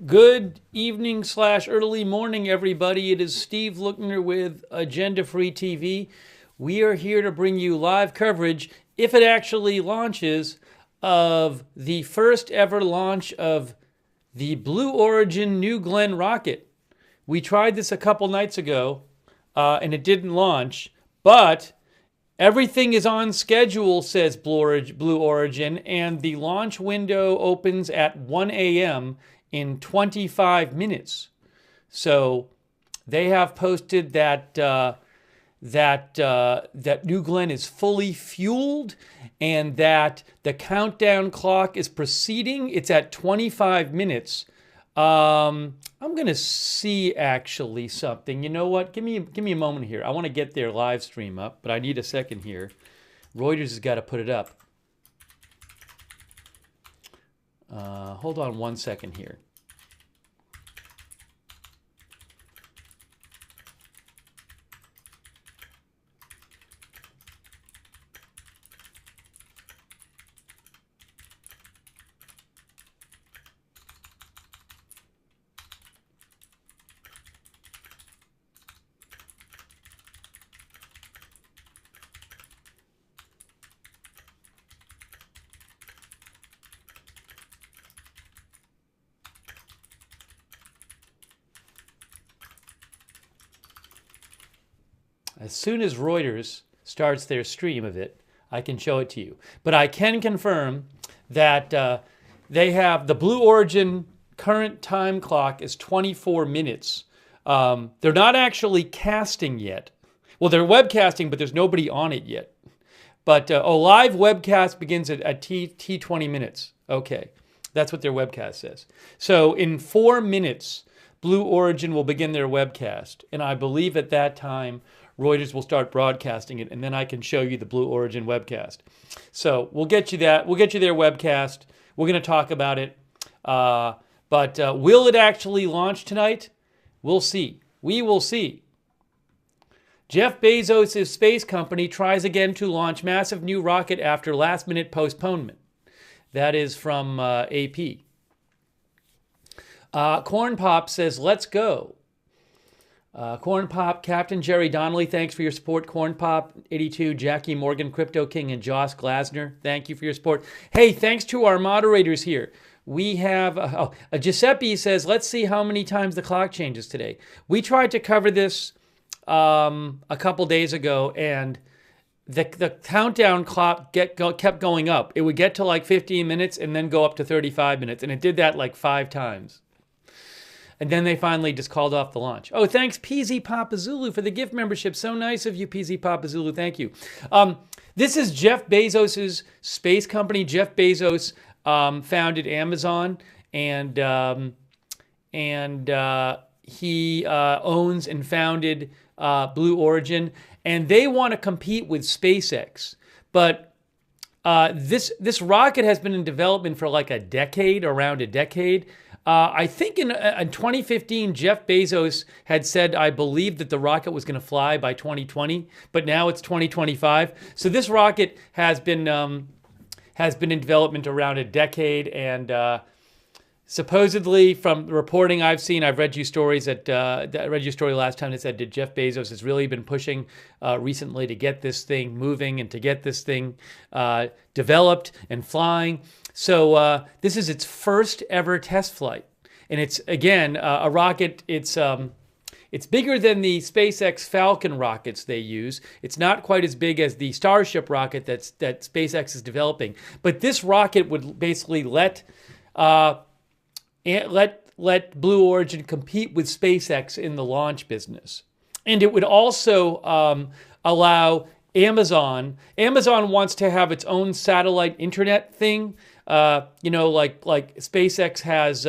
Good evening slash early morning, everybody. It is Steve Lookner with Agenda Free TV. We are here to bring you live coverage, if it actually launches, of the first ever launch of the Blue Origin New Glenn rocket. We tried this a couple nights ago, and it didn't launch, but everything is on schedule, says Blue Origin, and the launch window opens at 1 a.m. in 25 minutes. So they have posted that that New Glenn is fully fueled and that the countdown clock is proceeding. It's at 25 minutes. I'm going to see actually something. You know what? Give me a moment here. I want to get their live stream up, but I need a second here. Reuters has got to put it up. Hold on one second here. As soon as Reuters starts their stream of it, I can show it to you. But I can confirm that they have the Blue Origin current time clock is 24 minutes. They're not actually casting yet. Well, they're webcasting, but there's nobody on it yet. But live webcast begins at T 20 minutes. Okay, that's what their webcast says. So in 4 minutes, Blue Origin will begin their webcast. And I believe at that time, Reuters will start broadcasting it, and then I can show you the Blue Origin webcast. So we'll get you that. We'll get you their webcast. We're going to talk about it. But will it actually launch tonight? We'll see. We will see. Jeff Bezos' space company tries again to launch massive new rocket after last-minute postponement. That is from AP. Corn Pop says, let's go. Corn Pop, Captain Jerry Donnelly, thanks for your support. Corn Pop 82, Jackie Morgan, Crypto King, and Josh Glasner, thank you for your support. Hey, thanks to our moderators here. We have, Giuseppe says, let's see how many times the clock changes today. We tried to cover this a couple days ago, and the countdown clock kept going up. It would get to like 15 minutes and then go up to 35 minutes, and it did that like 5 times. And then they finally just called off the launch. Oh, thanks, PZ Papa Zulu, for the gift membership. So nice of you, PZ Papa Zulu. Thank you. This is Jeff Bezos' space company. Jeff Bezos founded Amazon, and he owns and founded Blue Origin. And they want to compete with SpaceX. But this rocket has been in development for like around a decade. I think in 2015, Jeff Bezos had said, I believe that the rocket was going to fly by 2020, but now it's 2025. So this rocket has been in development around a decade, and supposedly, from the reporting I've seen, I've read you stories I read your story last time that said that Jeff Bezos has really been pushing recently to get this thing moving and to get this thing developed and flying. So this is its first ever test flight, and it's again a rocket. It's bigger than the SpaceX Falcon rockets they use. It's not quite as big as the Starship rocket that SpaceX is developing. But this rocket would basically let Blue Origin compete with SpaceX in the launch business. And it would also allow Amazon. Amazon wants to have its own satellite internet thing. Like SpaceX has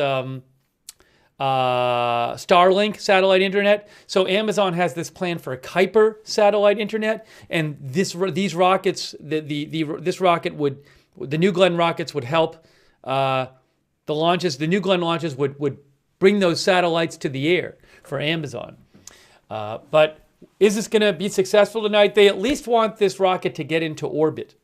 Starlink satellite internet. So Amazon has this plan for a Kuiper satellite internet, and these rockets, the New Glenn rockets would help the launches. The New Glenn launches would bring those satellites to the air for Amazon. But is this going to be successful tonight? They at least want this rocket to get into orbit.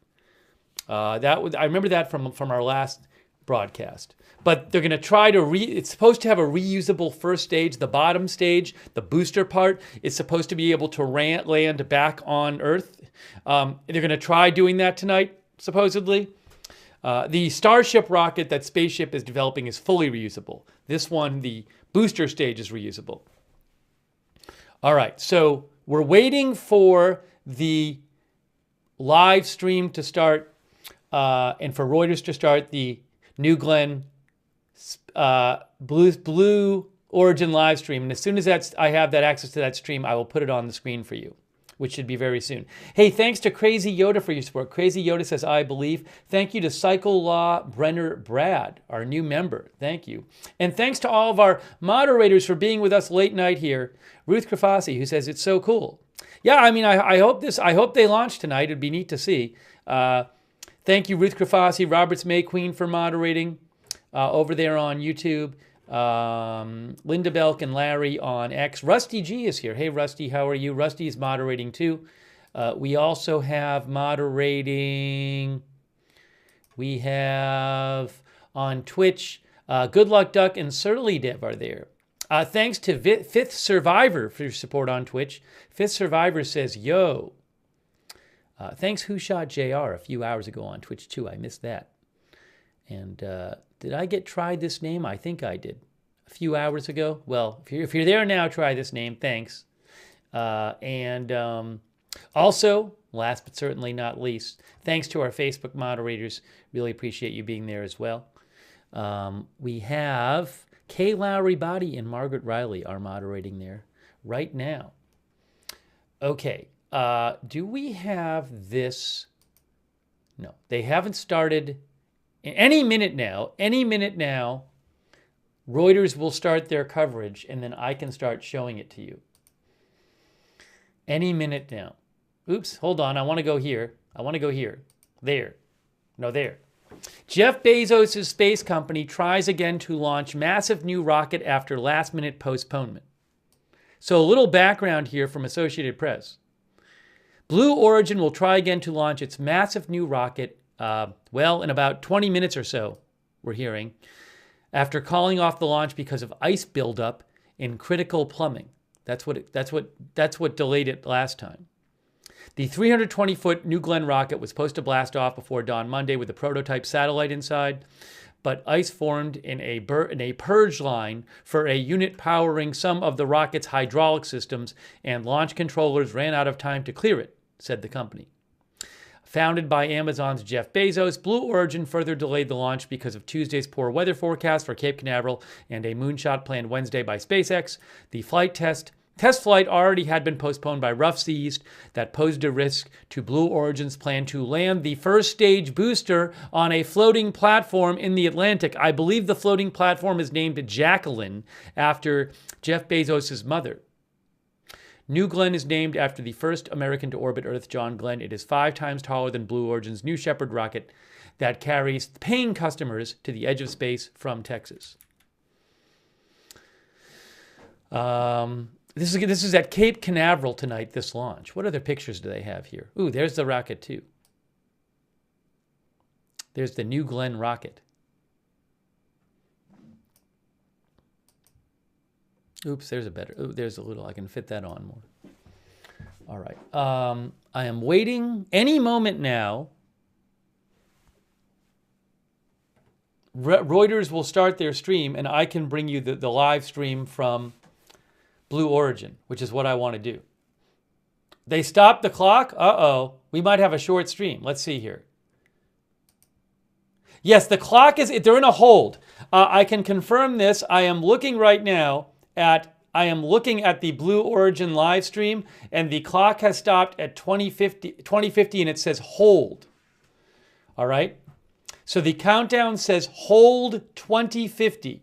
I remember that from our last broadcast. But they're going to try to it's supposed to have a reusable first stage. The bottom stage, the booster part, is supposed to be able to land back on Earth. They're going to try doing that tonight, supposedly. The Starship rocket that Spaceship is developing is fully reusable. This one, the booster stage, is reusable. All right, so we're waiting for the live stream to start and for Reuters to start the New Glenn Blue Origin live stream. And as soon as I have that access to that stream, I will put it on the screen for you, which should be very soon. Hey, thanks to Crazy Yoda for your support. Crazy Yoda says, I believe. Thank you to Cycle Law Brenner Brad, our new member. Thank you. And thanks to all of our moderators for being with us late night here. Ruth Krafasi, who says, it's so cool. Yeah, I mean, I hope they launch tonight. It'd be neat to see. Thank you, Ruth Krafasi, Roberts May Queen, for moderating over there on YouTube. Linda Belk and Larry on X. Rusty G is here. Hey, Rusty, how are you? Rusty is moderating too. We also have moderating. We have on Twitch, Good Luck Duck and Surly Dev are there. Thanks to Fifth Survivor for your support on Twitch. Fifth Survivor says, yo. Thanks Who Shot JR a few hours ago on Twitch too. I missed that. And did I get Try This Name? I think I did a few hours ago. Well, if you're there now, try this name. Thanks. Also, last but certainly not least, thanks to our Facebook moderators. Really appreciate you being there as well. We have Kay Lowry Body and Margaret Riley are moderating there right now. Okay. Do we have this? No, they haven't started. Any minute now, Reuters will start their coverage, and then I can start showing it to you. Any minute now. Oops, hold on. I want to go here. There. No, there. Jeff Bezos' space company tries again to launch massive new rocket after last-minute postponement. So a little background here from Associated Press. Blue Origin will try again to launch its massive new rocket, in about 20 minutes or so, we're hearing, after calling off the launch because of ice buildup in critical plumbing. That's what delayed it last time. The 320-foot New Glenn rocket was supposed to blast off before dawn Monday with a prototype satellite inside, but ice formed in a purge line for a unit powering some of the rocket's hydraulic systems, and launch controllers ran out of time to clear it, said the company. Founded by Amazon's Jeff Bezos, Blue Origin further delayed the launch because of Tuesday's poor weather forecast for Cape Canaveral and a moonshot planned Wednesday by SpaceX. The test flight already had been postponed by rough seas that posed a risk to Blue Origin's plan to land the first stage booster on a floating platform in the Atlantic. I believe the floating platform is named Jacqueline after Jeff Bezos' mother. New Glenn is named after the first American to orbit Earth, John Glenn. It is 5 times taller than Blue Origin's New Shepard rocket that carries paying customers to the edge of space from Texas. This is at Cape Canaveral tonight, this launch. What other pictures do they have here? Ooh, there's the rocket too. There's the New Glenn rocket. Oops, there's a little, I can fit that on more. All right. I am waiting any moment now. Reuters will start their stream, and I can bring you the live stream from Blue Origin, which is what I want to do. They stopped the clock? Uh-oh. We might have a short stream. Let's see here. Yes, the clock they're in a hold. I can confirm this. I am looking right now at the Blue Origin live stream, and the clock has stopped at 2050 and it says hold. All right? So the countdown says hold 2050.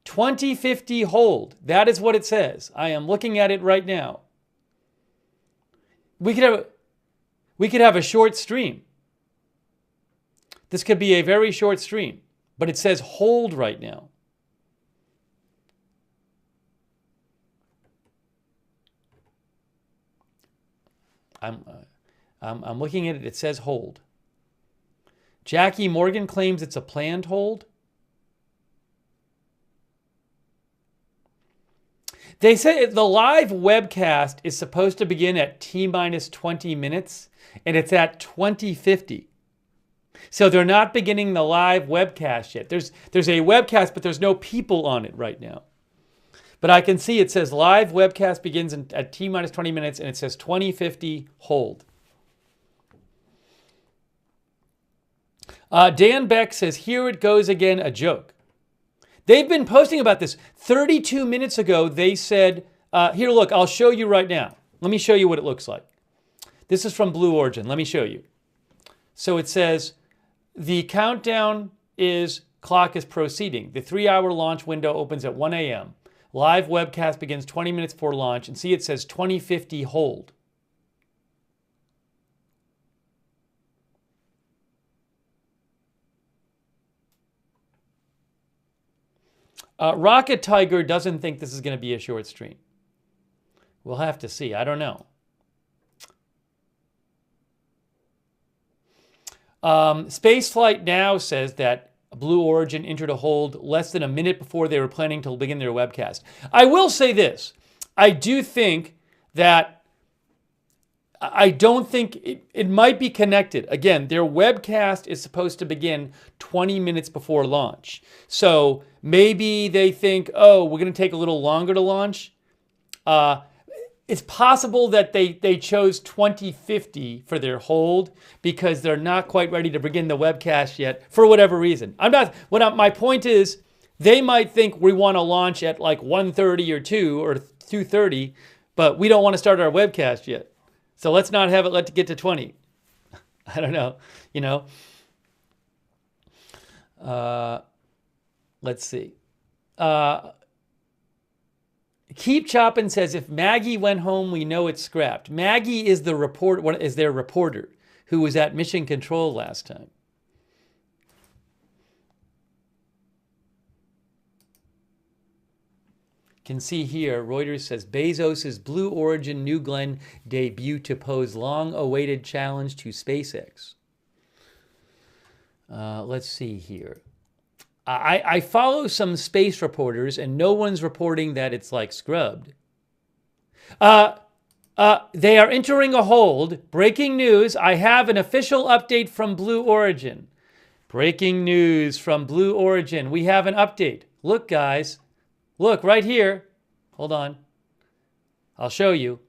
2050 hold. That is what it says. I am looking at it right now. We could have a short stream. This could be a very short stream, but it says hold right now. I'm looking at it. It says hold. Jackie Morgan claims it's a planned hold. They say the live webcast is supposed to begin at T-minus 20 minutes, and it's at 20:50. So they're not beginning the live webcast yet. There's a webcast, but there's no people on it right now. But I can see it says live webcast begins at T-minus 20 minutes, and it says 20:50 hold. Dan Beck says, here it goes again, a joke. They've been posting about this. 32 minutes ago, they said, here, look, I'll show you right now. Let me show you what it looks like. This is from Blue Origin. Let me show you. So it says, the countdown clock is proceeding. The 3-hour launch window opens at 1 a.m. Live webcast begins 20 minutes before launch. And see, it says 20:50 hold. Rocket Tiger doesn't think this is going to be a short stream. We'll have to see. I don't know. Spaceflight Now says that Blue Origin entered a hold less than a minute before they were planning to begin their webcast. I will say this. I do think that I don't think it might be connected. Again, their webcast is supposed to begin 20 minutes before launch. So maybe they think, oh, we're going to take a little longer to launch. It's possible that they chose 20:50 for their hold because they're not quite ready to begin the webcast yet for whatever reason. My point is, they might think we want to launch at like 1:30 or 2 or 2:30, but we don't want to start our webcast yet. So let's not have it get to 20. I don't know, let's see. Keep Choppin' says, if Maggie went home, we know it's scrapped. Maggie is their reporter who was at Mission Control last time. Can see here, Reuters says, Bezos' Blue Origin New Glenn debut to pose long-awaited challenge to SpaceX. Let's see here. I follow some space reporters, and no one's reporting that it's like scrubbed. They are entering a hold. Breaking news. I have an official update from Blue Origin. Breaking news from Blue Origin. We have an update. Look, guys. Look, right here. Hold on. I'll show you.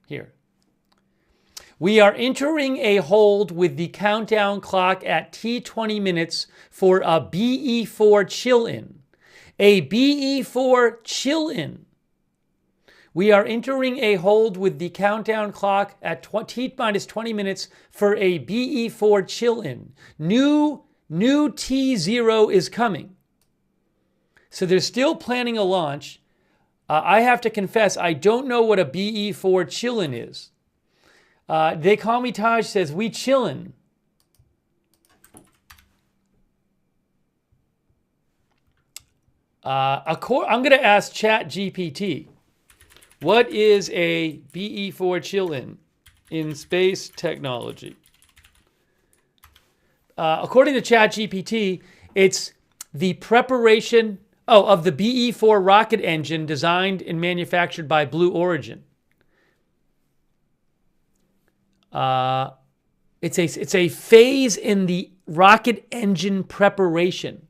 Here. We are entering a hold with the countdown clock at T20 minutes for a BE4 chill-in. A BE4 chill-in. We are entering a hold with the countdown clock at T-minus 20 minutes for a BE4 chill-in. New T0 is coming. So they're still planning a launch. I have to confess, I don't know what a BE4 chill-in is. They Call Me Taj says, we chillin'. I'm going to ask ChatGPT. What is a BE4 chill-in in space technology? According to ChatGPT, it's the preparation of the BE4 rocket engine designed and manufactured by Blue Origin. It's a phase in the rocket engine preparation.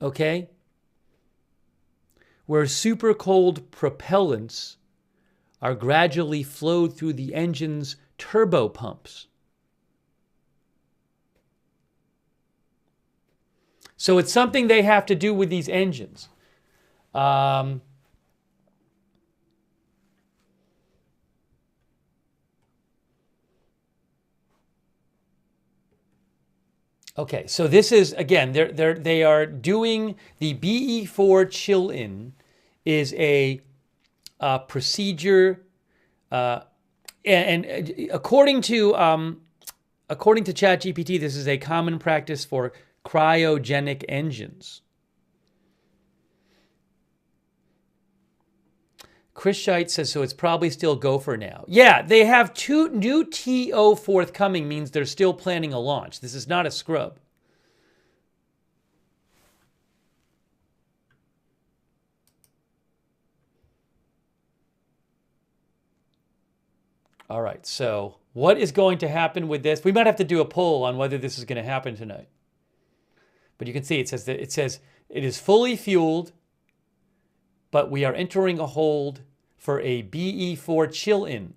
Okay? Where super cold propellants are gradually flowed through the engine's turbo pumps. So it's something they have to do with these engines. Okay, so this is, again, they are doing the BE4 chill-in is a procedure, and according to ChatGPT, this is a common practice for cryogenic engines. Chris Scheidt says, so it's probably still go for now. Yeah, they have 2 new TO forthcoming, means they're still planning a launch. This is not a scrub. All right, so what is going to happen with this? We might have to do a poll on whether this is going to happen tonight. But you can see it says it is fully fueled, but we are entering a hold for a BE4 chill-in.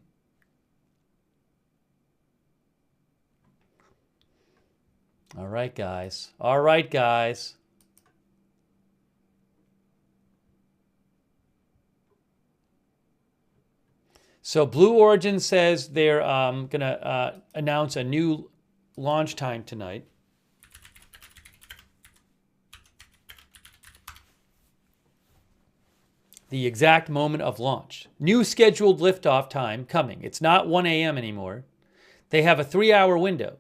All right, guys. All right, guys. So Blue Origin says they're going to announce a new launch time tonight. The exact moment of launch. New scheduled liftoff time coming. It's not 1 a.m. anymore. They have a 3-hour window.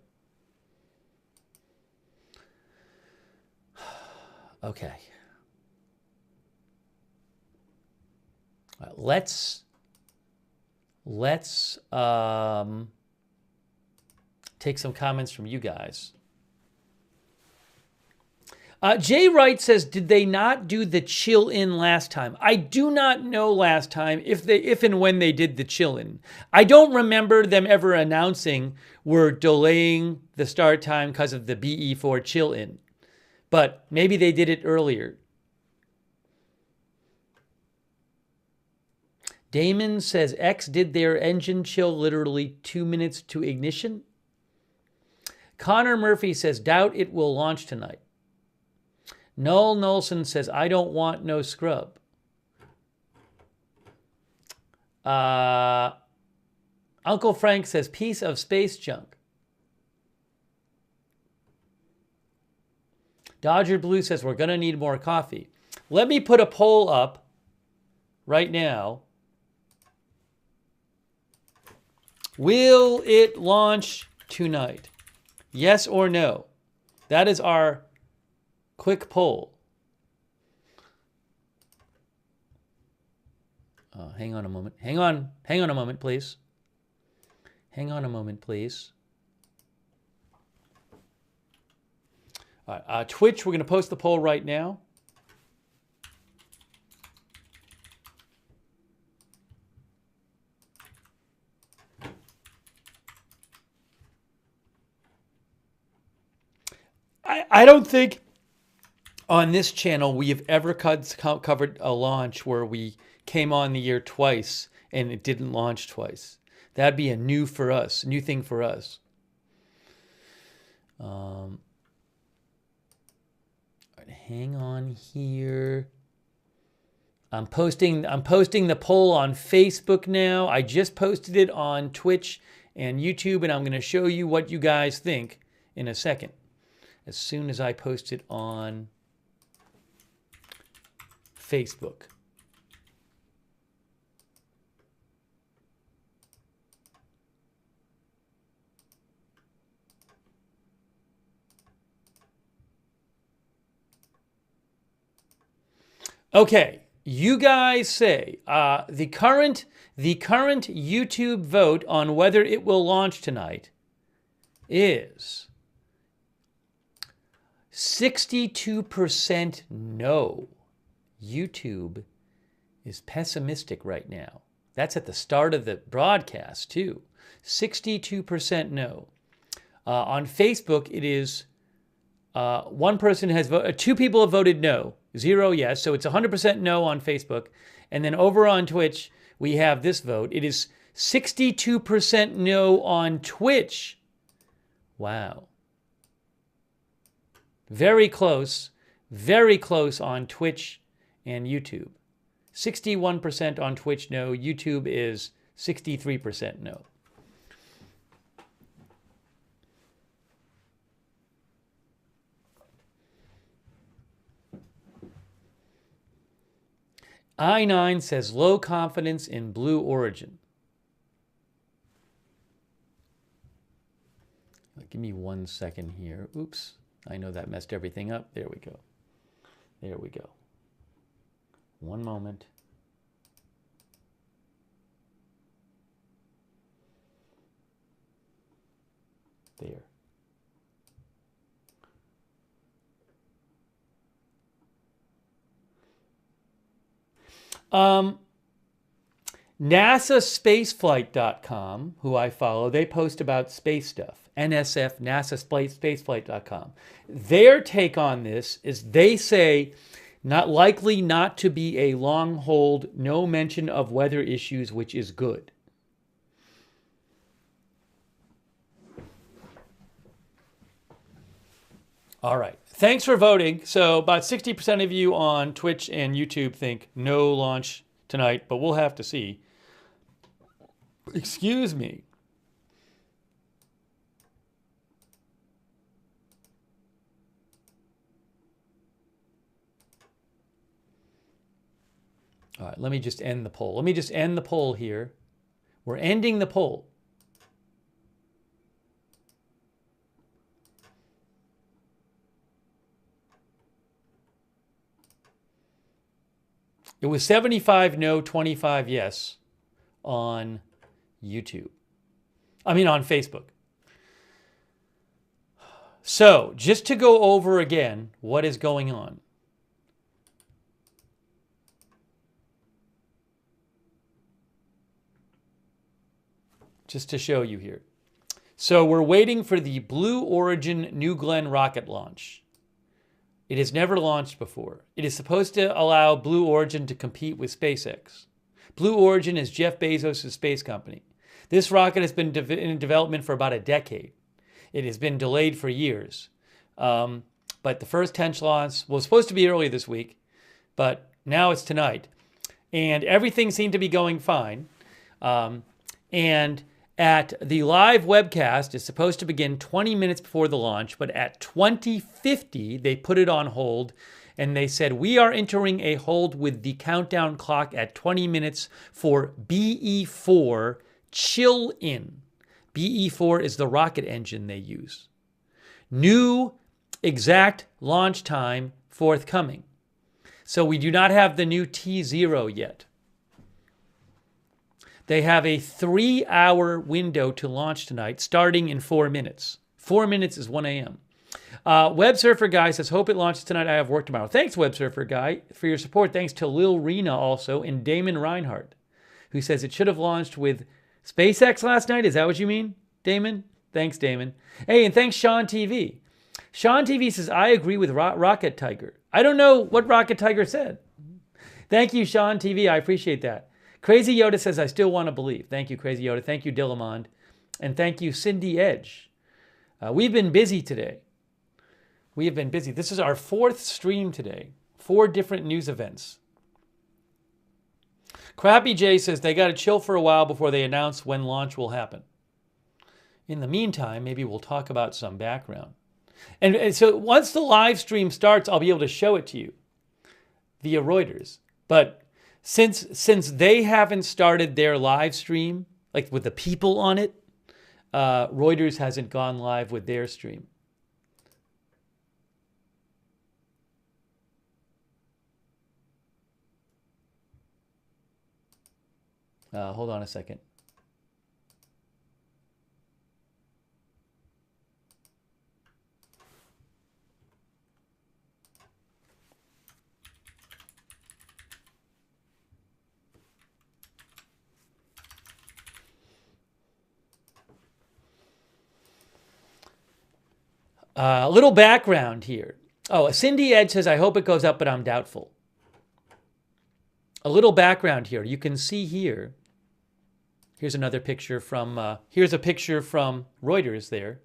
Okay. Let's take some comments from you guys. Jay Wright says, did they not do the chill-in last time? I do not know last time if and when they did the chill-in. I don't remember them ever announcing we're delaying the start time because of the BE4 chill-in. But maybe they did it earlier. Damon says, X did their engine chill literally 2 minutes to ignition. Connor Murphy says, doubt it will launch tonight. Noel Nolson says, I don't want no scrub. Uncle Frank says, piece of space junk. Dodger Blue says, we're going to need more coffee. Let me put a poll up right now. Will it launch tonight? Yes or no? That is our quick poll. Hang on a moment. Hang on a moment, please. Hang on a moment, please. All right, Twitch, we're going to post the poll right now. I don't think on this channel we have ever covered a launch where we came on the air twice and it didn't launch twice. That'd be a new thing for us. Hang on here. I'm posting the poll on Facebook now. I just posted it on Twitch and YouTube, and I'm going to show you what you guys think in a second, as soon as I post it on Facebook. Okay, you guys say the current YouTube vote on whether it will launch tonight is 62% no. YouTube is pessimistic right now. That's at the start of the broadcast too. 62% no. On Facebook, it is one person has voted. 2 people have voted no. 0 yes. So it's 100% no on Facebook. And then over on Twitch, we have this vote. It is 62% no on Twitch. Wow. Very close on Twitch and YouTube. 61% on Twitch no. YouTube is 63% no. I9 says low confidence in Blue Origin. Give me 1 second here. Oops. I know that messed everything up. There we go. There we go. 1 moment. there. NASAspaceflight.com, who I follow, they post about space stuff. NSF, NASAspaceflight.com. Their take on this is they say not likely not to be a long hold, no mention of weather issues, which is good. All right. Thanks for voting. So about 60% of you on Twitch and YouTube think no launch tonight, but we'll have to see. Excuse me. All right, let me just end the poll. Let me just end the poll here. We're ending the poll. It was 75 no, 25 yes on YouTube. I mean, on Facebook. So, just to go over again what is going on. Just to show you here. So, we're waiting for the Blue Origin New Glenn rocket launch. It has never launched before. It is supposed to allow Blue Origin to compete with SpaceX. Blue Origin is Jeff Bezos' space company. This rocket has been in development for about a decade. It has been delayed for years. But the first test launch was supposed to be early this week, but now it's tonight. And everything seemed to be going fine. And at the live webcast is supposed to begin 20 minutes before the launch, but at 20:50, they put it on hold, and they said, we are entering a hold with the countdown clock at 20 minutes for BE4 chill in. BE4 is the rocket engine they use. New exact launch time forthcoming. So we do not have the new T0 yet. They have a 3-hour window to launch tonight, starting in 4 minutes. 4 minutes is 1 a.m. Web Surfer Guy says, hope it launches tonight. I have work tomorrow. Thanks, Web Surfer Guy, for your support. Thanks to Lil Rena also, and Damon Reinhardt, who says it should have launched with SpaceX last night. Is that what you mean, Damon? Thanks, Damon. Hey, and thanks, Sean TV. Sean TV says, I agree with Rocket Tiger. I don't know what Rocket Tiger said. Thank you, Sean TV. I appreciate that. Crazy Yoda says, I still want to believe. Thank you, Crazy Yoda. Thank you, Dillamond. And thank you, Cindy Edge. We've been busy today. We have been busy. This is our 4th stream today. 4 different news events. Crappy J says they got to chill for a while before they announce when launch will happen. In the meantime, maybe we'll talk about some background. And so once the live stream starts, I'll be able to show it to you via Reuters. But since they haven't started their live stream, like with the people on it, Reuters hasn't gone live with their stream. Hold on a second. A little background here. Oh, Cindy Edge says, I hope it goes up, but I'm doubtful. A little background here. You can see here. Here's another picture from, here's a picture from Reuters there.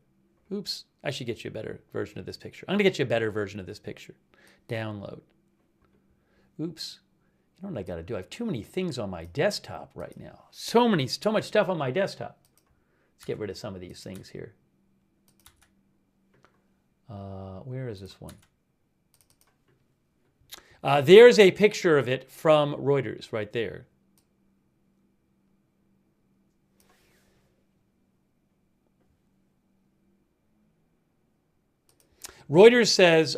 Oops, I should get you a better version of this picture. I'm going to get you a better version of this picture. Download. Oops. You know what I got to do? I have too many things on my desktop right now. So much stuff on my desktop. Let's get rid of some of these things here. Where is this one? There's a picture of it from Reuters right there. Reuters says,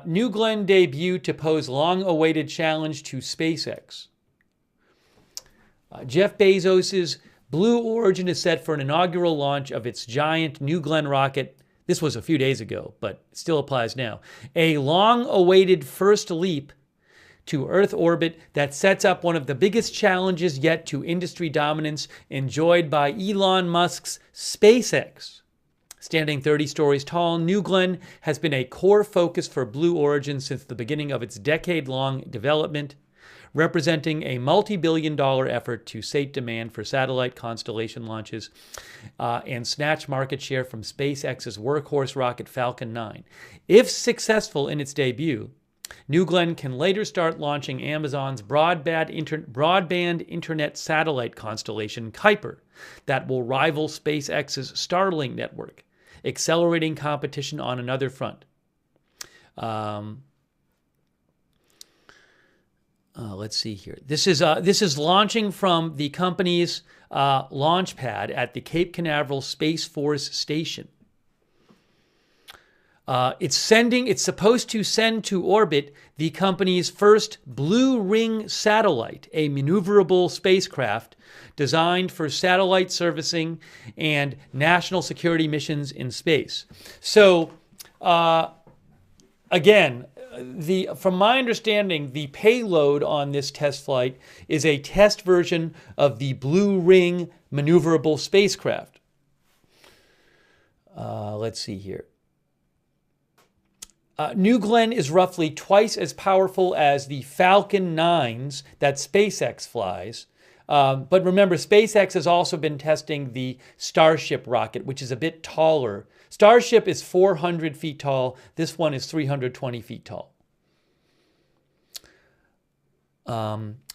New Glenn debut to pose long-awaited challenge to SpaceX. Jeff Bezos' Blue Origin is set for an inaugural launch of its giant New Glenn rocket. This was a few days ago, but it still applies now. A long-awaited first leap to Earth orbit that sets up one of the biggest challenges yet to industry dominance enjoyed by Elon Musk's SpaceX. Standing 30 stories tall, New Glenn has been a core focus for Blue Origin since the beginning of its decade-long development, representing a multi-billion-dollar effort to sate demand for satellite constellation launches and snatch market share from SpaceX's workhorse rocket Falcon 9. If successful in its debut, New Glenn can later start launching Amazon's broadband internet satellite constellation Kuiper that will rival SpaceX's Starlink network, accelerating competition on another front. Let's see here. This is launching from the company's launch pad at the Cape Canaveral Space Force Station. It's supposed to send to orbit the company's first Blue Ring satellite, a maneuverable spacecraft designed for satellite servicing and national security missions in space. So, again, from my understanding, the payload on this test flight is a test version of the Blue Ring maneuverable spacecraft. Let's see here. New Glenn is roughly twice as powerful as the Falcon 9s that SpaceX flies. But remember, SpaceX has also been testing the Starship rocket, which is a bit taller. Starship is 400 feet tall. This one is 320 feet tall.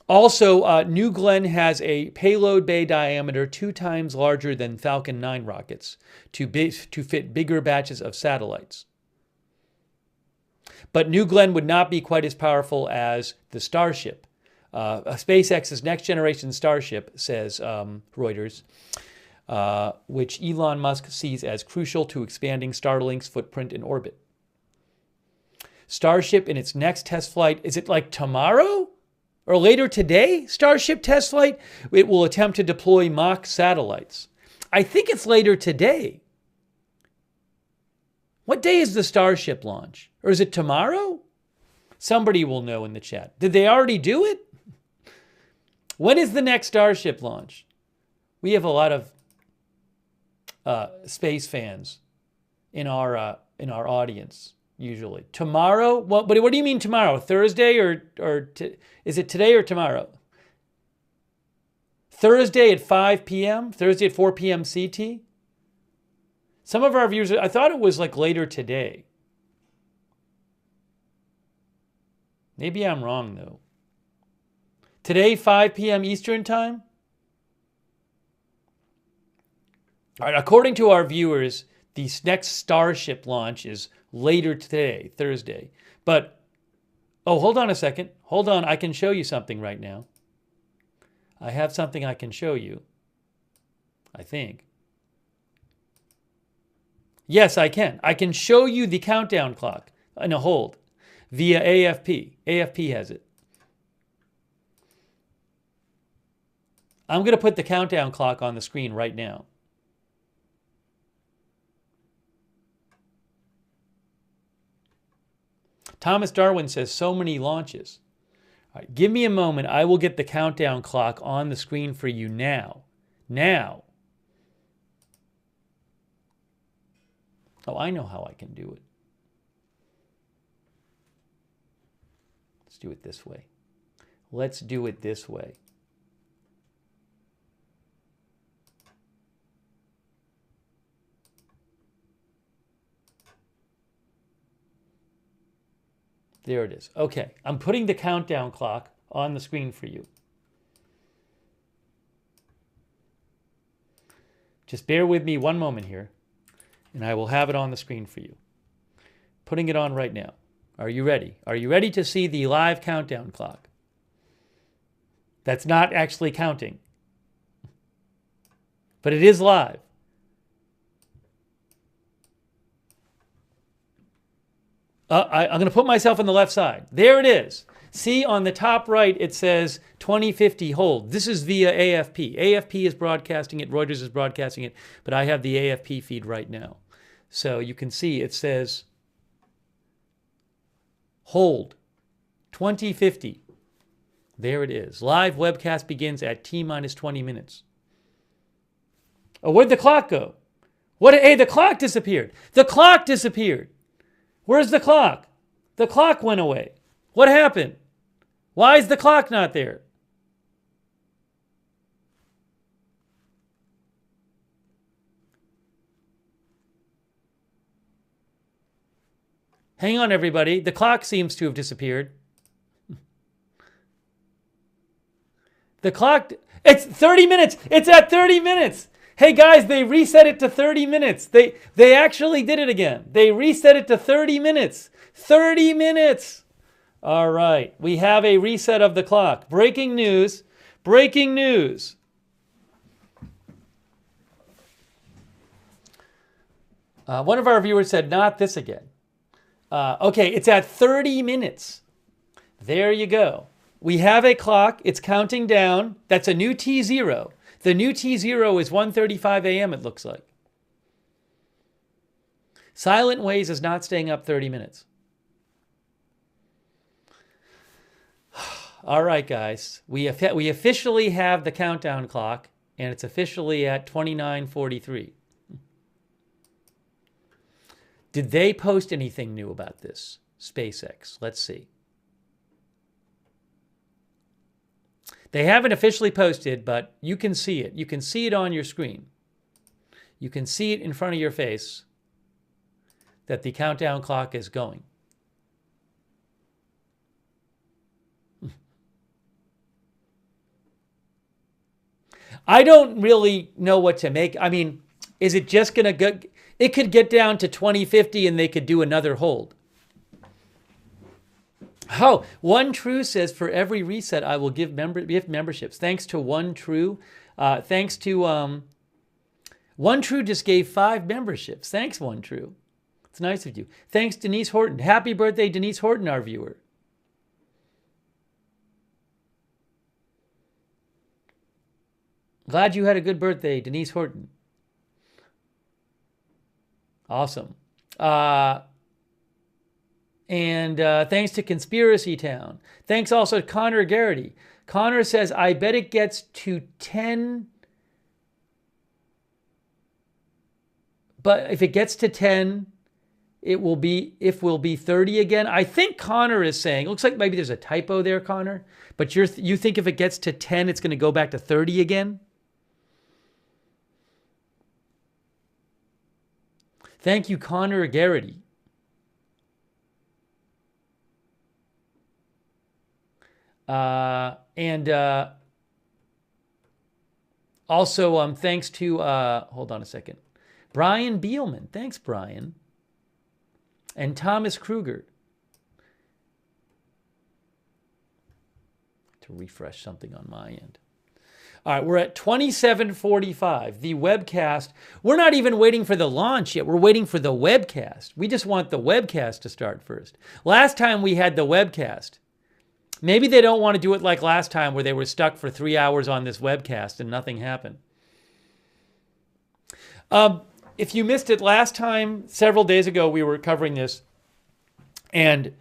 Also, New Glenn has a payload bay diameter 2 times larger than Falcon 9 rockets to fit bigger batches of satellites. But New Glenn would not be quite as powerful as the Starship. SpaceX's next generation Starship, says Reuters, which Elon Musk sees as crucial to expanding Starlink's footprint in orbit. Starship in its next test flight, is it like tomorrow or later today? Starship test flight, it will attempt to deploy mock satellites. I think it's later today. What day is the Starship launch? Or is it tomorrow? Somebody will know in the chat. Did they already do it? When is the next Starship launch? We have a lot of space fans in our audience usually. Tomorrow? What do you mean tomorrow? Thursday is it today or tomorrow? Thursday at 5 p.m. Thursday at 4 p.m. CT. Some of our viewers, I thought it was like later today. Maybe I'm wrong though. Today, 5 p.m. Eastern time? All right, according to our viewers, the next Starship launch is later today, Thursday. But, oh, hold on a second. Hold on, I can show you something right now. I have something I can show you, I think. Yes, I can. I can show you the countdown clock. No, hold. Via AFP. AFP has it. I'm going to put the countdown clock on the screen right now. Thomas Darwin says, so many launches. All right, give me a moment. I will get the countdown clock on the screen for you now. Now. Oh, I know how I can do it. Let's do it this way. Let's do it this way. There it is. Okay, I'm putting the countdown clock on the screen for you. Just bear with me one moment here, and I will have it on the screen for you. Putting it on right now. Are you ready? Are you ready to see the live countdown clock? That's not actually counting, but it is live. I'm going to put myself on the left side. There it is. See on the top right, it says 2050 hold. This is via AFP. AFP is broadcasting it. Reuters is broadcasting it. But I have the AFP feed right now. So you can see it says hold 2050. There it is. Live webcast begins at T-minus 20 minutes. Oh, where'd the clock go? Hey, the clock disappeared. The clock disappeared. Where's the clock? The clock went away. What happened? Why is the clock not there? Hang on, everybody. The clock seems to have disappeared. The clock, it's 30 minutes. It's at 30 minutes. Hey guys, they reset it to 30 minutes. They actually did it again. They reset it to 30 minutes. 30 minutes. All right. We have a reset of the clock. Breaking news. Breaking news. One of our viewers said, not this again. Okay, it's at 30 minutes. There you go. We have a clock. It's counting down. That's a new T0. The new T0 is 1:35 a.m., it looks like. Silent Ways is not staying up 30 minutes. All right, guys. We officially have the countdown clock, and it's officially at 29:43. Did they post anything new about this? SpaceX. Let's see. They haven't officially posted, but you can see it. You can see it on your screen. You can see it in front of your face that the countdown clock is going. I don't really know what to make. I mean, is it just going to go? It could get down to 2050 and they could do another hold. Oh, One True says, for every reset, I will give memberships. Thanks to One True. Thanks to One True just gave 5 memberships. Thanks, One True. It's nice of you. Thanks, Denise Horton. Happy birthday, Denise Horton, our viewer. Glad you had a good birthday, Denise Horton. Awesome. And thanks to Conspiracy Town. Thanks also to Connor Garrity. Connor says, I bet it gets to 10. But if it gets to 10, it will be 30 again. I think Connor is saying, looks like maybe there's a typo there, Connor. But you think if it gets to 10, it's going to go back to 30 again? Thank you, Connor Garrity. Also, thanks to, hold on a second, Brian Beelman. Thanks, Brian. And Thomas Kruger. To refresh something on my end. All right, we're at 27:45. The webcast, we're not even waiting for the launch yet. We're waiting for the webcast. We just want the webcast to start first. Last time we had the webcast. Maybe they don't want to do it like last time where they were stuck for 3 hours on this webcast and nothing happened. If you missed it last time, several days ago, we were covering this. And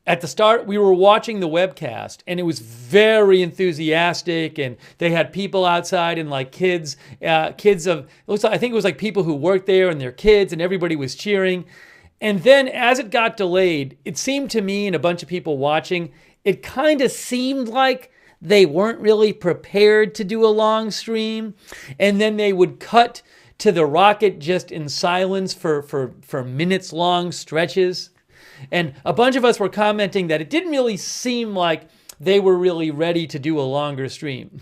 at the start, we were watching the webcast and it was very enthusiastic. And they had people outside and like kids of, I think it was like people who worked there and their kids, and everybody was cheering. And then as it got delayed, it seemed to me and a bunch of people watching, it kind of seemed like they weren't really prepared to do a long stream. And then they would cut to the rocket just in silence for minutes long stretches. And a bunch of us were commenting that it didn't really seem like they were really ready to do a longer stream.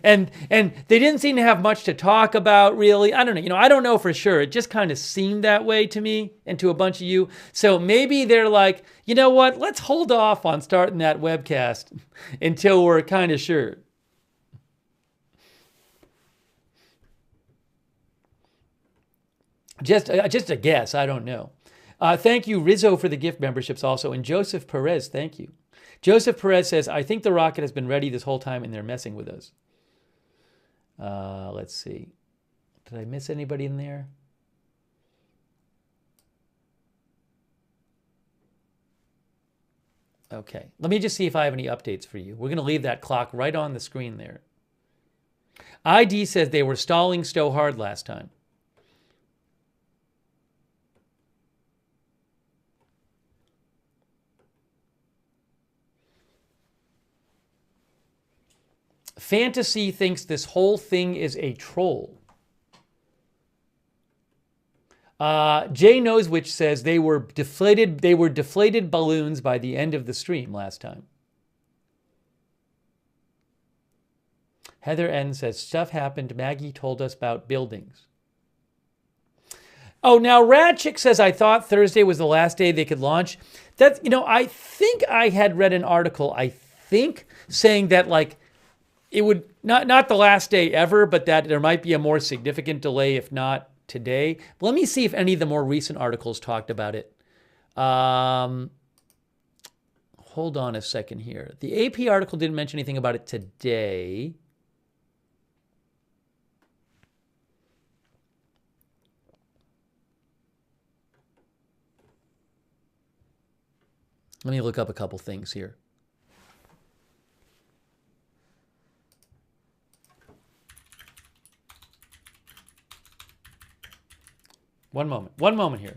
And they didn't seem to have much to talk about, really. I don't know. I don't know for sure. It just kind of seemed that way to me and to a bunch of you. So maybe they're like, you know what? Let's hold off on starting that webcast until we're kind of sure. Just a guess. I don't know. Thank you, Rizzo, for the gift memberships also. And Joseph Perez, thank you. Joseph Perez says, I think the rocket has been ready this whole time and they're messing with us. Let's see. Did I miss anybody in there? Okay, let me just see if I have any updates for you. We're going to leave that clock right on the screen there. ID says they were stalling so hard last time. Fantasy thinks this whole thing is a troll. Jay Knows Which says they were deflated balloons by the end of the stream last time. Heather N says stuff happened. Maggie told us about buildings. Oh, now Radchick says I thought Thursday was the last day they could launch. That's, I think I had read an article, saying that like it would not the last day ever, but that there might be a more significant delay if not today. But let me see if any of the more recent articles talked about it. Hold on a second here. The AP article didn't mention anything about it today. Let me look up a couple things here. One moment here.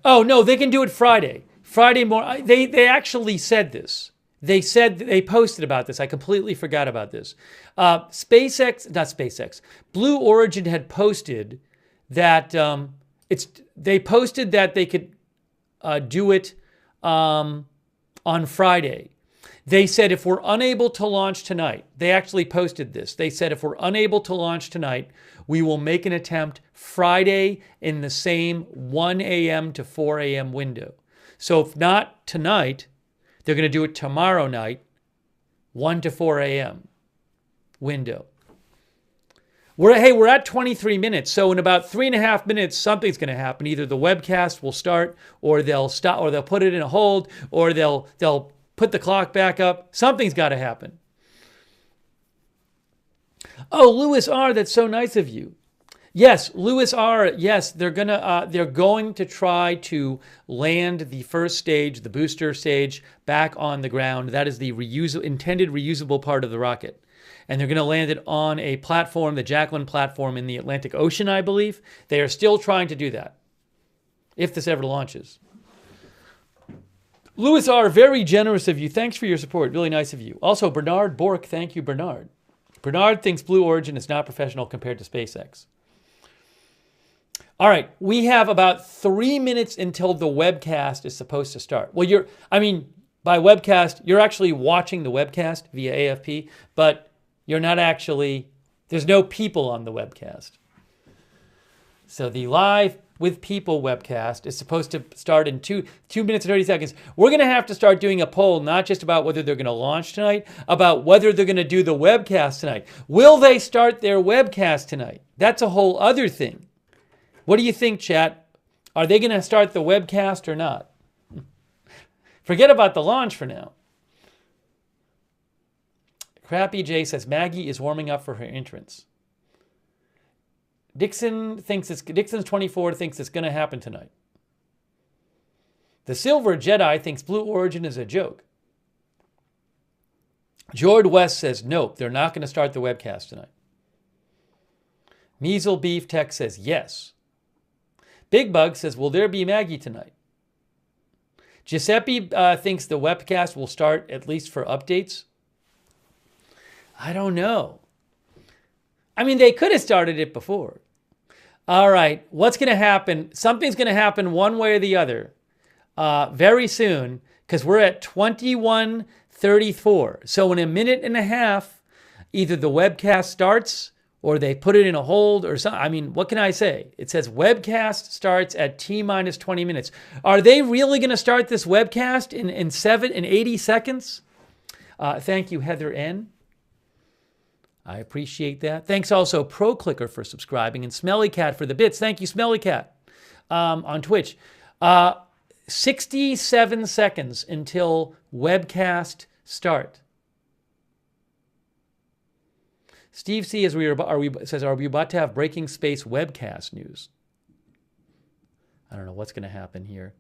Oh, no, they can do it Friday. Friday morning. They actually said this. They posted about this. I completely forgot about this. Blue Origin had posted that they posted that they could do it on Friday. They said if we're unable to launch tonight, they actually posted this. They said if we're unable to launch tonight, we will make an attempt Friday in the same 1 a.m. to 4 a.m. window. So if not tonight, they're going to do it tomorrow night, 1 to 4 a.m. window. We're at 23 minutes. So in about 3.5 minutes, something's going to happen. Either the webcast will start, or they'll stop, or they'll put it in a hold, or they'll put the clock back up. Something's got to happen. Oh, Louis R., that's so nice of you. Yes, Louis R., yes, they're going to try to land the first stage, the booster stage, back on the ground. That is the intended reusable part of the rocket. And they're going to land it on a platform, the Jacqueline platform in the Atlantic Ocean, I believe. They are still trying to do that, if this ever launches. Louis R., very generous of you. Thanks for your support. Really nice of you. Also, Bernard Bork, thank you, Bernard. Bernard thinks Blue Origin is not professional compared to SpaceX. All right, we have about 3 minutes until the webcast is supposed to start. Well, by webcast, you're actually watching the webcast via AFP, but you're not actually, there's no people on the webcast. So the live with people webcast is supposed to start in 2 minutes and 30 seconds. We're going to have to start doing a poll, not just about whether they're going to launch tonight, about whether they're going to do the webcast tonight. Will they start their webcast tonight? That's a whole other thing. What do you think, chat? Are they going to start the webcast or not? Forget about the launch for now. Crappy J says Maggie is warming up for her entrance. Dixon's 24 thinks it's going to happen tonight. The Silver Jedi thinks Blue Origin is a joke. Jord West says nope, they're not going to start the webcast tonight. Measle Beef Tech says yes. Big Bug says, will there be Maggie tonight? Giuseppe thinks the webcast will start at least for updates. I don't know. I mean, they could have started it before. All right, what's going to happen? Something's going to happen one way or the other very soon, because we're at 21:34. So in a minute and a half, either the webcast starts or they put it in a hold or something. I mean, what can I say? It says webcast starts at T-minus 20 minutes. Are they really going to start this webcast in 80 seconds? Thank you, Heather N. I appreciate that. Thanks also ProClicker for subscribing and Smelly Cat for the bits. Thank you, Smelly Cat, on Twitch. 67 seconds until webcast start. Steve C. says, are we about to have breaking space webcast news? I don't know what's going to happen here.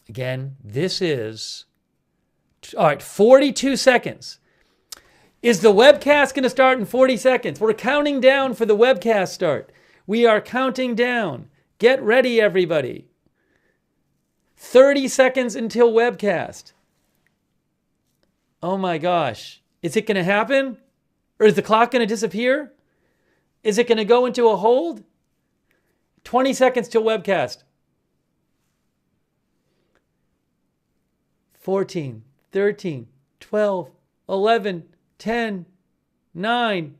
Again, this is, all right, 42 seconds. Is the webcast going to start in 40 seconds? We're counting down for the webcast start. We are counting down. Get ready, everybody. 30 seconds until webcast. Oh my gosh. Is it going to happen? Or is the clock going to disappear? Is it going to go into a hold? 20 seconds till webcast. 14, 13, 12, 11, 10, 9,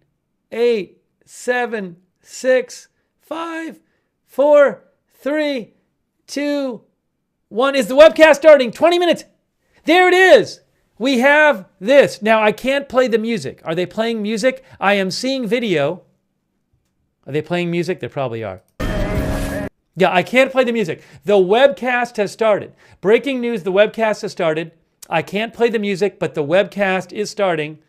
8, 7, 6, 5, 4, 3, 2, 1. Is the webcast starting? 20 minutes. There it is. We have this. Now, I can't play the music. Are they playing music? I am seeing video. Are they playing music? They probably are. Yeah, I can't play the music. The webcast has started. Breaking news, the webcast has started. I can't play the music, but the webcast is starting.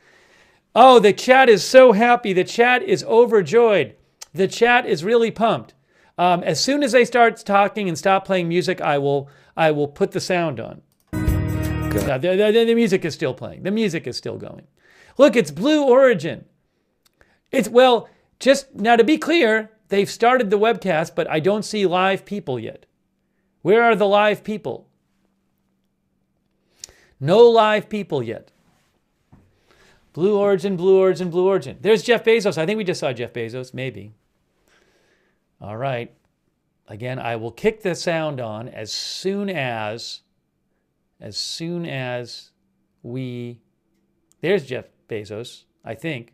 Oh, the chat is so happy. The chat is overjoyed. The chat is really pumped. As soon as they start talking and stop playing music, I will put the sound on. Now, the music is still playing. The music is still going. Look, it's Blue Origin. Well, just now to be clear, they've started the webcast, but I don't see live people yet. Where are the live people? No live people yet. Blue Origin, Blue Origin, Blue Origin. There's Jeff Bezos. I think we just saw Jeff Bezos, maybe. All right. Again, I will kick the sound on as soon as we... There's Jeff Bezos, I think.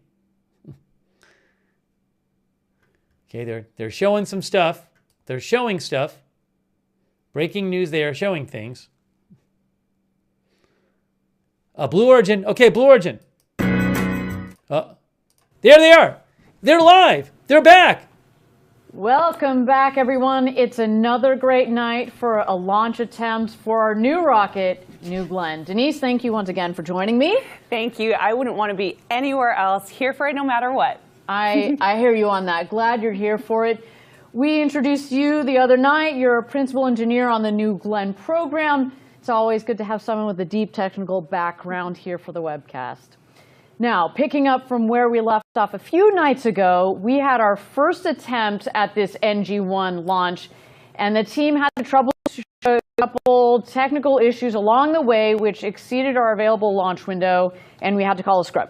Okay, they're showing some stuff. They're showing stuff. Breaking news, they are showing things. Blue Origin. Okay, Blue Origin. There they are. They're live. They're back. Welcome back, everyone. It's another great night for a launch attempt for our new rocket, New Glenn. Denise, thank you once again for joining me. Thank you. I wouldn't want to be anywhere else. Here for it no matter what. I hear you on that. Glad you're here for it. We introduced you the other night. You're a principal engineer on the New Glenn program. It's always good to have someone with a deep technical background here for the webcast. Now, picking up from where we left off a few nights ago, we had our first attempt at this NG-1 launch, and the team had trouble a couple technical issues along the way, which exceeded our available launch window, and we had to call a scrub.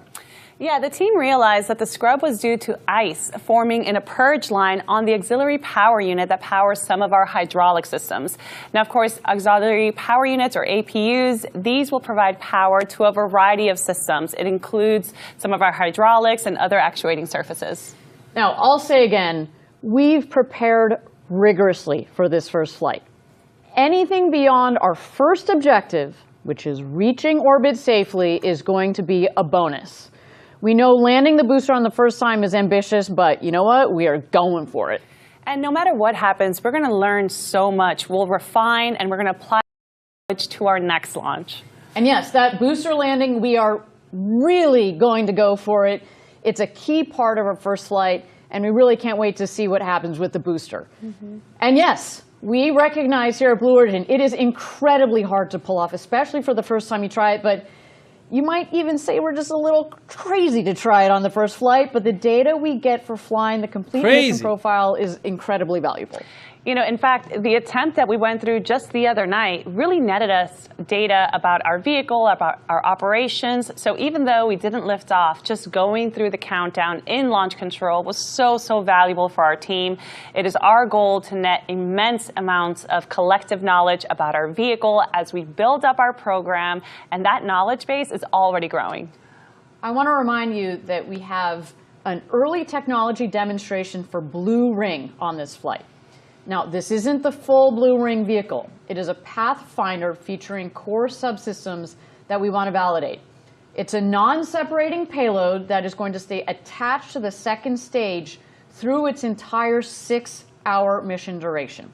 Yeah, the team realized that the scrub was due to ice forming in a purge line on the auxiliary power unit that powers some of our hydraulic systems. Now, of course, auxiliary power units, or APUs, these will provide power to a variety of systems. It includes some of our hydraulics and other actuating surfaces. Now, I'll say again, we've prepared rigorously for this first flight. Anything beyond our first objective, which is reaching orbit safely, is going to be a bonus. We know landing the booster on the first time is ambitious, but you know what? We are going for it. And no matter what happens, we're going to learn so much. We'll refine and we're going to apply knowledge to our next launch. And yes, that booster landing, we are really going to go for it. It's a key part of our first flight, and we really can't wait to see what happens with the booster. And yes, we recognize here at Blue Origin, it is incredibly hard to pull off, especially for the first time you try it, but you might even say we're just a little crazy to try it on the first flight, but the data we get for flying the complete mission profile is incredibly valuable. You know, in fact, the attempt that we went through just the other night really netted us data about our vehicle, about our operations. So even though we didn't lift off, just going through the countdown in launch control was so valuable for our team. It is our goal to net immense amounts of collective knowledge about our vehicle as we build up our program, and that knowledge base is already growing. I want to remind you that we have an early technology demonstration for Blue Ring on this flight. Now, this isn't the full Blue Ring vehicle. It is a Pathfinder featuring core subsystems that we want to validate. It's a non-separating payload that is going to stay attached to the second stage through its entire 6-hour mission duration.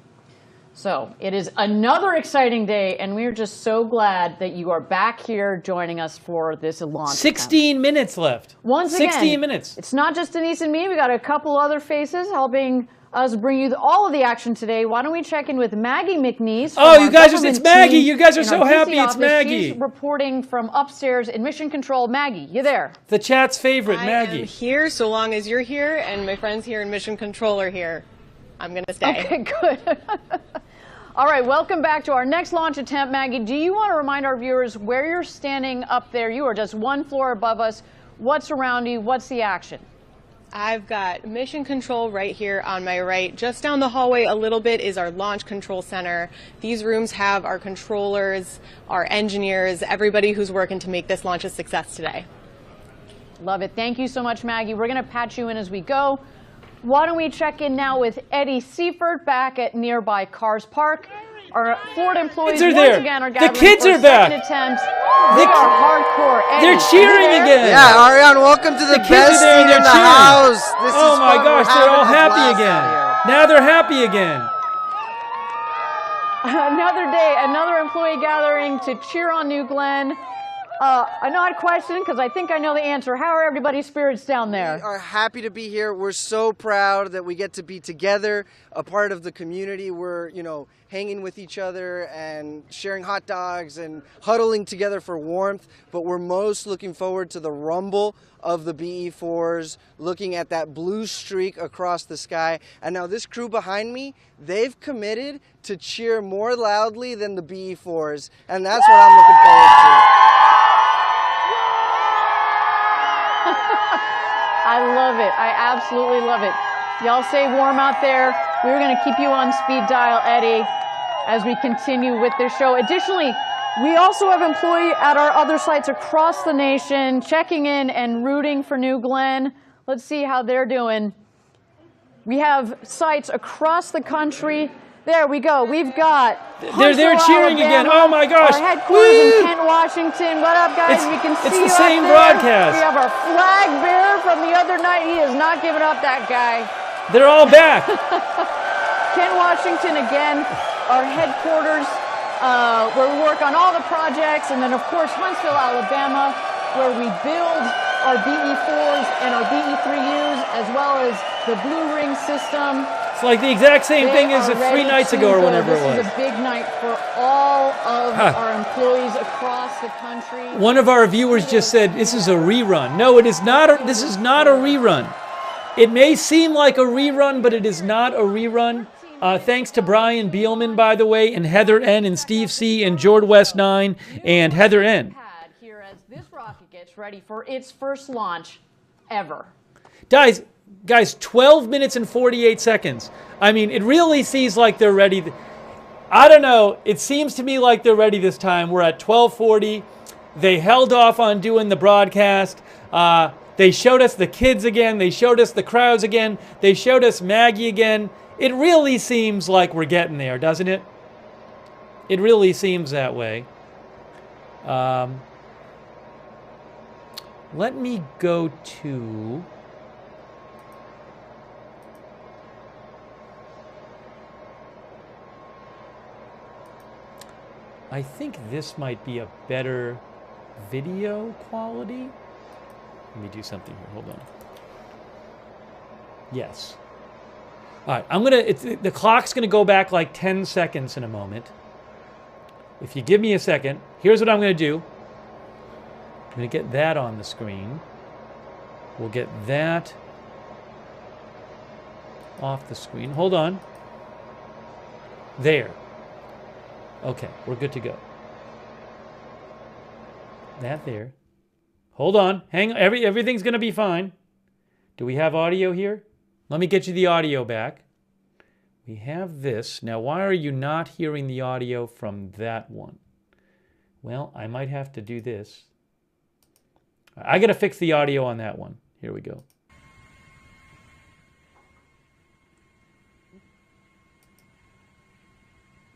So it is another exciting day, and we're just so glad that you are back here joining us for this launch. 16 minutes left. Once again, 16 minutes. It's not just Denise and me. We got a couple other faces helping us bring you all of the action today. Why don't we check in with Maggie McNeese? Oh, you guys it's Maggie. You guys are so happy it's Maggie. She's reporting from upstairs in Mission Control. Maggie, you there? The chat's favorite, Maggie. I am here so long as you're here and my friends here in Mission Control are here. I'm going to stay. Okay, good. All right, welcome back to our next launch attempt. Maggie, do you want to remind our viewers where you're standing up there? You are just one floor above us. What's around you? What's the action? I've got Mission Control right here on my right. Just down the hallway a little bit is our Launch Control Center. These rooms have our controllers, our engineers, everybody who's working to make this launch a success today. Love it. Thank you so much, Maggie. We're going to patch you in as we go. Why don't we check in now with Eddie Seifert back at nearby Cars Park. Our Ford employees once again are gathering the kids for are a back. second attempt. They are hardcore. Eddie, they're cheering again. Yeah, Ariane, welcome to the best seat in the house. This oh is my fun. gosh, they're all happy again. Now they're happy again. Another day, another employee gathering to cheer on New Glenn. An odd question, because I think I know the answer. How are everybody's spirits down there? We are happy to be here. We're so proud that we get to be together, a part of the community. We're, hanging with each other and sharing hot dogs and huddling together for warmth. But we're most looking forward to the rumble of the BE-4s, looking at that blue streak across the sky. And now this crew behind me, they've committed to cheer more loudly than the BE-4s. And that's what I'm looking forward to. I love it. I absolutely love it. Y'all stay warm out there. We're going to keep you on speed dial, Eddie, as we continue with this show. Additionally, we also have employees at our other sites across the nation checking in and rooting for New Glenn. Let's see how they're doing. We have sites across the country. There we go. We've got they're cheering Alabama, again. Oh my gosh. Our headquarters in Kent, Washington. What up, guys? You can see it's the same broadcast. We have our flag bearer from the other night. He has not given up, that guy. They're all back. Kent, Washington again. Our headquarters where we work on all the projects, and then of course Huntsville, Alabama, where we build our BE-4s and our BE-3Us, as well as the Blue Ring system. It's like the exact same thing as 3 nights ago or whenever it was. This is a big night for all of our employees across the country. One of our viewers just said, this is a rerun. No, it is not. This is not a rerun. It may seem like a rerun, but it is not a rerun. Thanks to Brian Beelman, by the way, and Heather N. and Steve C. and Jord West 9 and Heather N. Here as this rocket gets ready for its first launch ever. Guys, 12 minutes and 48 seconds. I mean, it really seems like they're ready. I don't know. It seems to me like they're ready this time. We're at 12:40. They held off on doing the broadcast. They showed us the kids again. They showed us the crowds again. They showed us Maggie again. It really seems like we're getting there, doesn't it? It really seems that way. Let me go to... I think this might be a better video quality. Let me do something here. Hold on. Yes. All right. The clock's gonna go back like 10 seconds in a moment. If you give me a second, here's what I'm gonna do. I'm gonna get that on the screen. We'll get that off the screen. Hold on. There. Okay, we're good to go. That there. Hold on. Hang on. Everything's going to be fine. Do we have audio here? Let me get you the audio back. We have this. Now, why are you not hearing the audio from that one? Well, I might have to do this. I got to fix the audio on that one. Here we go.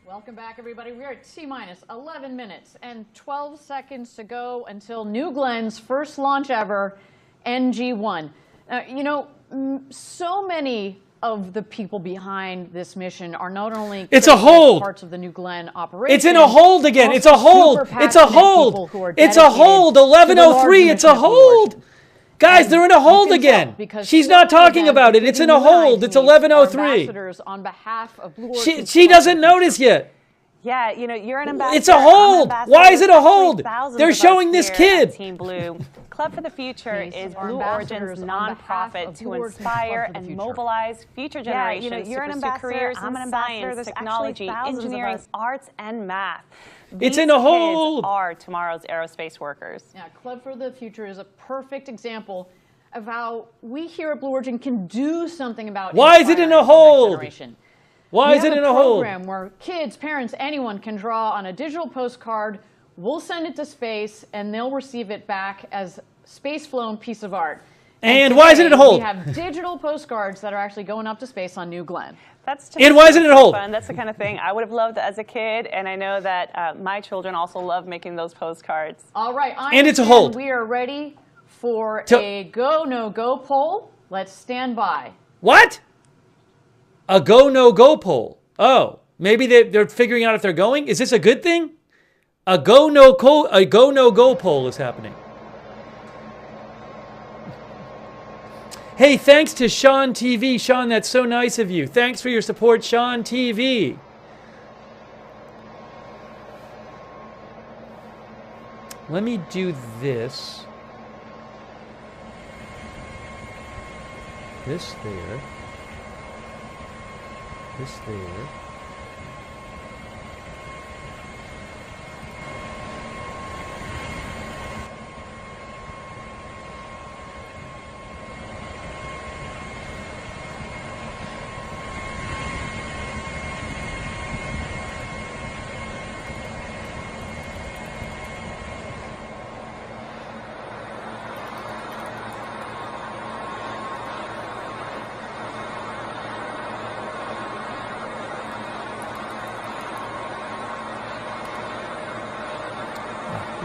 Welcome back, everybody. We're at T-minus 11 minutes and 12 seconds to go until New Glenn's first launch ever, NG-1. You know, so many of the people behind this mission are not only it's a hold. Parts of the New Glenn operation. It's in a hold again. It's a hold. It's a hold. It's a hold. 1103. It's a hold. Guys, they're in a hold again. She's not talking about it. It's in a hold. It's 1103. On behalf of Blue She doesn't notice yet. Yeah, you know, you're an ambassador. It's a hold. Why is it a hold? They're showing this kid. Team Blue. Club for the Future is Blue Origin's nonprofit to inspire and mobilize future generations to pursue careers in science, technology, engineering, arts, and math. It's in a hold. These kids are tomorrow's aerospace workers. Yeah, Club for the Future is a perfect example of how we here at Blue Origin can do something about. Why is it in a hold? Why is it in a hold? We have a program where kids, parents, anyone can draw on a digital postcard. We'll send it to space, and they'll receive it back as space-flown piece of art. And why is it in a hold? We have digital postcards that are actually going up to space on New Glenn. That's just and why is it in a hold? Fun. That's the kind of thing I would have loved as a kid, and I know that my children also love making those postcards. All right, and it's a hold. We are ready for a go, no-go poll. Let's stand by. What? A go, no-go poll. Oh, maybe they're figuring out if they're going? Is this a good thing? A go, no-go poll is happening. Hey, thanks to Sean TV. Sean, that's so nice of you. Thanks for your support, Sean TV. Let me do this. This there. This there.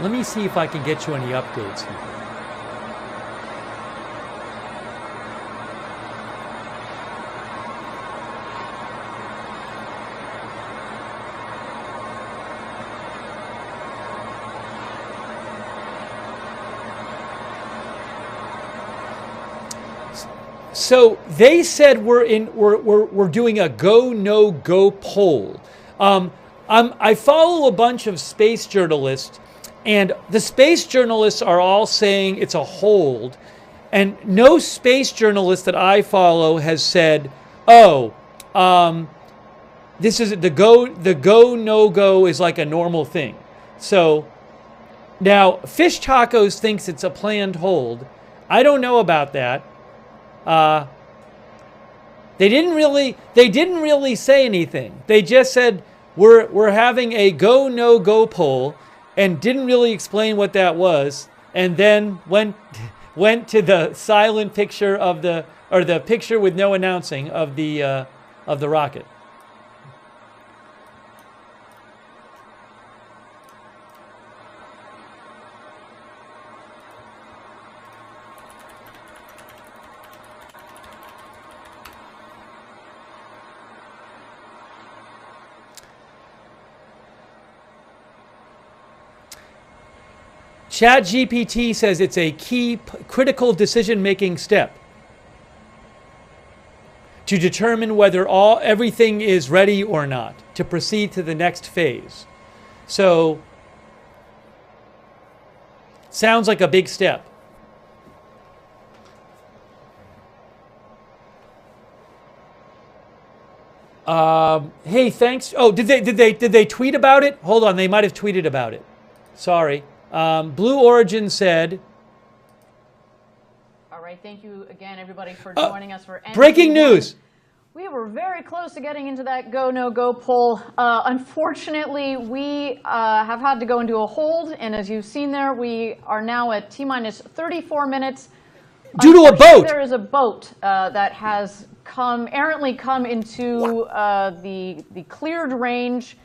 Let me see if I can get you any updates here. So they said we're doing a go no go poll. I follow a bunch of space journalists. And the space journalists are all saying it's a hold. And no space journalist that I follow has said, oh, this is the go, no go is like a normal thing. So now Fish Tacos thinks it's a planned hold. I don't know about that. They didn't really say anything. They just said we're having a go, no go poll. And didn't really explain what that was, and then went to the silent picture of the picture with no announcing of the rocket. ChatGPT says it's a key critical decision-making step to determine whether everything is ready or not to proceed to the next phase. So, sounds like a big step. Hey, thanks. Oh, did they tweet about it? Hold on, they might have tweeted about it. Sorry. Blue Origin said. All right, thank you again, everybody, for joining us for breaking news. We were very close to getting into that go, no go poll. Unfortunately, we have had to go into a hold, and as you've seen there, we are now at T-minus 34 minutes. Due to a boat. There is a boat that has errantly come into the cleared range,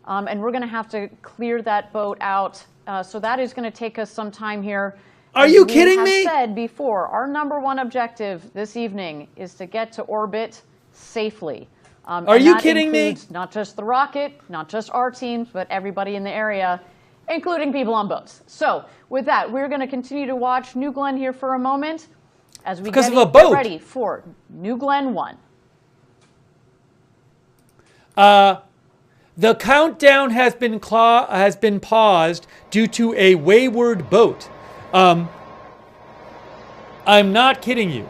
and we're going to have to clear that boat out. So that is going to take us some time here. Are you kidding me? As we have said before, our #1 objective this evening is to get to orbit safely. Are you kidding me? Not just the rocket, not just our teams, but everybody in the area, including people on boats. So with that, we're going to continue to watch New Glenn here for a moment as we get ready for New Glenn 1. The countdown has been paused due to a wayward boat. I'm not kidding you.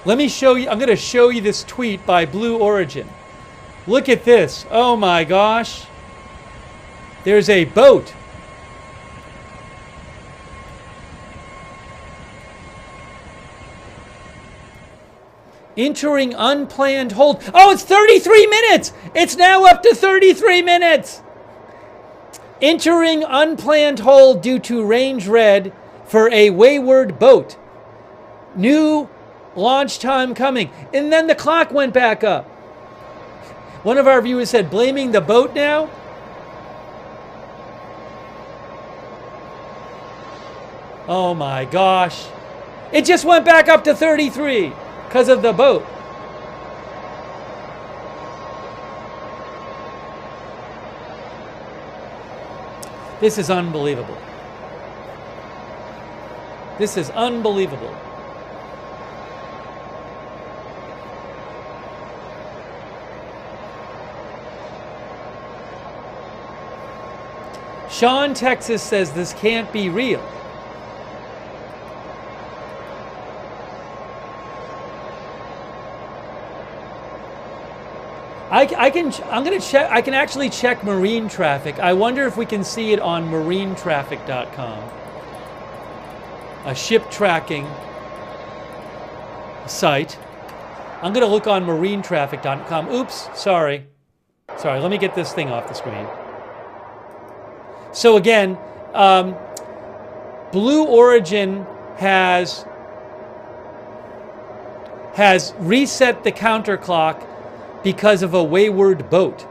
Let me show you. I'm going to show you this tweet by Blue Origin. Look at this. Oh my gosh. There's a boat. Entering unplanned hold. Oh, it's 33 minutes. It's now up to 33 minutes. Entering unplanned hold due to range red for a wayward boat. New launch time coming. And then the clock went back up. One of our viewers said, blaming the boat now? Oh my gosh. It just went back up to 33 because of the boat. This is unbelievable. This is unbelievable. Sean, Texas says this can't be real. I'm going to check. I can actually check marine traffic. I wonder if we can see it on marinetraffic.com. A ship tracking site. I'm going to look on marinetraffic.com. Oops, sorry. Sorry, let me get this thing off the screen. So again, Blue Origin has reset the counter clock because of a wayward boat.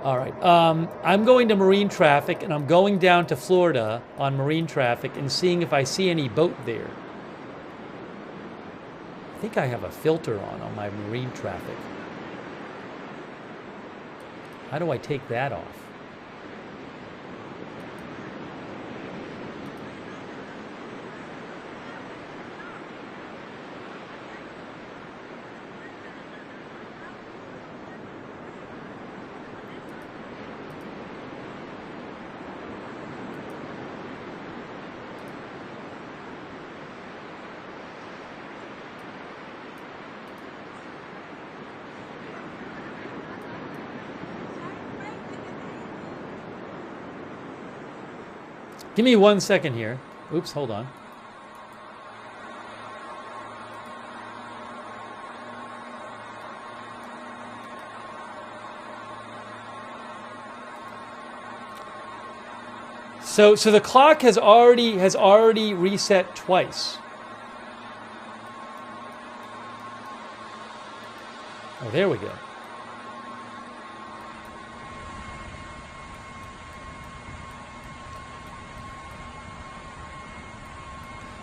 All right, I'm going to marine traffic, and I'm going down to Florida on marine traffic and seeing if I see any boat there. I think I have a filter on my marine traffic. How do I take that off? Give me 1 second here. Oops, hold on. So the clock has already reset twice. Oh, there we go.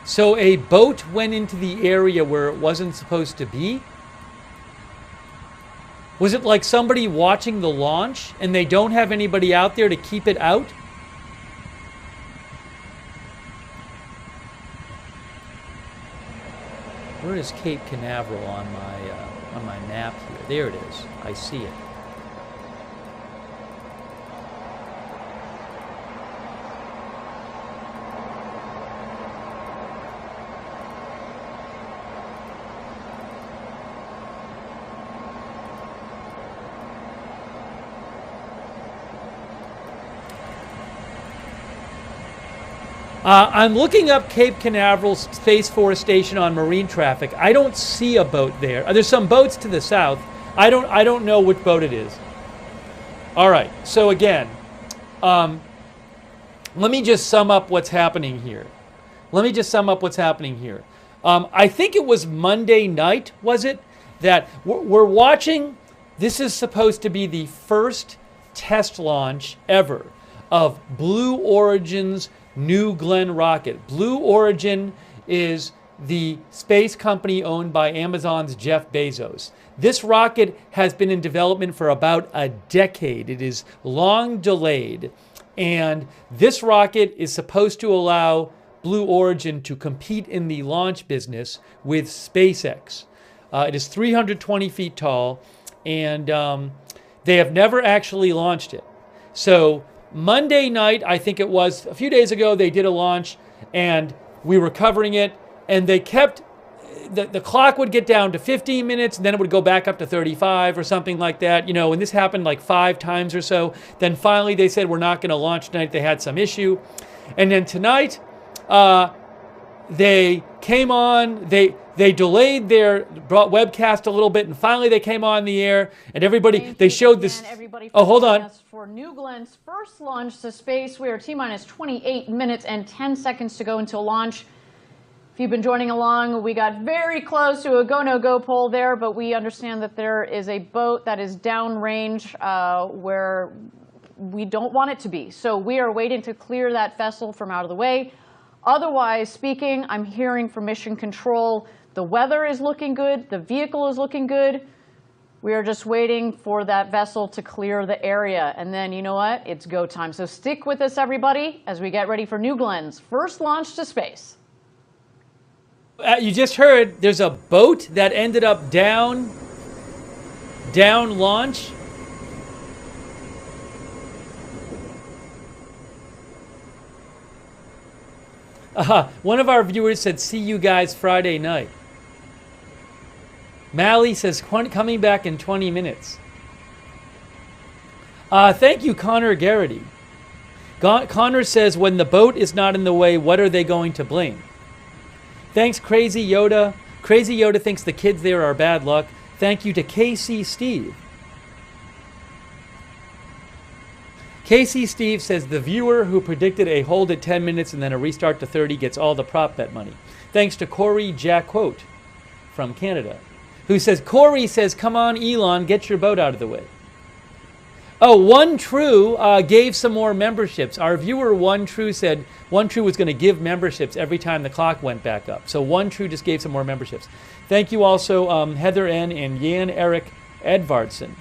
So a boat went into the area where it wasn't supposed to be? Was it like somebody watching the launch and they don't have anybody out there to keep it out? Where is Cape Canaveral on my map here? There it is. I see it. I'm looking up Cape Canaveral Space Force Station on marine traffic. I don't see a boat there. There's some boats to the south. I don't know which boat it is. All right. So again, let me just sum up what's happening here. I think it was Monday night, was it? That we're watching. This is supposed to be the first test launch ever of Blue Origin's New Glenn rocket. Blue Origin is the space company owned by Amazon's Jeff Bezos. This rocket has been in development for about a decade. It is long delayed. And this rocket is supposed to allow Blue Origin to compete in the launch business with SpaceX. It is 320 feet tall, and they have never actually launched it. So Monday night, I think it was, a few days ago, they did a launch, and we were covering it, and they kept, the clock would get down to 15 minutes, and then it would go back up to 35 or something like that, you know, and this happened like 5 times or so. Then finally they said, we're not going to launch tonight. They had some issue. And then tonight, they came on, they delayed their webcast a little bit, and finally they came on the air, and everybody, they showed this. Oh, hold on. For New Glenn's first launch to space, we are T-minus 28 minutes and 10 seconds to go until launch. If you've been joining along, we got very close to a go, no go poll there, but we understand that there is a boat that is downrange where we don't want it to be. So we are waiting to clear that vessel from out of the way. Otherwise speaking, I'm hearing from Mission Control, the weather is looking good, the vehicle is looking good. We are just waiting for that vessel to clear the area. And then, you know what? It's go time. So stick with us, everybody, as we get ready for New Glenn's first launch to space. You just heard there's a boat that ended up down launch. One of our viewers said, see you guys Friday night. Mally says, coming back in 20 minutes. Thank you, Connor Garrity. Connor says, when the boat is not in the way, what are they going to blame? Thanks, Crazy Yoda. Crazy Yoda thinks the kids there are bad luck. Thank you to KC Steve. KC Steve says, the viewer who predicted a hold at 10 minutes and then a restart to 30 gets all the prop bet money. Thanks to Corey Jacquote from Canada, who says, Corey says, come on, Elon, get your boat out of the way. Oh, One True gave some more memberships. Our viewer One True said One True was going to give memberships every time the clock went back up. So One True just gave some more memberships. Thank you also, Heather N. and Jan Eric Edvardson,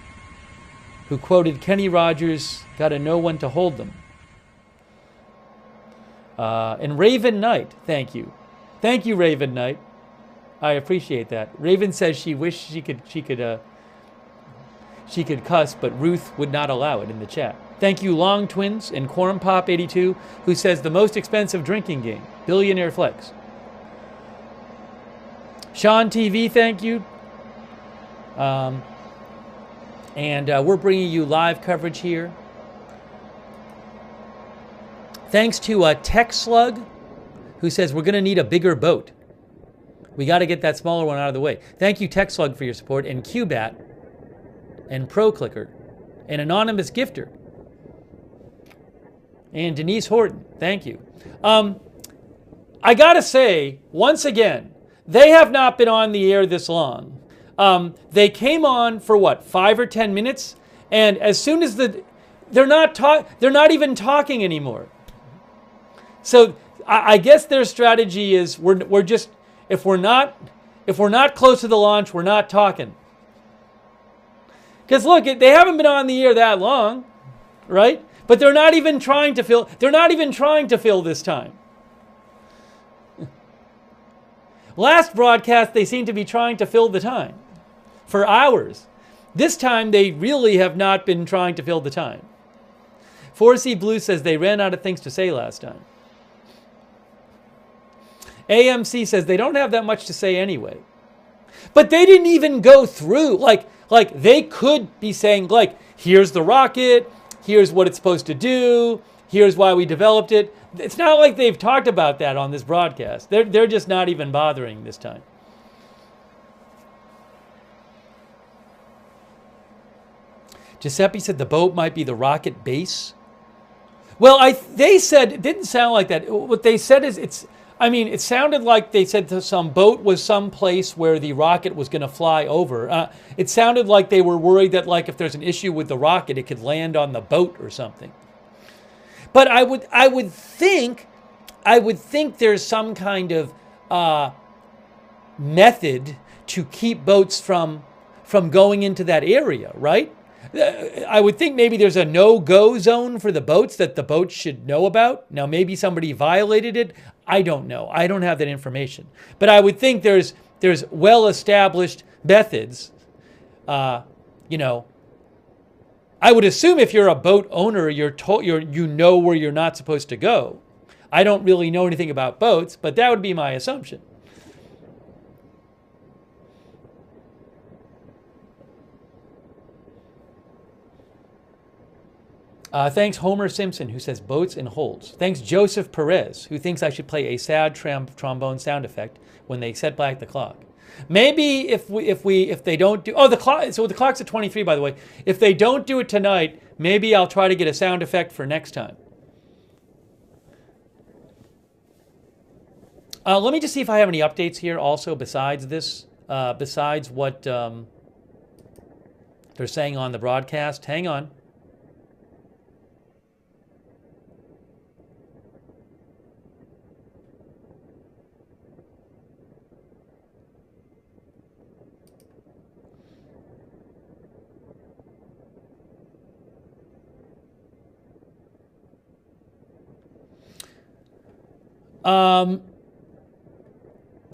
who quoted Kenny Rogers, gotta know when to hold them. And Raven Knight, thank you. Thank you, Raven Knight. I appreciate that. Raven says she wished she could cuss, but Ruth would not allow it in the chat. Thank you, Long Twins and Quorum Pop 82, who says the most expensive drinking game, Billionaire Flex. Sean TV, thank you. And we're bringing you live coverage here. Thanks to Tech Slug, who says we're going to need a bigger boat. We got to get that smaller one out of the way. Thank you, Tech Slug, for your support, and QBat, and Pro Clicker, and Anonymous Gifter, and Denise Horton. Thank you. I got to say, once again, they have not been on the air this long. They came on for what, 5 or 10 minutes, and as soon as they're not even talking anymore. So I guess their strategy is we're just, if we're not close to the launch, we're not talking. Because look, they haven't been on the air that long, right? But they're not even trying to fill. They're not even trying to fill this time. Last broadcast, they seemed to be trying to fill the time for hours. This time, they really have not been trying to fill the time. 4C Blue says they ran out of things to say last time. AMC says they don't have that much to say anyway. But they didn't even go through, like they could be saying, like, here's the rocket, here's what it's supposed to do, here's why we developed it. It's not like they've talked about that on this broadcast. They're just not even bothering this time. Giuseppe said the boat might be the rocket base. Well, they said it didn't sound like that. What they said is it sounded like they said that some boat was some place where the rocket was going to fly over. It sounded like they were worried that, like, if there's an issue with the rocket, it could land on the boat or something. But I would think there's some kind of method to keep boats from going into that area, right? I would think maybe there's a no-go zone for the boats that the boats should know about. Now, maybe somebody violated it. I don't know. I don't have that information. But I would think there's well-established methods. I would assume if you're a boat owner, you know where you're not supposed to go. I don't really know anything about boats, but that would be my assumption. Thanks Homer Simpson, who says boats and holds. Thanks Joseph Perez, who thinks I should play a sad trombone sound effect when they set back the clock. Maybe if they don't do the clock. So the clock's at 23, by the way. If they don't do it tonight, maybe I'll try to get a sound effect for next time. Let me just see if I have any updates here. Also, besides this, besides what they're saying on the broadcast. Hang on.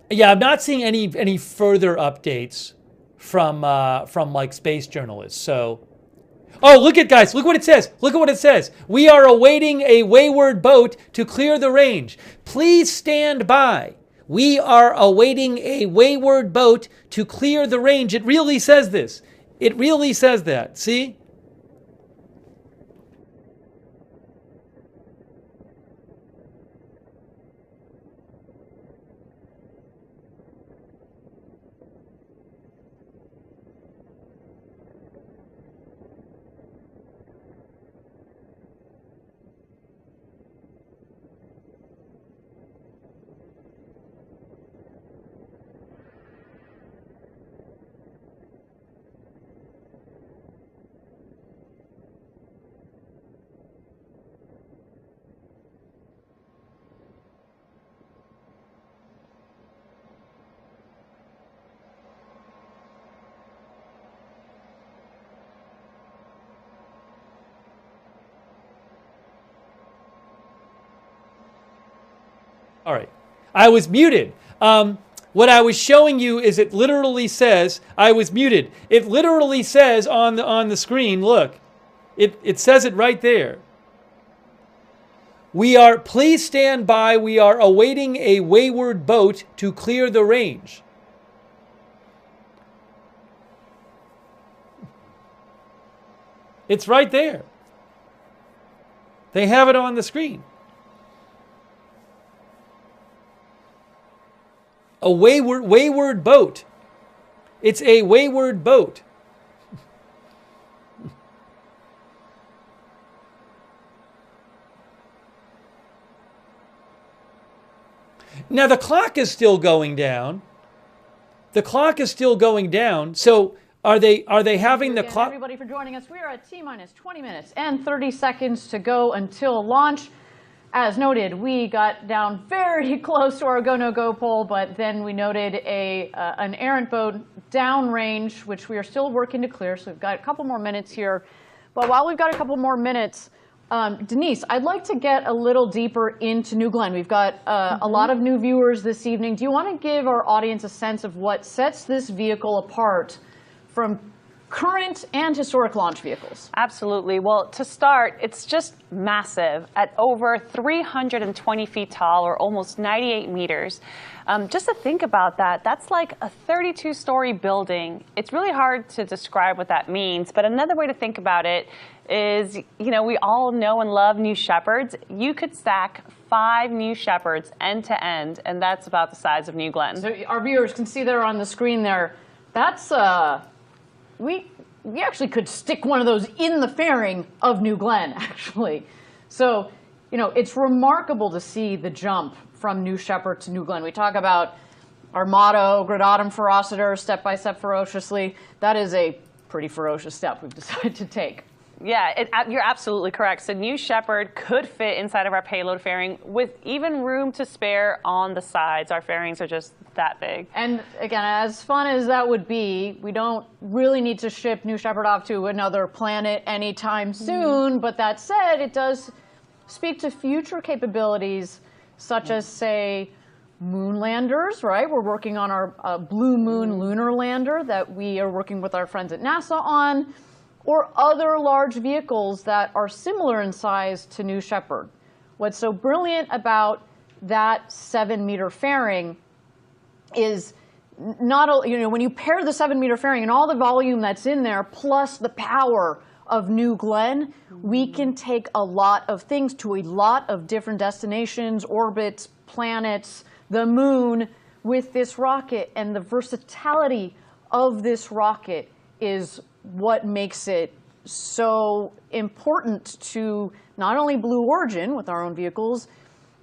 Yeah, I'm not seeing any further updates from like space journalists. So, look what it says. Look at what it says. We are awaiting a wayward boat to clear the range. Please stand by. We are awaiting a wayward boat to clear the range. It really says this. It really says that. See? All right. I was muted. What I was showing you is it literally says, I was muted. It literally says on the screen, look, it says it right there. Please stand by. We are awaiting a wayward boat to clear the range. It's right there. They have it on the screen. A wayward boat. It's a wayward boat. Now the clock is still going down. The clock is still going down. So are they having the clock? Everybody for joining us. We are at T-minus 20 minutes and 30 seconds to go until launch. As noted, we got down very close to our go-no-go pole, but then we noted an errant boat downrange, which we are still working to clear. So we've got a couple more minutes here. But while we've got a couple more minutes, Denise, I'd like to get a little deeper into New Glenn. We've got a lot of new viewers this evening. Do you want to give our audience a sense of what sets this vehicle apart from current and historic launch vehicles? Absolutely. Well, to start, it's just massive at over 320 feet tall, or almost 98 meters. Just to think about that, that's like a 32-story building. It's really hard to describe what that means, but another way to think about it is, we all know and love New Shepards. You could stack 5 New Shepards end to end, and that's about the size of New Glenn. So our viewers can see there on the screen there. That's we actually could stick one of those in the fairing of New Glenn, actually. So, you know, it's remarkable to see the jump from New Shepard to New Glenn. We talk about our motto, gradatum ferociter, step by step ferociously. That is a pretty ferocious step we've decided to take. Yeah, you're absolutely correct. So New Shepard could fit inside of our payload fairing with even room to spare on the sides. Our fairings are just that big. And again, as fun as that would be, we don't really need to ship New Shepard off to another planet anytime soon. But that said, it does speak to future capabilities, such as, say, moon landers, right? We're working on our Blue Moon lunar lander that we are working with our friends at NASA on, or other large vehicles that are similar in size to New Shepard. What's so brilliant about that 7-meter fairing is not, you know, when you pair the 7-meter fairing and all the volume that's in there, plus the power of New Glenn, we can take a lot of things to a lot of different destinations, orbits, planets, the moon with this rocket. And the versatility of this rocket is what makes it so important to not only Blue Origin with our own vehicles,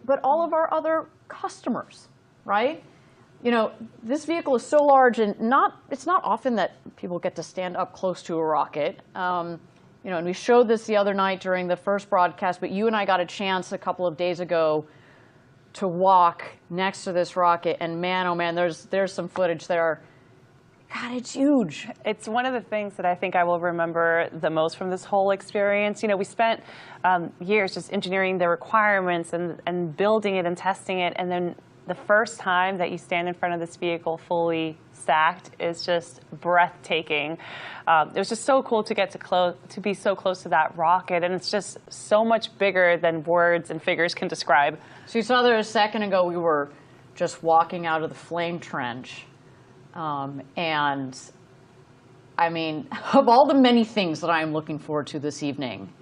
but all of our other customers, right? You know, this vehicle is so large, and it's not often that people get to stand up close to a rocket. You know, and we showed this the other night during the first broadcast, but you and I got a chance a couple of days ago to walk next to this rocket, and man, oh man, there's some footage there. God, it's huge. It's one of the things that I think I will remember the most from this whole experience. You know, we spent years just engineering the requirements and building it and testing it, and then the first time that you stand in front of this vehicle fully stacked is just breathtaking. It was just so cool to get to be so close to that rocket, and it's just so much bigger than words and figures can describe. So you saw there a second ago we were just walking out of the flame trench. And I mean, of all the many things that I'm looking forward to this evening,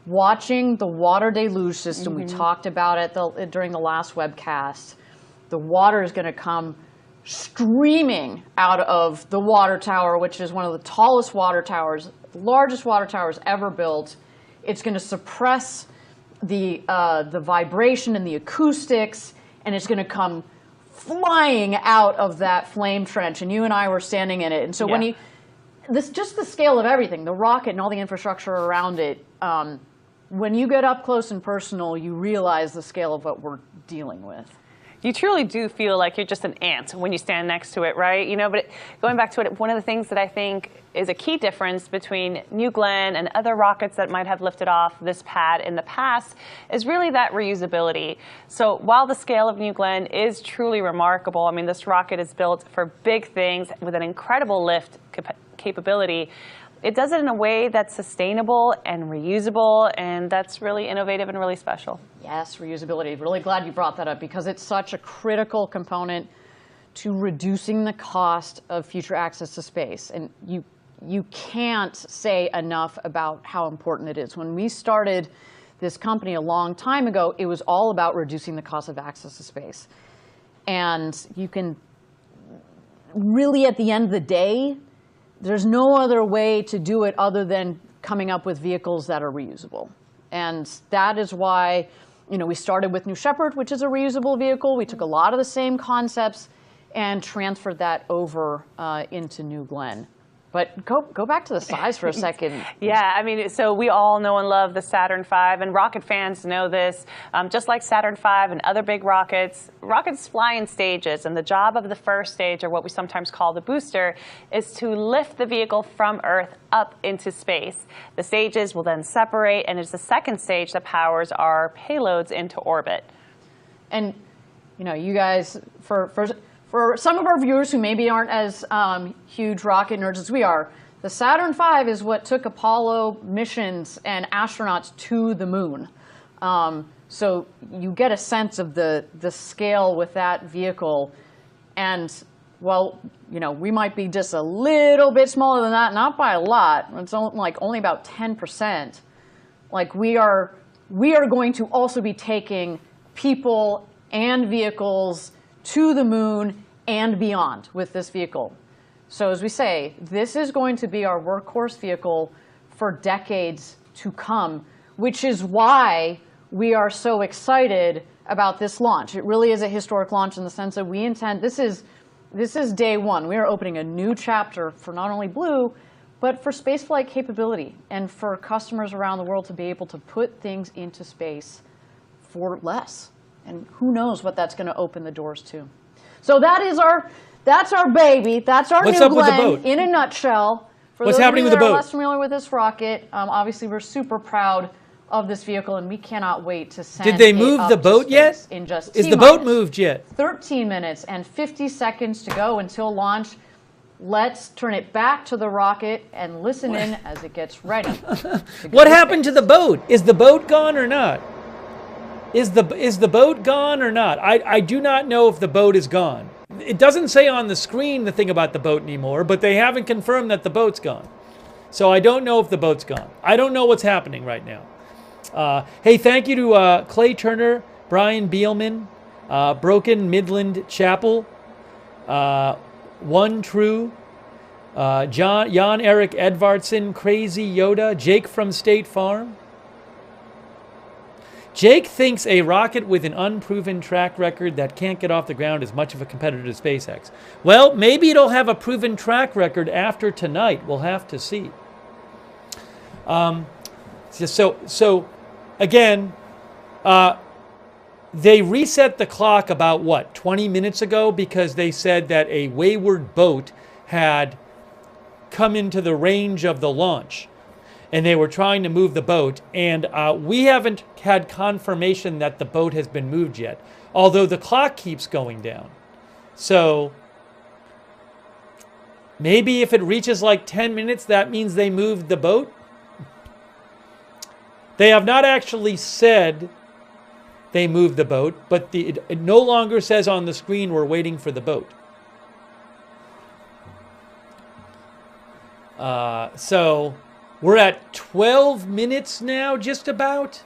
watching the water deluge system, we talked about it during the last webcast, the water is going to come streaming out of the water tower, which is one of the tallest water towers, the largest water towers ever built. It's going to suppress the vibration and the acoustics, and it's going to come flying out of that flame trench, and you and I were standing in it. And so when just the scale of everything, the rocket and all the infrastructure around it, when you get up close and personal, you realize the scale of what we're dealing with. You truly do feel like you're just an ant when you stand next to it, right? You know, but going back to it, one of the things that I think is a key difference between New Glenn and other rockets that might have lifted off this pad in the past is really that reusability. So while the scale of New Glenn is truly remarkable, I mean, this rocket is built for big things with an incredible lift capability. It does it in a way that's sustainable and reusable, and that's really innovative and really special. Yes, reusability. Really glad you brought that up, because it's such a critical component to reducing the cost of future access to space. And you can't say enough about how important it is. When we started this company a long time ago, it was all about reducing the cost of access to space. And you can really, at the end of the day, there's no other way to do it other than coming up with vehicles that are reusable. And that is why, you know, we started with New Shepard, which is a reusable vehicle. We took a lot of the same concepts and transferred that over into New Glenn. But go back to the size for a second. Yeah, I mean, so we all know and love the Saturn V, and rocket fans know this. Just like Saturn V and other big rockets, rockets fly in stages, and the job of the first stage, or what we sometimes call the booster, is to lift the vehicle from Earth up into space. The stages will then separate, and it's the second stage that powers our payloads into orbit. And, you know, you guys, for some of our viewers who maybe aren't as huge rocket nerds as we are, the Saturn V is what took Apollo missions and astronauts to the moon. So you get a sense of the scale with that vehicle. And, well, you know, we might be just a little bit smaller than that, not by a lot. It's only about 10%. Like, we are we are going to also be taking people and vehicles to the moon and beyond with this vehicle. So as we say, this is going to be our workhorse vehicle for decades to come, which is why we are so excited about this launch. It really is a historic launch in the sense that we intend, this is day one. We are opening a new chapter for not only Blue, but for spaceflight capability and for customers around the world to be able to put things into space for less. And who knows what that's going to open the doors to. So that's our baby. That's our What's new up with the Glenn boat? in a nutshell. For What's those happening of with you the that are boat? less familiar with this rocket, obviously we're super proud of this vehicle, and we cannot wait to send Did they it move up the to boat yet? space in just Is the boat moved yet? 13 minutes and 50 seconds to go until launch. Let's turn it back to the rocket and listen in as it gets ready. What happened to the boat? Is the boat gone or not? Is the boat gone or not? I do not know if the boat is gone. It doesn't say on the screen the thing about the boat anymore, but they haven't confirmed that the boat's gone. So I don't know if the boat's gone. I don't know what's happening right now. Hey, thank you to Clay Turner, Brian Beelman, Broken Midland Chapel, One True, Jan Eric Edvardson, Crazy Yoda, Jake from State Farm. Jake thinks a rocket with an unproven track record that can't get off the ground is much of a competitor to SpaceX. Well, maybe it'll have a proven track record after tonight. We'll have to see. So again, they reset the clock about, what, 20 minutes ago, because they said that a wayward boat had come into the range of the launch, and they were trying to move the boat, and we haven't had confirmation that the boat has been moved yet, although the clock keeps going down. So maybe if it reaches like 10 minutes, that means they moved the boat. They have not actually said they moved the boat, but it no longer says on the screen we're waiting for the boat. So we're at 12 minutes now, just about.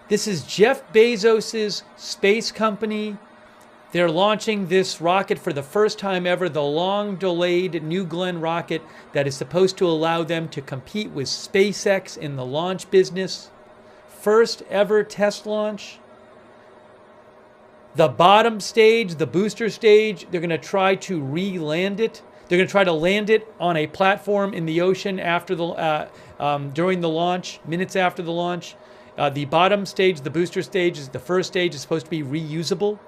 This is Jeff Bezos' space company. They're launching this rocket for the first time ever, the long-delayed New Glenn rocket that is supposed to allow them to compete with SpaceX in the launch business. First ever test launch. The bottom stage, the booster stage, they're going to try to re-land it. They're going to try to land it on a platform in the ocean after the during the launch, minutes after the launch. The bottom stage, the booster stage, is the first stage is supposed to be reusable.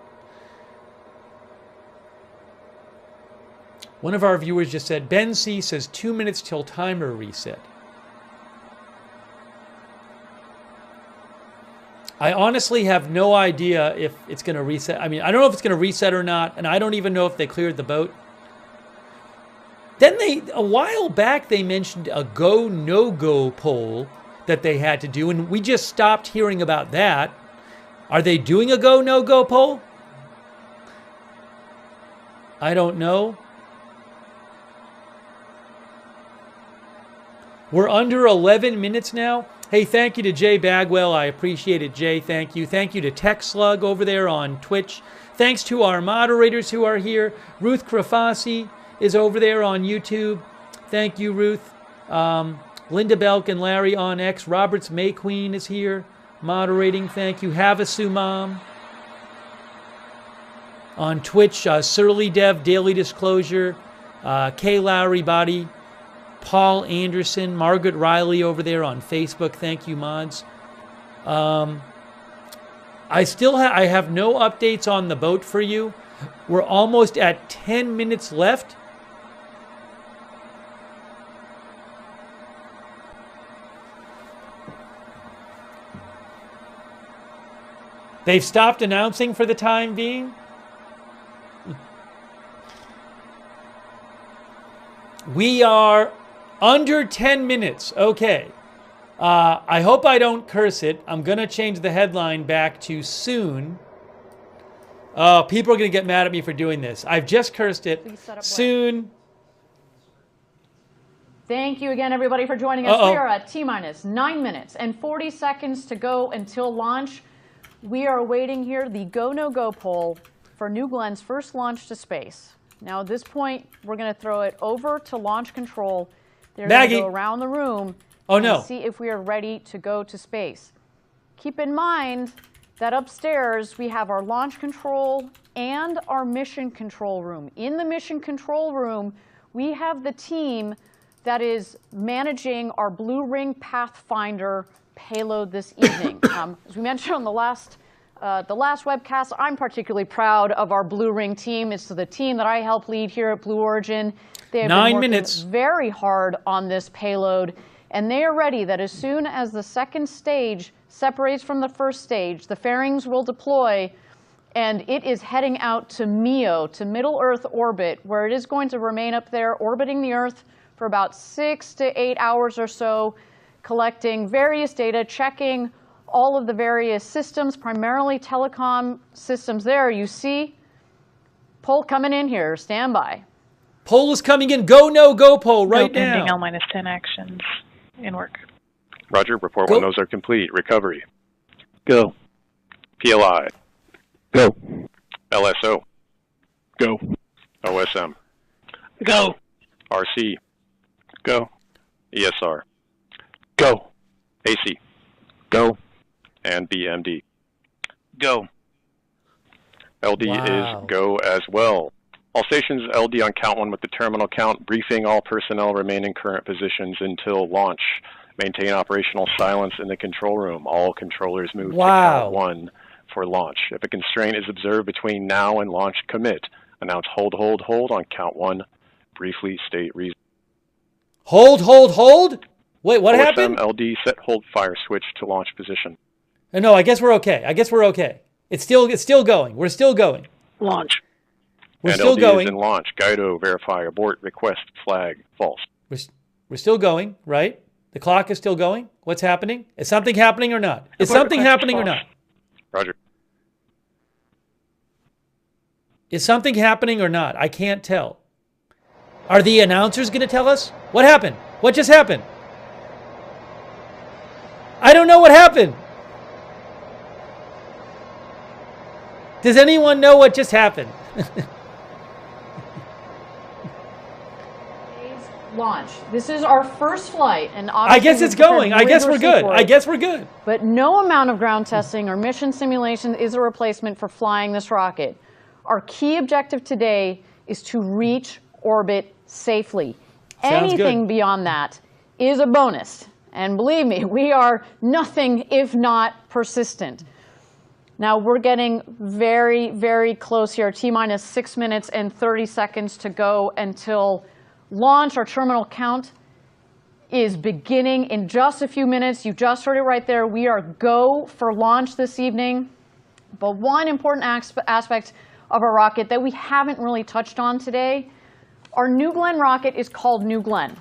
One of our viewers just said, Ben C says 2 minutes till timer reset. I honestly have no idea if it's going to reset. I mean, I don't know if it's going to reset or not, and I don't even know if they cleared the boat. Then a while back, they mentioned a go, no-go poll that they had to do, and we just stopped hearing about that. Are they doing a go, no-go poll? I don't know. We're under 11 minutes now. Hey, thank you to Jay Bagwell. I appreciate it, Jay. Thank you. Thank you to Tech Slug over there on Twitch. Thanks to our moderators who are here. Ruth Krafasi is over there on YouTube. Thank you, Ruth. Linda Belk and Larry on X. Roberts May Queen is here moderating. Thank you. Havasu Mom. On Twitch, Surly Dev, Daily Disclosure, K. Lowry Body, Paul Anderson, Margaret Riley over there on Facebook. Thank you, mods. I have no updates on the boat for you. We're almost at 10 minutes left. They've stopped announcing for the time being. We are under 10 minutes. Okay. I hope I don't curse it. I'm going to change the headline back to soon. Oh, people are going to get mad at me for doing this. I've just cursed it. Soon. Thank you again, everybody, for joining us. We are at T-minus 9 minutes and 40 seconds to go until launch. We are awaiting here the go, no go poll for New Glenn's first launch to space. Now, at this point, we're going to throw it over to launch control. They're going to go around the room and see if we are ready to go to space. Keep in mind that upstairs we have our launch control and our mission control room. In the mission control room, we have the team that is managing our Blue Ring Pathfinder payload this evening. As we mentioned on the last webcast, I'm particularly proud of our Blue Ring team. It's the team that I help lead here at Blue Origin. They have been working very hard on this payload, and they are ready that as soon as the second stage separates from the first stage, the fairings will deploy, and it is heading out to MEO, to Middle Earth orbit, where it is going to remain up there orbiting the Earth for about 6 to 8 hours or so, collecting various data, checking all of the various systems, primarily telecom systems there. You see poll coming in here. Stand by. Poll is coming in. Go, no, go poll right now. Pending L-10 actions in work. Roger. Report when those are complete. Recovery. Go. PLI. Go. LSO. Go. OSM. Go. RC. Go. ESR. Go. AC. Go. And BMD. Go. LD is go as well. All stations LD on count 1 with the terminal count. Briefing all personnel remain in current positions until launch. Maintain operational silence in the control room. All controllers move to count 1 for launch. If a constraint is observed between now and launch, commit. Announce hold on count 1. Briefly state reason. Hold. Wait, what happened? LD set hold fire switch to launch position. No, I guess we're okay. It's still going. We're still going. Launch. We're still going. Is in launch. Guido, verify, abort, request, flag, false. We're still going, right? The clock is still going. What's happening? Is something happening or not? Is something happening or not? Roger. Is something happening or not? I can't tell. Are the announcers going to tell us? What happened? What just happened? I don't know what happened. Does anyone know what just happened? Launch. This is our first flight, and I guess it's going. I guess we're good. But no amount of ground testing or mission simulation is a replacement for flying this rocket. Our key objective today is to reach orbit safely. Anything beyond that is a bonus. And believe me, we are nothing if not persistent. Now we're getting very, very close here. T-minus 6 minutes and 30 seconds to go until launch. Our terminal count is beginning in just a few minutes. You just heard it right there. We are go for launch this evening. But one important aspect of our rocket that we haven't really touched on today, our New Glenn rocket is called New Glenn.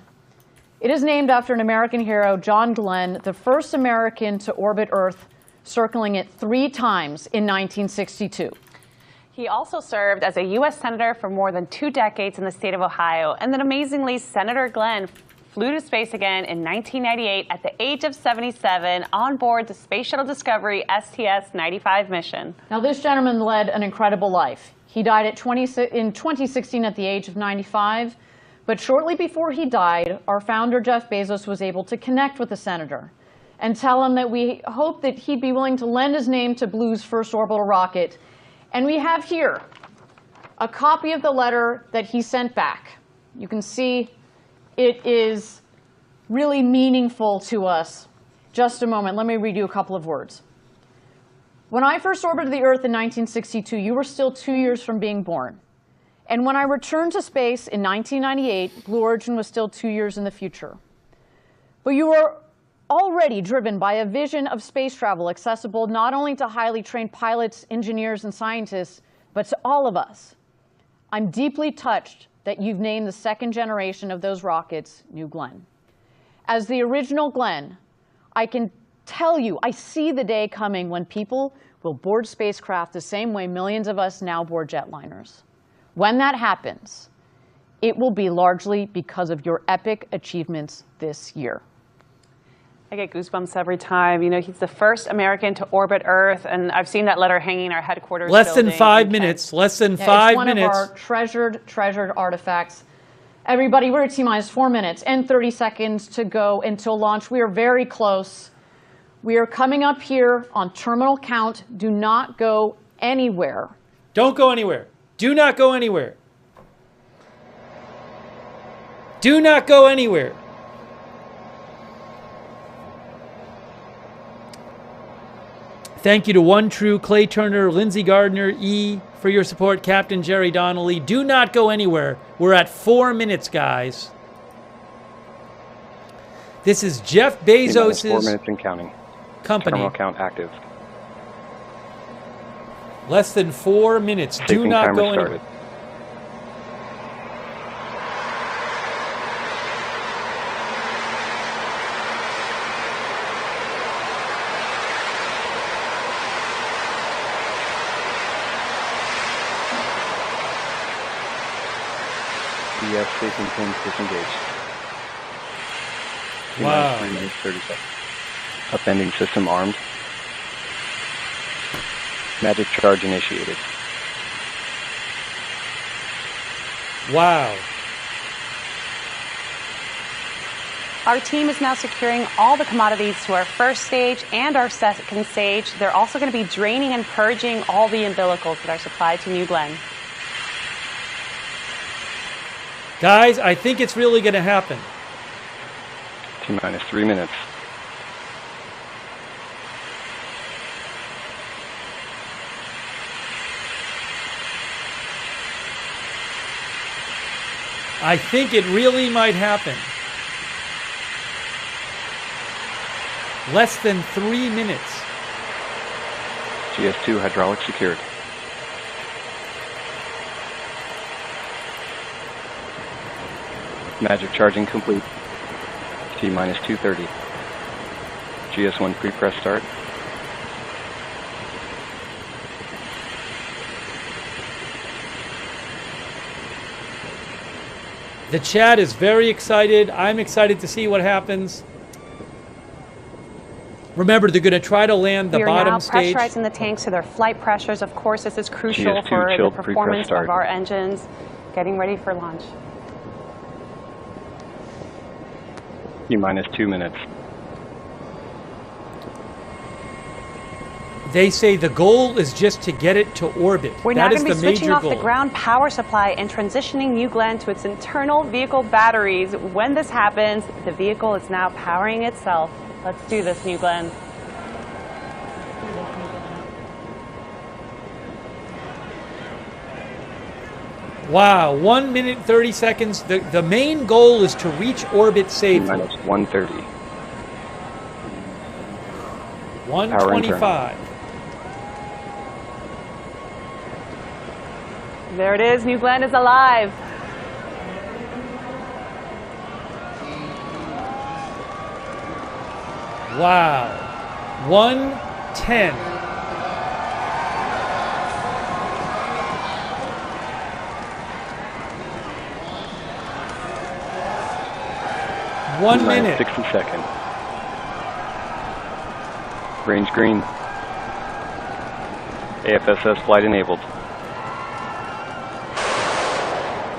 It is named after an American hero, John Glenn, the first American to orbit Earth, circling it 3 times in 1962. He also served as a U.S. Senator for more than 2 decades in the state of Ohio. And then amazingly, Senator Glenn flew to space again in 1998 at the age of 77 on board the Space Shuttle Discovery STS-95 mission. Now, this gentleman led an incredible life. He died in 2016 at the age of 95. But shortly before he died, our founder, Jeff Bezos, was able to connect with the senator and tell him that we hope that he'd be willing to lend his name to Blue's first orbital rocket. And we have here a copy of the letter that he sent back. You can see it is really meaningful to us. Just a moment, let me read you a couple of words. When I first orbited the Earth in 1962, you were still 2 years from being born. And when I returned to space in 1998, Blue Origin was still 2 years in the future. But you were already driven by a vision of space travel accessible not only to highly trained pilots, engineers, and scientists, but to all of us. I'm deeply touched that you've named the second generation of those rockets New Glenn. As the original Glenn, I can tell you, I see the day coming when people will board spacecraft the same way millions of us now board jetliners. When that happens, it will be largely because of your epic achievements this year. I get goosebumps every time. You know, he's the first American to orbit Earth, and I've seen that letter hanging in our headquarters Less than building 5 in minutes. Less than Yeah, 5 it's one minutes. of our treasured artifacts. Everybody, we're at T-minus 4 minutes and 30 seconds to go until launch. We are very close. We are coming up here on terminal count. Do not go anywhere. Don't go anywhere. Do not go anywhere. Do not go anywhere. Thank you to One True, Clay Turner, Lindsey Gardner, E, for your support, Captain Jerry Donnelly. Do not go anywhere. We're at 4 minutes, guys. This is Jeff Bezos' 4 minutes and counting. company. Terminal count active. Less than 4 minutes. Do Taping not timer go anywhere. started. BS facing pins disengaged. Wow. 3 minutes, 30 seconds. Upending system armed. Magic charge initiated. Wow. Our team is now securing all the commodities to our first stage and our second stage. They're also going to be draining and purging all the umbilicals that are supplied to New Glenn. Guys, I think it's really going to happen. T-minus 3 minutes. I think it really might happen. Less than 3 minutes. GS2 hydraulic secured. Magic charging complete. T-minus 2:30. GS1 pre-press start. The chat is very excited. I'm excited to see what happens. Remember, they're going to try to land the We are bottom now stage. pressurizing the tanks to their flight pressures. Of course, this is crucial GS2 for the chilled pre-press performance start. of our engines. Getting ready for launch. T-minus 2 minutes. They say the goal is just to get it to orbit. We're now That is going to the be switching major off goal. the ground power supply and transitioning New Glenn to its internal vehicle batteries. When this happens, the vehicle is now powering itself. Let's do this, New Glenn. Wow, 1 minute 30 seconds. The main goal is to reach orbit safely. T-minus 1:30. 125. There it is. New Glenn is alive. Wow. 110. One T-minus minute. 60 seconds. Range green. AFSS flight enabled.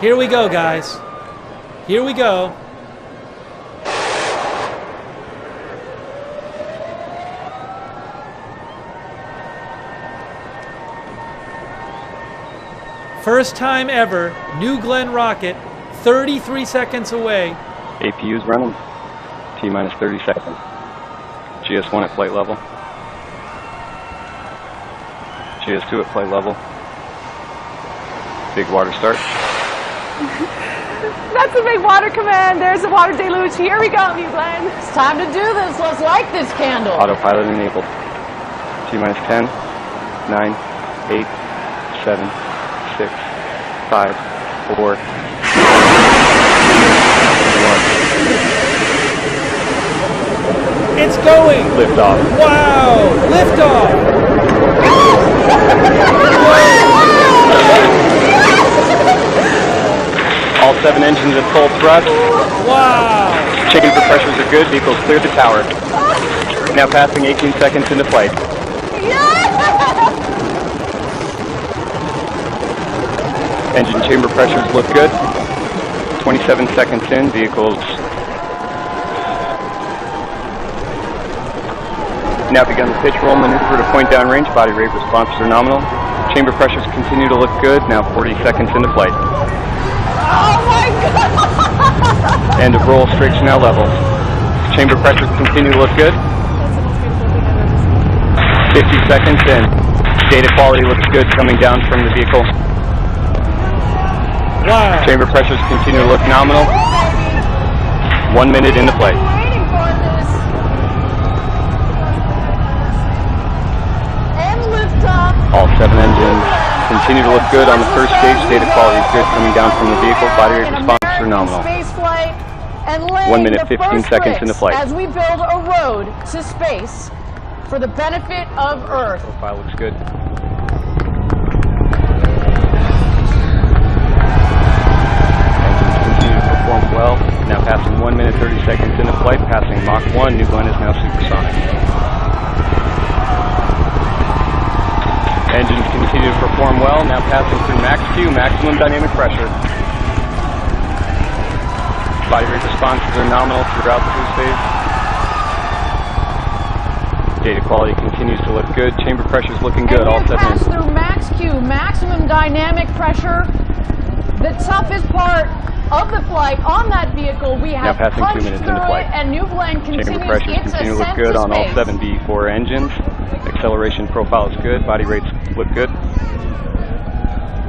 Here we go, guys. Here we go. First time ever, New Glenn rocket, 33 seconds away. APU's running. T-minus 30 seconds. GS1 at flight level. GS2 at flight level. Big water start. That's a big water command. There's a water deluge. Here we go, New Glenn. It's time to do this. Let's light this candle. Autopilot enabled. T-minus 10, 9, 8, 7, 6, 5, 4, 1. It's going! Liftoff. Wow! Liftoff! All 7 engines at full thrust. Wow. Chamber pressures are good. Vehicles cleared the tower. Now passing 18 seconds into flight. Engine chamber pressures look good. 27 seconds in. Vehicles now begun the pitch roll maneuver to point down range. Body rate responses are nominal. Chamber pressures continue to look good. Now 40 seconds into flight. Oh my God! End of roll. Strakes now level. Chamber pressures continue to look good. 50 seconds in. Data quality looks good coming down from the vehicle. Wow. Chamber pressures continue to look nominal. 1 minute into flight. Waiting for this. And liftoff. All 7 engines continue to look good on the first stage. Data quality is good coming down from the vehicle. Body rate responses are nominal. Space flight and 1 minute, 15 seconds into flight. As we build a road to space for the benefit of Earth. Profile looks good. Engines continue to perform well. Now passing 1 minute, 30 seconds into flight. Passing Mach 1. New Glenn is now supersonic. Engines continue to perform well. Now passing through Max Q, maximum dynamic pressure. Body rate responses are nominal throughout the boost phase. Data quality continues to look good. Chamber pressure is looking good. All 7 pass through Max Q, maximum dynamic pressure. The toughest part of the flight on that vehicle, we have now passing 2 minutes into flight. And New Glenn continues Chamber pressures its continue to look ascent good to on all space. 7 B4 engines. Acceleration profile is good. Body rates look good.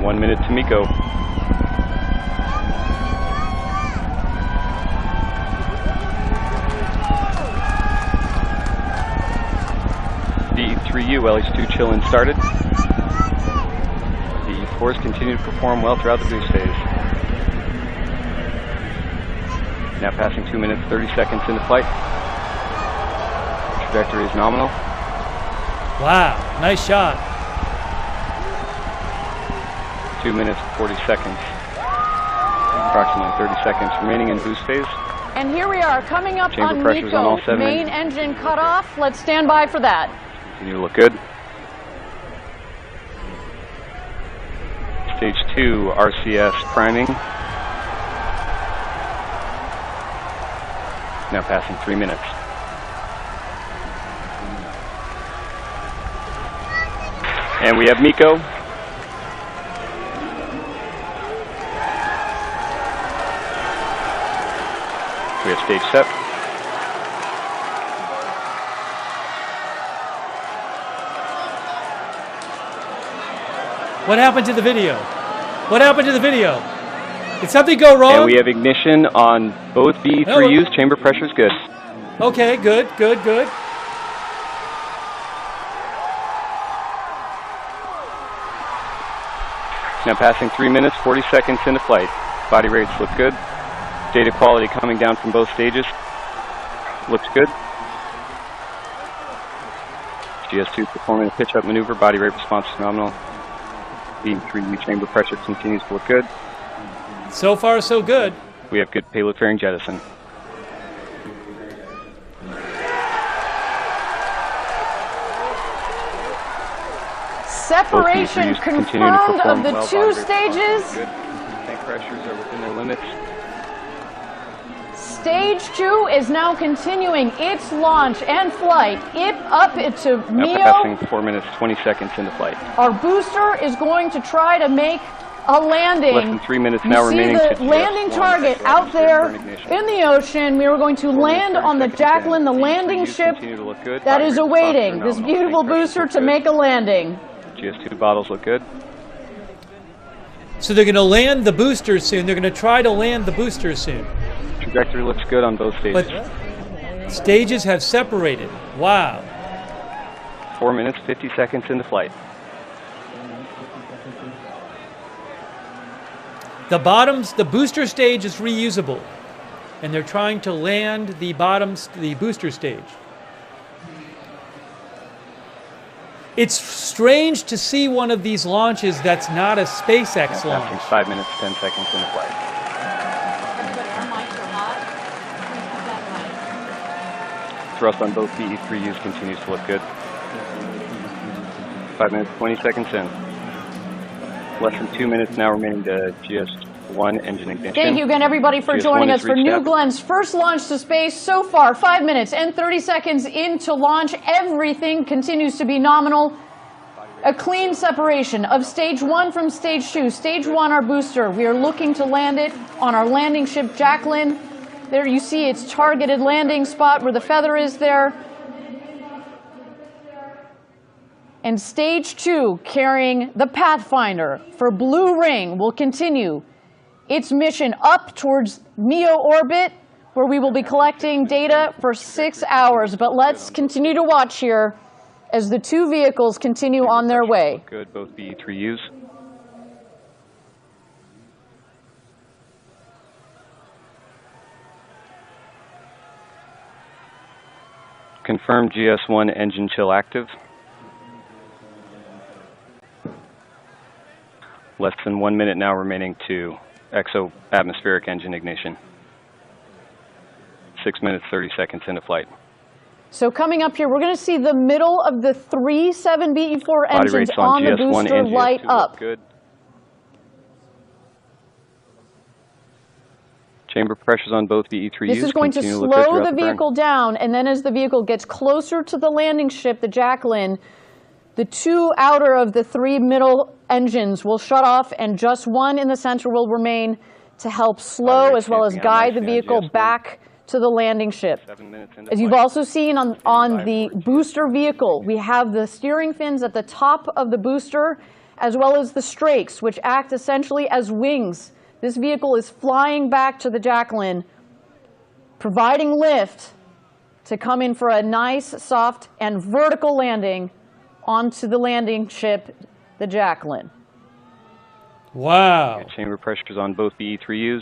1 minute to MECO. D3U LH2 chill-in started. The E4s continue to perform well throughout the boost phase. Now passing 2 minutes, 30 seconds into flight. Trajectory is nominal. Wow. Nice shot. 2 minutes, 40 seconds. Approximately 30 seconds remaining in boost phase. And here we are coming up Chamber on pressures on all MECO. 7 Main engine cut off. Let's stand by for that. Continue to look good. Stage 2 RCS priming. Now passing 3 minutes. And we have MECO. We have stage set. What happened to the video? What happened to the video? Did something go wrong? And we have ignition on both BE3Us. Chamber pressure is good. Okay, good, good, good. Now passing 3 minutes, 40 seconds into flight. Body rates look good. Data quality coming down from both stages. Looks good. GS2 performing a pitch-up maneuver. Body rate response is nominal. B3U chamber pressure continues to look good. So far, so good. We have good payload fairing jettison. Separation confirmed of the 2 stages. Tank pressures are within their limits. Stage 2 is now continuing its launch and flight up to Now MEO. passing 4 minutes, 20 seconds into flight. Our booster is going to try to make a landing. Less than 3 minutes You now see remaining the to landing GS1. target out there in the ocean. We are going to land on the Jacqueline, the landing ship that is awaiting this beautiful booster to make a landing. GS2 bottles look good. So they're going to land the booster soon. They're going to try to land the booster soon. Trajectory looks good on both stages. But stages have separated. Wow. 4 minutes, 50 seconds into flight. The booster stage is reusable, and they're trying to land the booster stage. It's strange to see one of these launches that's not a SpaceX launch. Passing 5 minutes, 10 seconds into flight. Thrust on both BE-3Us continues to look good. 5 minutes, 20 seconds in. Less than 2 minutes now remaining to GS1 engine ignition. Thank you again, everybody, for joining us for New Glenn's first launch to space. So far, 5 minutes and 30 seconds into launch. Everything continues to be nominal. A clean separation of stage 1 from stage 2. Stage 1, our booster. We are looking to land it on our landing ship, Jacqueline. There you see its targeted landing spot where the feather is there. And stage 2, carrying the Pathfinder for Blue Ring, will continue its mission up towards MEO orbit, where we will be collecting data for 6 hours. But let's continue to watch here as the two vehicles continue on their way. Good, both BE-3Us. Confirm GS1 engine chill active. Less than 1 minute now remaining to exo-atmospheric engine ignition. 6 minutes, 30 seconds into flight. So coming up here, we're going to see the middle of the 3 7BE4 engines on the booster light up. Good. Chamber pressures on both BE-3Us. This is going to slow the vehicle down, and then as the vehicle gets closer to the landing ship, the Jacqueline, the 2 outer of the 3 middle engines will shut off, and just 1 in the center will remain to help slow as well as guide the vehicle back to the landing ship. As you've also seen on the booster vehicle, we have the steering fins at the top of the booster, as well as the strakes, which act essentially as wings. This vehicle is flying back to the Jacqueline, providing lift to come in for a nice, soft, and vertical landing onto the landing ship, the Jacqueline. Wow. Chamber pressures on both BE-3Us.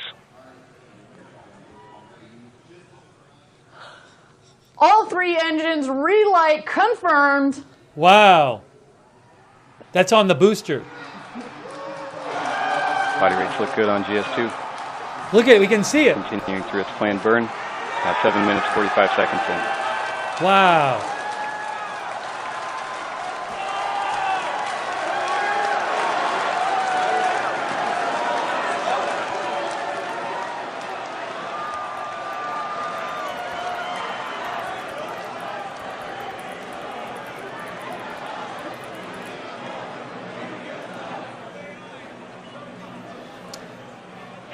All 3 engines relight confirmed. Wow. That's on the booster. Body rates look good on GS2. Look at it, we can see it. Continuing through its planned burn. Now 7 minutes, 45 seconds in. Wow.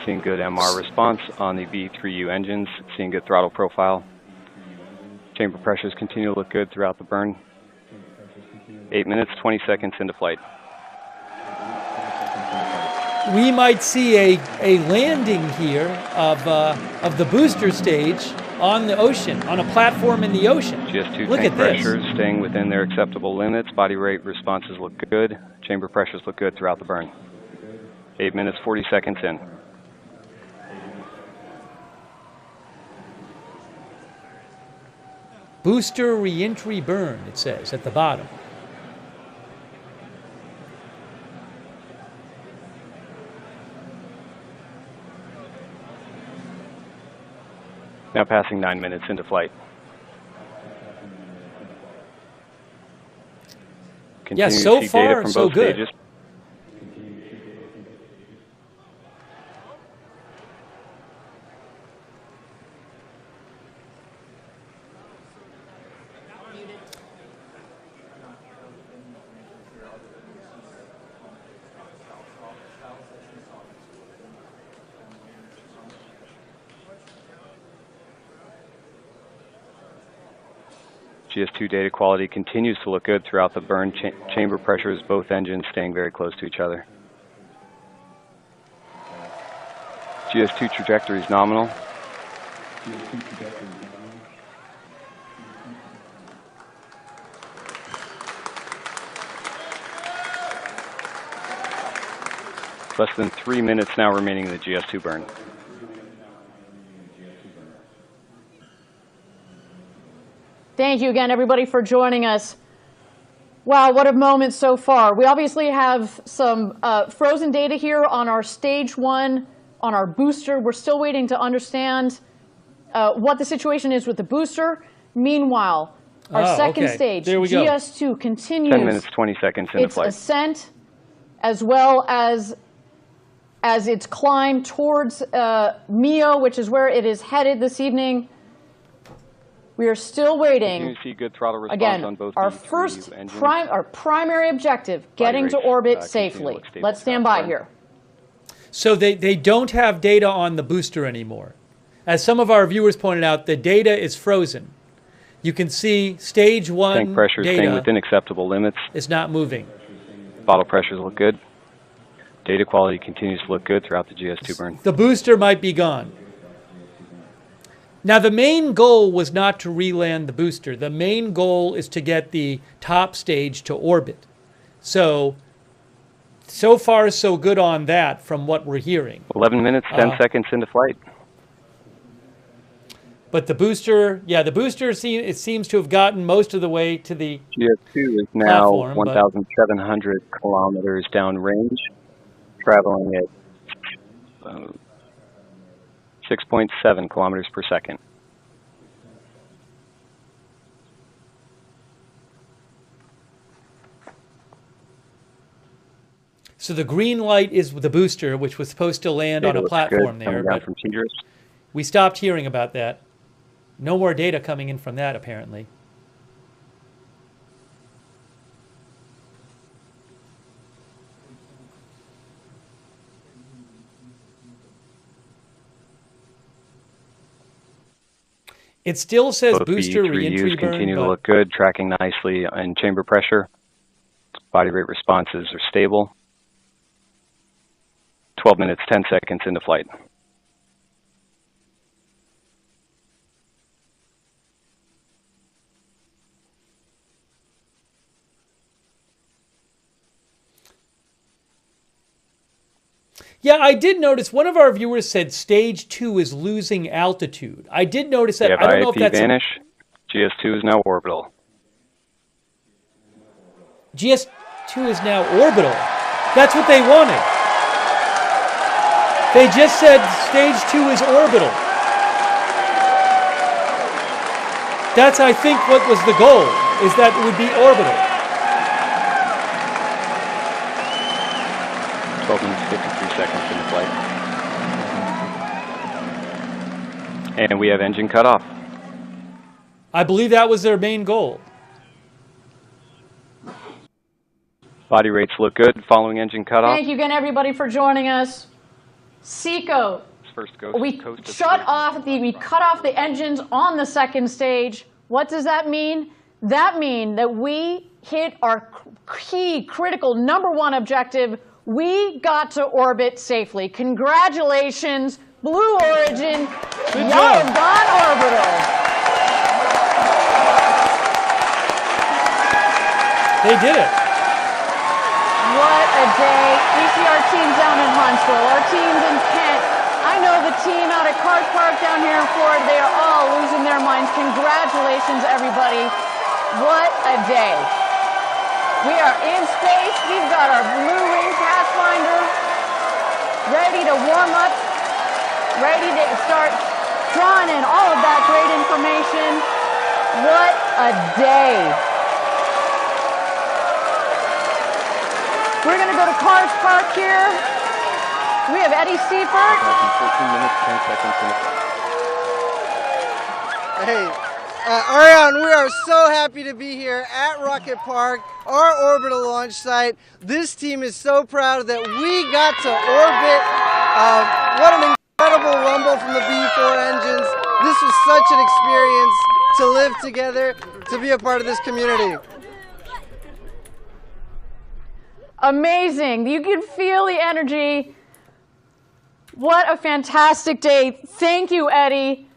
Seeing good MR response on the BE-3U engines, seeing good throttle profile. Chamber pressures continue to look good throughout the burn. 8 minutes, 20 seconds into flight. We might see a landing here of the booster stage on the ocean, on a platform in the ocean. GS2 look tank at this. pressures staying within their acceptable limits. Body rate responses look good. Chamber pressures look good throughout the burn. 8 minutes, 40 seconds in. Booster reentry burn, it says at the bottom. Now passing 9 minutes into flight. Yeah, so far, so good. Stages. GS2 data quality continues to look good throughout the burn. Chamber pressures, both engines staying very close to each other. GS2 trajectory is nominal. Less than 3 minutes now remaining in the GS2 burn. Thank you again, everybody, for joining us. Wow, what a moment so far. We obviously have some frozen data here on our stage 1, on our booster. We're still waiting to understand what the situation is with the booster. Meanwhile, our second okay. stage, There we go. GS2, continues 10 minutes, 20 seconds into its flight. ascent as well as its climb towards MEO, which is where it is headed this evening. We are still waiting. You see good throttle response Again, on both our these first three engines. our primary objective, getting to orbit safely. Let's stand by here. So they don't have data on the booster anymore. As some of our viewers pointed out, the data is frozen. You can see stage 1 Tank pressure is staying data within acceptable limits. is not moving. Bottle pressures look good. Data quality continues to look good throughout the GS2 burn. The booster might be gone. Now, the main goal was not to re-land the booster. The main goal is to get the top stage to orbit. So far, so good on that from what we're hearing. 11 minutes, 10 seconds into flight. But the booster, it seems to have gotten most of the way to the GS2 is now platform, 1,700 kilometers downrange, traveling at 6.7 kilometers per second. So the green light is the booster, which was supposed to land on a platform there, but from Teeters. we stopped hearing about that. No more data coming in from that, apparently. It still says Both booster B3Us reentry burn, continue to but look good, tracking nicely in chamber pressure. Body rate responses are stable. 12 minutes, 10 seconds into flight. yeah, I did notice one of our viewers said stage 2 is losing altitude. I did notice that. We have I don't know if IAP that's vanish. GS2 is now orbital. GS2 is now orbital. That's what they wanted. They just said stage 2 is orbital. That's, I think, what was the goal, is that it would be orbital. 12 minutes, 53 seconds into flight. And we have engine cut off. I believe that was their main goal. Body rates look good following engine cut off. Thank you again, everybody, for joining us. Seco, First we cut off the engines on the second stage. What does that mean? That means that we hit our key, critical, #1 objective. We got to orbit safely. Congratulations, Blue Origin. Y'all have gone orbital. They did it. What a day. We see our teams down in Huntsville, our teams in Kent. I know the team out at Cars Park down here in Florida. They are all losing their minds. Congratulations, everybody. What a day. We are in space. We've got our Blue Ring Pathfinder ready to warm up, ready to start drawing in all of that great information. What a day. We're going to go to Cars Park here. We have Eddie Seifert. 14 minutes, 10 seconds into flight. Hey, Ariane, we are so happy to be here at Rocket Park, our orbital launch site. This team is so proud that we got to orbit. What an incredible rumble from the B4 engines. This was such an experience to live together, to be a part of this community. Amazing. You can feel the energy. What a fantastic day. Thank you, Eddie.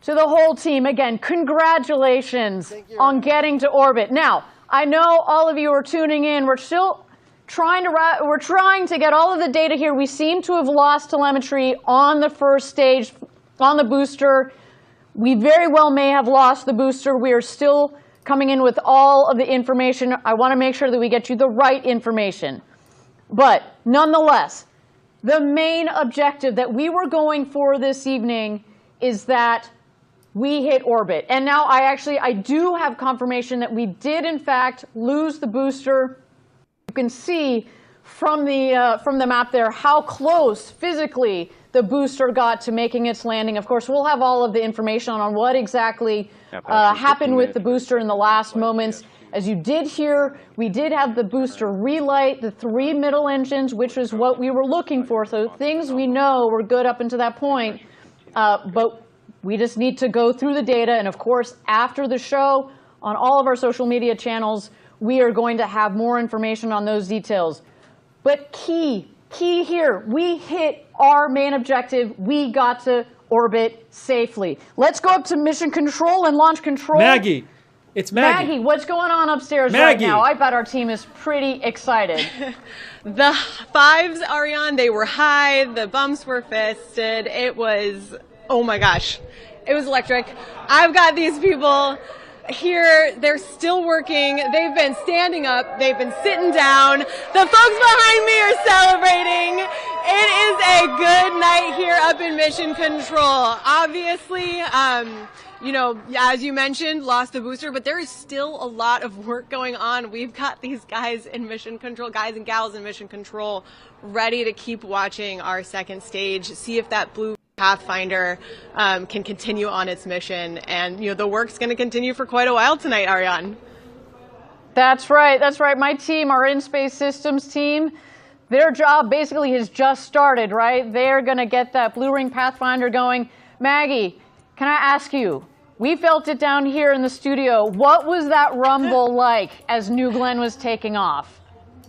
To the whole team, again, congratulations on getting to orbit. Now, I know all of you are tuning in. We're still trying to get all of the data here. We seem to have lost telemetry on the first stage, on the booster. We very well may have lost the booster. We are still coming in with all of the information. I want to make sure that we get you the right information. But nonetheless, the main objective that we were going for this evening is that we hit orbit. And now I do have confirmation that we did in fact lose the booster. You can see from the map there how close physically the booster got to making its landing. Of course, we'll have all of the information on what exactly happened with the booster in the last moments. As you did hear, we did have the booster relight the 3 middle engines, which is what we were looking for. So things we know were good up until that point. But we just need to go through the data. And of course, after the show, on all of our social media channels, we are going to have more information on those details. But key here, we hit our main objective. We got to orbit safely. Let's go up to mission control and launch control. Maggie, it's Maggie. Maggie, what's going on upstairs Maggie. right now? I bet our team is pretty excited. The fives, Ariane, they were high. The bumps were fisted. It was, oh my gosh, it was electric. I've got these people here, they're still working. They've been standing up. They've been sitting down. The folks behind me are celebrating. It is a good night here up in Mission Control. Obviously, you know, as you mentioned, lost the booster, but there is still a lot of work going on. We've got these guys in Mission Control, guys and gals in Mission Control, ready to keep watching our second stage, see if that blue Pathfinder can continue on its mission. And, you know, the work's going to continue for quite a while tonight, Ariane. That's right. That's right. My team, our in-space systems team, their job basically has just started, right? They're going to get that Blue Ring Pathfinder going. Maggie, can I ask you, we felt it down here in the studio. What was that rumble like as New Glenn was taking off?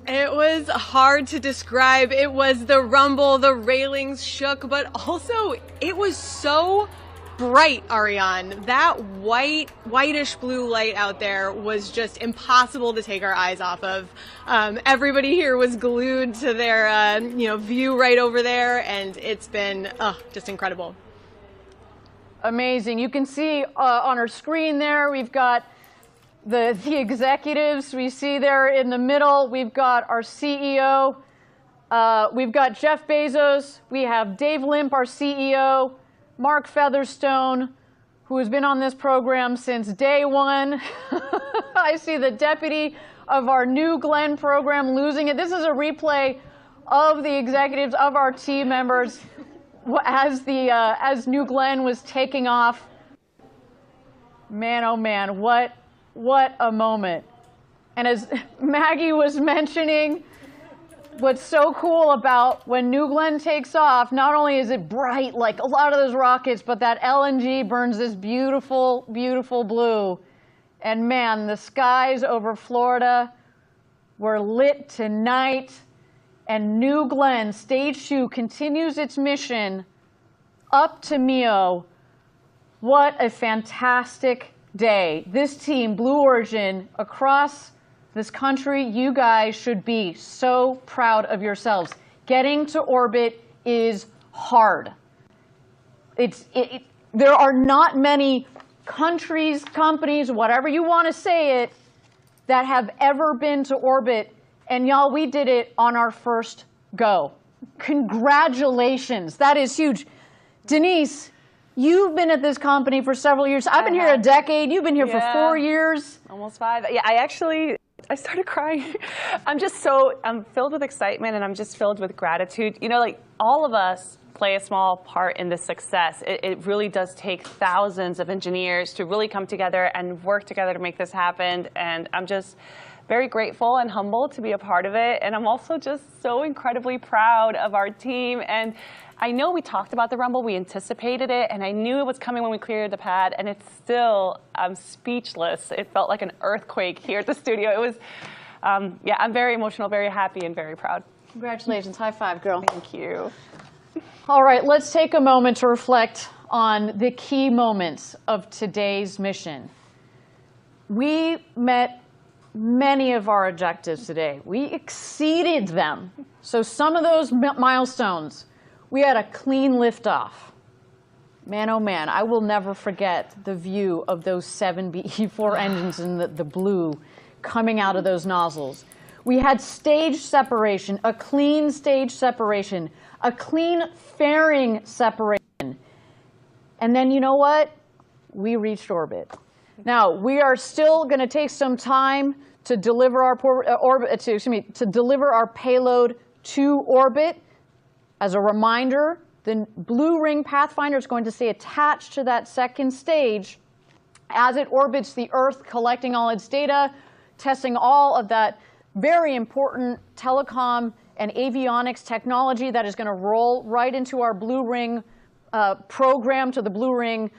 It was hard to describe. It was the rumble, the railings shook, but also it was so bright, Ariane. That whitish blue light out there was just impossible to take our eyes off of. Everybody here was glued to their view right over there, and it's been just incredible. Amazing. You can see on our screen there, we've got the executives. We see there in the middle, we've got our CEO. We've got Jeff Bezos. We have Dave Limp, our CEO. Mark Featherstone, who has been on this program since day one. I see the deputy of our New Glenn program losing it. This is a replay of the executives, of our team members as New Glenn was taking off. Man, oh man, what a moment. And as Maggie was mentioning, what's so cool about when New Glenn takes off, not only is it bright like a lot of those rockets, but that LNG burns this beautiful, beautiful blue. And man, the skies over Florida were lit tonight. And New Glenn, Stage 2, continues its mission up to MEO. What a fantastic day. This team, Blue Origin, across this country, you guys should be so proud of yourselves. Getting to orbit is hard. There are not many countries, companies, whatever you want to say it, that have ever been to orbit. And y'all, we did it on our first go. Congratulations. That is huge. Denise, you've been at this company for several years. I've been here a decade. You've been here for 4 years. Almost 5. Yeah, I started crying. I'm filled with excitement, and I'm just filled with gratitude. You know, like, all of us play a small part in this success. It really does take thousands of engineers to really come together and work together to make this happen. And I'm just very grateful and humbled to be a part of it. And I'm also just so incredibly proud of our team. And I know we talked about the rumble, we anticipated it, and I knew it was coming when we cleared the pad, and it's still, I'm speechless. It felt like an earthquake here at the studio. It was, I'm very emotional, very happy, and very proud. Congratulations. High five, girl. Thank you. All right, let's take a moment to reflect on the key moments of today's mission. We met many of our objectives today. We exceeded them. So some of those milestones, we had a clean liftoff. Man, oh man, I will never forget the view of those 7 BE-4 engines in the blue coming out of those nozzles. We had stage separation, a clean stage separation, a clean fairing separation. And then you know what? we reached orbit. Now, we are still going to take some time to deliver our to deliver our payload to orbit. As a reminder, the Blue Ring Pathfinder is going to stay attached to that second stage as it orbits the Earth, collecting all its data, testing all of that very important telecom and avionics technology that is going to roll right into our Blue Ring program, to the Blue Ring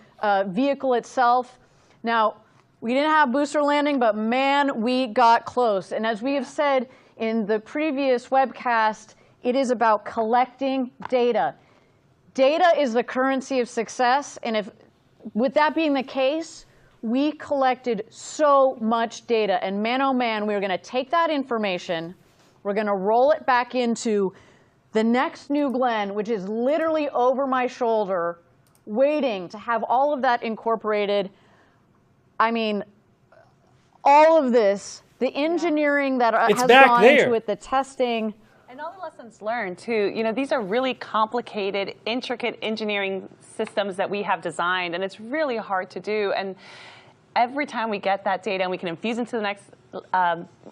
vehicle itself. Now, we didn't have booster landing, but man, we got close. And as we have said in the previous webcast, it is about collecting data. Data is the currency of success, and if, with that being the case, we collected so much data, and man, oh man, we were going to take that information, we're going to roll it back into the next New Glenn, which is literally over my shoulder, waiting to have all of that incorporated. I mean, all of this, the engineering that has gone into it, the testing. And all the lessons learned, too. You know, these are really complicated, intricate engineering systems that we have designed, and it's really hard to do. And every time we get that data and we can infuse into the next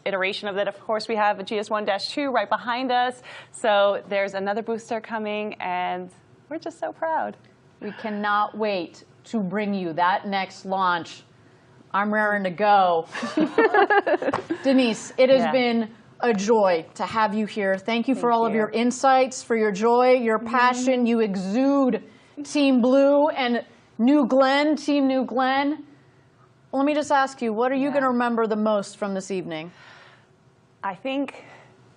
iteration of that, of course, we have a GS1-2 right behind us. So there's another booster coming, and we're just so proud. We cannot wait to bring you that next launch. I'm raring to go. Denise, it has been a joy to have you here. Thank you for all of your insights, for your joy, your passion. You exude Team Blue and New Glenn, Team New Glenn. Let me just ask you, what are you going to remember the most from this evening? I think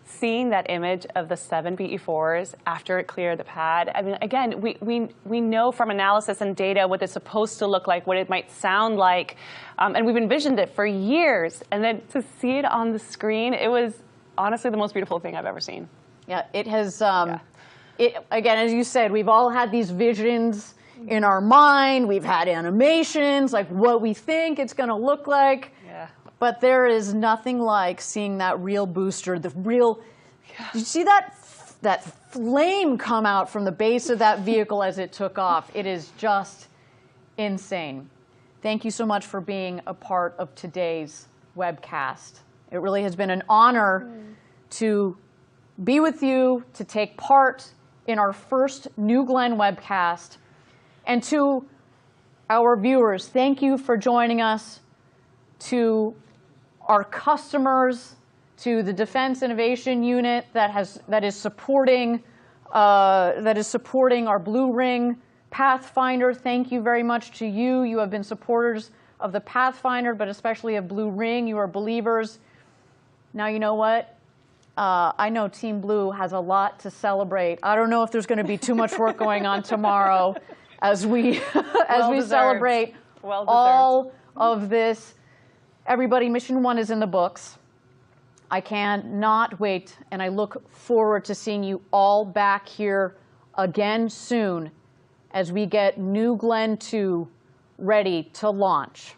seeing that image of the 7 BE-4s after it cleared the pad. I mean, again, we know from analysis and data what it's supposed to look like, what it might sound like, and we've envisioned it for years. And then to see it on the screen, it was honestly the most beautiful thing I've ever seen. Yeah, it has, again, as you said, we've all had these visions in our mind. We've had animations, like what we think it's going to look like. Yeah. But there is nothing like seeing that real booster, the real, you see that flame come out from the base of that vehicle as it took off. It is just insane. Thank you so much for being a part of today's webcast. It really has been an honor to be with you, to take part in our first New Glenn webcast. And to our viewers, thank you for joining us. To our customers, to the Defense Innovation Unit that is supporting our Blue Ring Pathfinder, thank you very much to you. You have been supporters of the Pathfinder, but especially of Blue Ring. You are believers. Now, you know what? I know Team Blue has a lot to celebrate. I don't know if there's going to be too much work going on tomorrow as we celebrate all of this. Everybody, Mission 1 is in the books. I cannot wait, and I look forward to seeing you all back here again soon as we get New Glenn 2 ready to launch.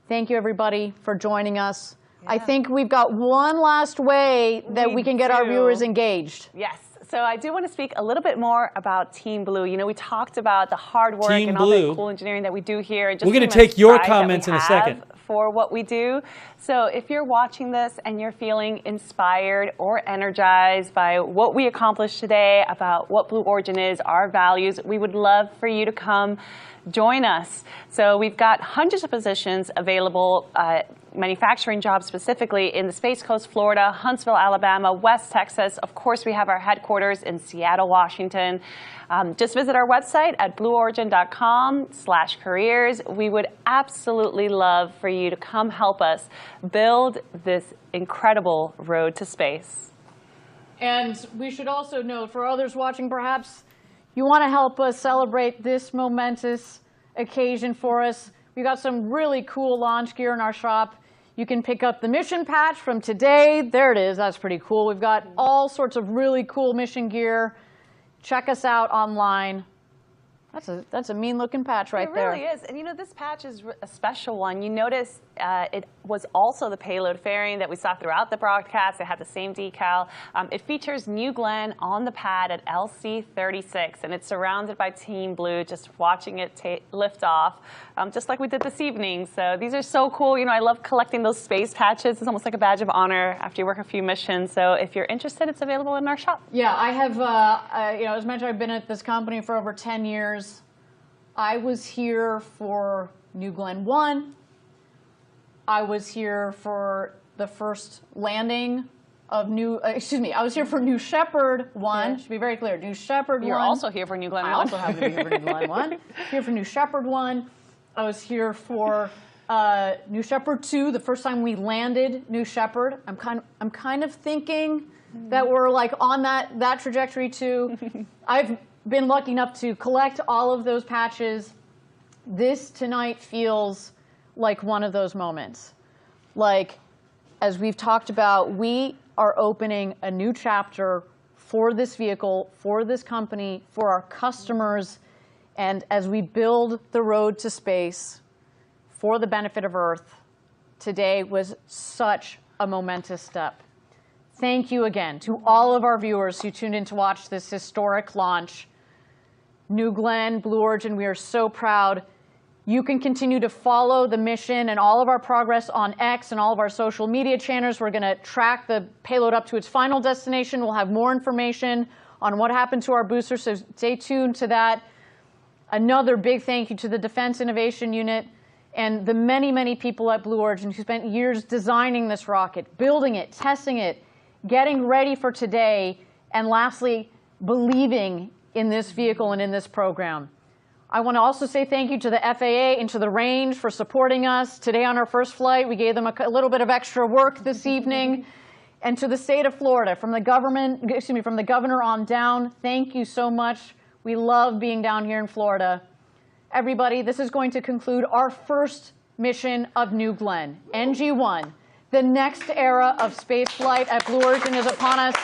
Thank you, everybody, for joining us. Yeah. I think we've got one last way that we can get our viewers engaged. Yes. So I do want to speak a little bit more about Team Blue. You know, we talked about the hard work Team and Blue. all the cool engineering that we do here. Just we're going to take your comments in a second. For what we do. So if you're watching this and you're feeling inspired or energized by what we accomplished today, about what Blue Origin is, our values, we would love for you to come join us. So we've got hundreds of positions available, manufacturing jobs specifically in the Space Coast, Florida, Huntsville, Alabama, West Texas. Of course, we have our headquarters in Seattle, Washington. Just visit our website at blueorigin.com/careers. We would absolutely love for you to come help us build this incredible road to space. And we should also note, for others watching, perhaps you want to help us celebrate this momentous occasion for us. We've got some really cool launch gear in our shop. You can pick up the mission patch from today. There it is. That's pretty cool. We've got all sorts of really cool mission gear. Check us out online. That's a mean looking patch right there. It really is. And you know, this patch is a special one. You notice it was also the payload fairing that we saw throughout the broadcast. It had the same decal. It features New Glenn on the pad at LC-36, and it's surrounded by Team Blue, just watching it lift off, just like we did this evening. So these are so cool. You know, I love collecting those space patches. It's almost like a badge of honor after you work a few missions. So if you're interested, it's available in our shop. Yeah, I have, you know, as mentioned, I've been at this company for over 10 years. I was here for New Glenn 1. I was here for the first landing of I was here for New Shepard 1. Should be very clear. New Shepard 1. You're also here for New Glenn 1. I also happen to be here for New Glenn 1. Here for New Shepard 1. I was here for New Shepard 2, the first time we landed New Shepard. I'm kind of thinking that we're like on that trajectory too. I've been lucky enough to collect all of those patches. This tonight feels like one of those moments. Like, as we've talked about, we are opening a new chapter for this vehicle, for this company, for our customers, and as we build the road to space for the benefit of Earth, today was such a momentous step. Thank you again to all of our viewers who tuned in to watch this historic launch. New Glenn, Blue Origin, we are so proud. You can continue to follow the mission and all of our progress on X and all of our social media channels. We're going to track the payload up to its final destination. We'll have more information on what happened to our booster, so stay tuned to that. Another big thank you to the Defense Innovation Unit and the many, many people at Blue Origin who spent years designing this rocket, building it, testing it, getting ready for today, and lastly, believing in this vehicle and in this program. I want to also say thank you to the FAA and to the range for supporting us. Today on our first flight, we gave them a little bit of extra work this evening. And to the state of Florida, from the governor on down, thank you so much. We love being down here in Florida. Everybody, this is going to conclude our first mission of New Glenn, NG-1. The next era of space flight at Blue Origin is upon us.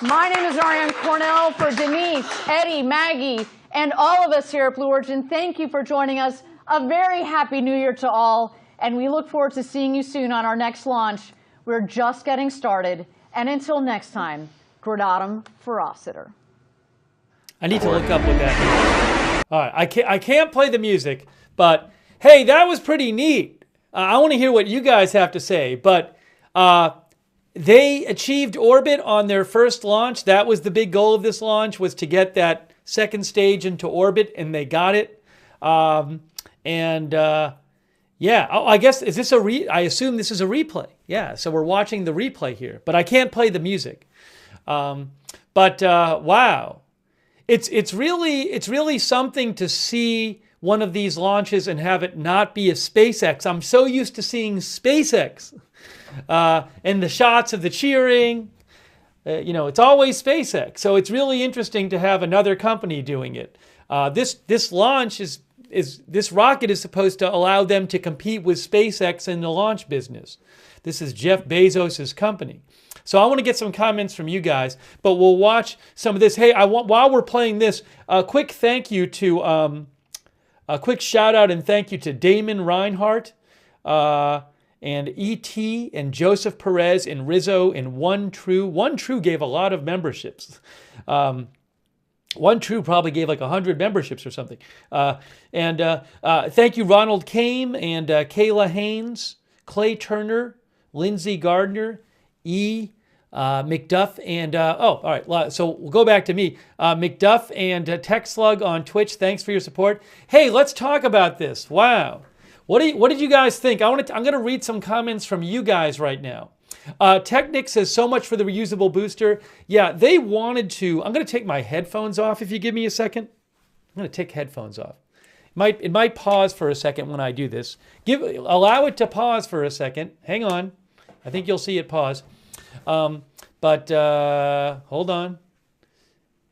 My name is Ariane Cornell. For Denise, Eddie, Maggie, and all of us here at Blue Origin, thank you for joining us. A very happy New Year to all, and we look forward to seeing you soon on our next launch. We're just getting started, and until next time, gradatum ferociter. I need to look up what that means. All right, I can't play the music, but hey, that was pretty neat. I want to hear what you guys have to say, but they achieved orbit on their first launch. That was the big goal of this launch, was to get that second stage into orbit, and they got it. Yeah, I guess, is this I assume this is a replay. Yeah, so we're watching the replay here, but I can't play the music. Wow. It's really something to see one of these launches and have it not be a SpaceX. I'm so used to seeing SpaceX and the shots of the cheering. It's always SpaceX. So it's really interesting to have another company doing it. This launch this rocket is supposed to allow them to compete with SpaceX in the launch business. This is Jeff Bezos' company. So I want to get some comments from you guys, but we'll watch some of this. Hey, while we're playing this, a quick thank you to, a quick shout out and thank you to Damon Reinhardt, and E.T. and Joseph Perez and Rizzo and One True. One True gave a lot of memberships. One True probably gave like 100 memberships or something. Thank you, Ronald Kame and Kayla Haynes, Clay Turner, Lindsay Gardner, McDuff, and all right. So we'll go back to me. McDuff and Tech Slug on Twitch. Thanks for your support. Hey, let's talk about this. Wow. What did you guys think? I'm going to read some comments from you guys right now. Technic says so much for the reusable booster. Yeah, they wanted to. I'm going to take my headphones off if you give me a second. I'm going to take headphones off. It might pause for a second when I do this. Allow it to pause for a second. Hang on. I think you'll see it pause. Hold on.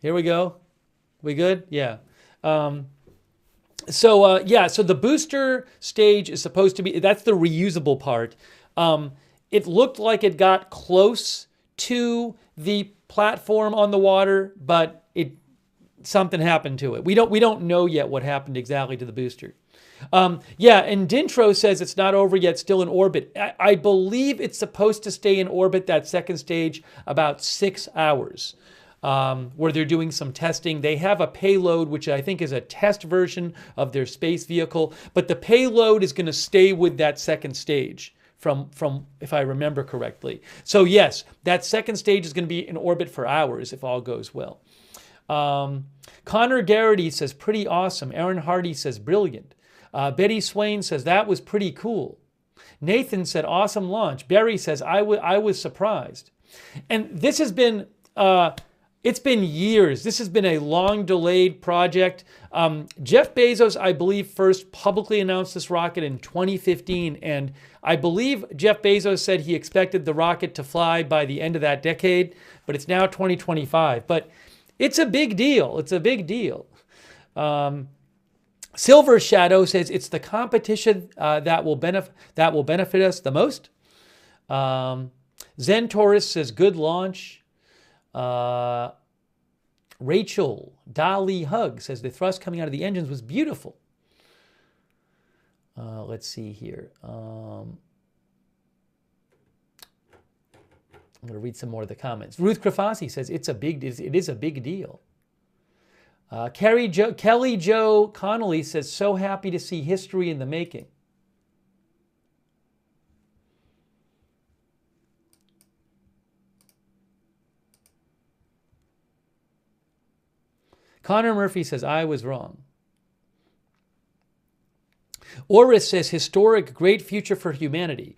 Here we go. We good? Yeah. So the booster stage is supposed to be, that's the reusable part. It looked like it got close to the platform on the water, but something happened to it. We don't know yet what happened exactly to the booster. Yeah, and Dintro says it's not over yet, still in orbit. I believe it's supposed to stay in orbit, that second stage, about 6 hours, where they're doing some testing. They have a payload, which I think is a test version of their space vehicle, but the payload is going to stay with that second stage from if I remember correctly. So yes, that second stage is going to be in orbit for hours if all goes well. Connor Garrity says, pretty awesome. Aaron Hardy says, brilliant. Betty Swain says, that was pretty cool. Nathan said, awesome launch. Barry says, I was surprised. And this has been, it's been years. This has been a long delayed project. Jeff Bezos, I believe, first publicly announced this rocket in 2015. And I believe Jeff Bezos said he expected the rocket to fly by the end of that decade, but it's now 2025. But it's a big deal. It's a big deal. Silver Shadow says it's the competition that will benefit us the most. Zen Taurus says good launch. Rachel Dolly Hug says the thrust coming out of the engines was beautiful. Let's see here. I'm going to read some more of the comments. Ruth Krafasi says it is a big deal. Kelly Jo Connolly says, so happy to see history in the making. Connor Murphy says, I was wrong. Oris says, historic, great future for humanity.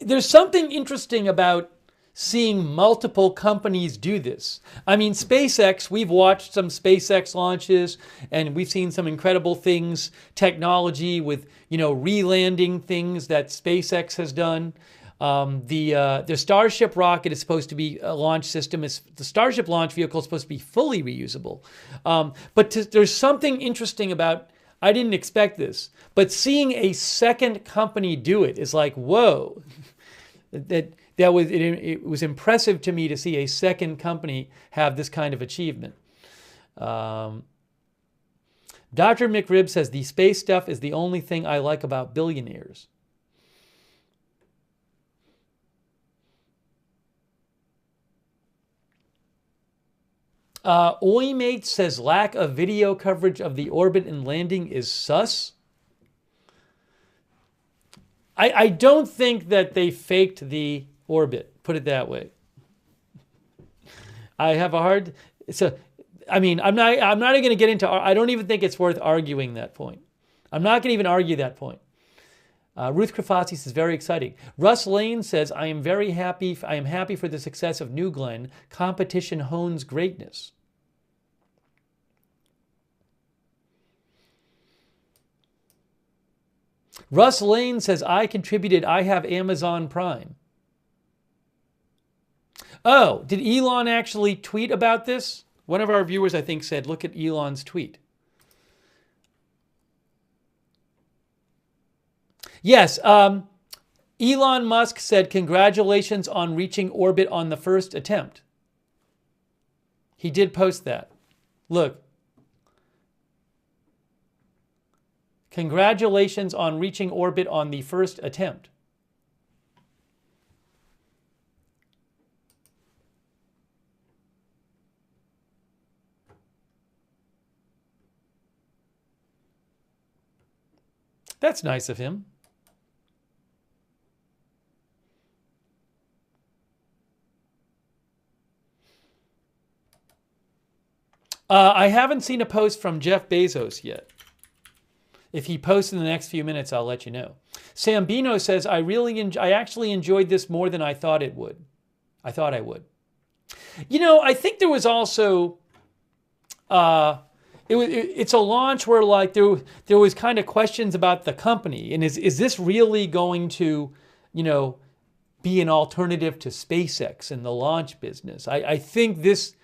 There's something interesting about seeing multiple companies do this. I mean, SpaceX, we've watched some SpaceX launches and we've seen some incredible things, technology with, re-landing things that SpaceX has done. The Starship rocket is supposed to be a launch system. The Starship launch vehicle is supposed to be fully reusable. But there's something interesting about, I didn't expect this, but seeing a second company do it is like, whoa. It was impressive to me to see a second company have this kind of achievement. Dr. McRib says the space stuff is the only thing I like about billionaires. Oymate says lack of video coverage of the orbit and landing is sus. I don't think that they faked the orbit, put it that way. I have a hard, I'm not even going to get into, I don't even think it's worth arguing that point. I'm not going to even argue that point. Ruth Krafasi says, very exciting. Russ Lane says, I am happy for the success of New Glenn. Competition hones greatness. Russ Lane says, I contributed, I have Amazon Prime. Oh, did Elon actually tweet about this? One of our viewers, I think, said, look at Elon's tweet. Yes, Elon Musk said, congratulations on reaching orbit on the first attempt. He did post that. Look. Congratulations on reaching orbit on the first attempt. That's nice of him. I haven't seen a post from Jeff Bezos yet. If he posts in the next few minutes, I'll let you know. Sambino says, I actually enjoyed this more than I thought it would. I thought I would. I think there was also, it's a launch where like there was kind of questions about the company. And is this really going to, be an alternative to SpaceX in the launch business? I think this,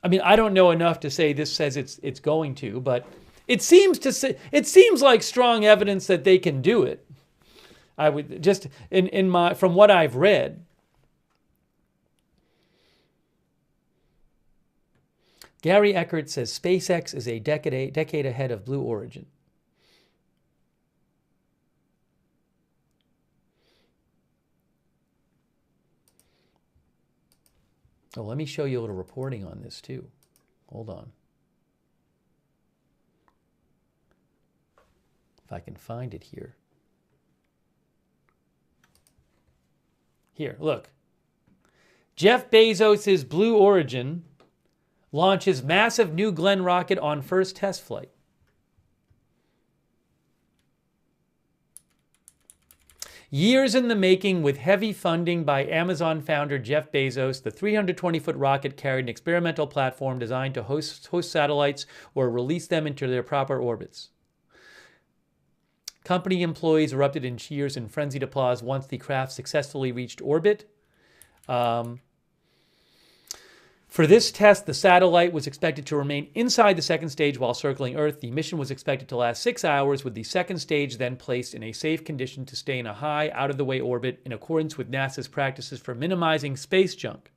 I don't know enough to say this says it's going to, but it seems like strong evidence that they can do it. I would just from what I've read. Gary Eckert says SpaceX is a decade ahead of Blue Origin. Oh, let me show you a little reporting on this too. Hold on. If I can find it here. Here, look. Jeff Bezos' Blue Origin launches massive New Glenn rocket on first test flight. Years in the making, with heavy funding by Amazon founder Jeff Bezos, the 320-foot rocket carried an experimental platform designed to host satellites or release them into their proper orbits. Company employees erupted in cheers and frenzied applause once the craft successfully reached orbit. For this test, the satellite was expected to remain inside the second stage while circling Earth. The mission was expected to last 6 hours, with the second stage then placed in a safe condition to stay in a high, out-of-the-way orbit in accordance with NASA's practices for minimizing space junk.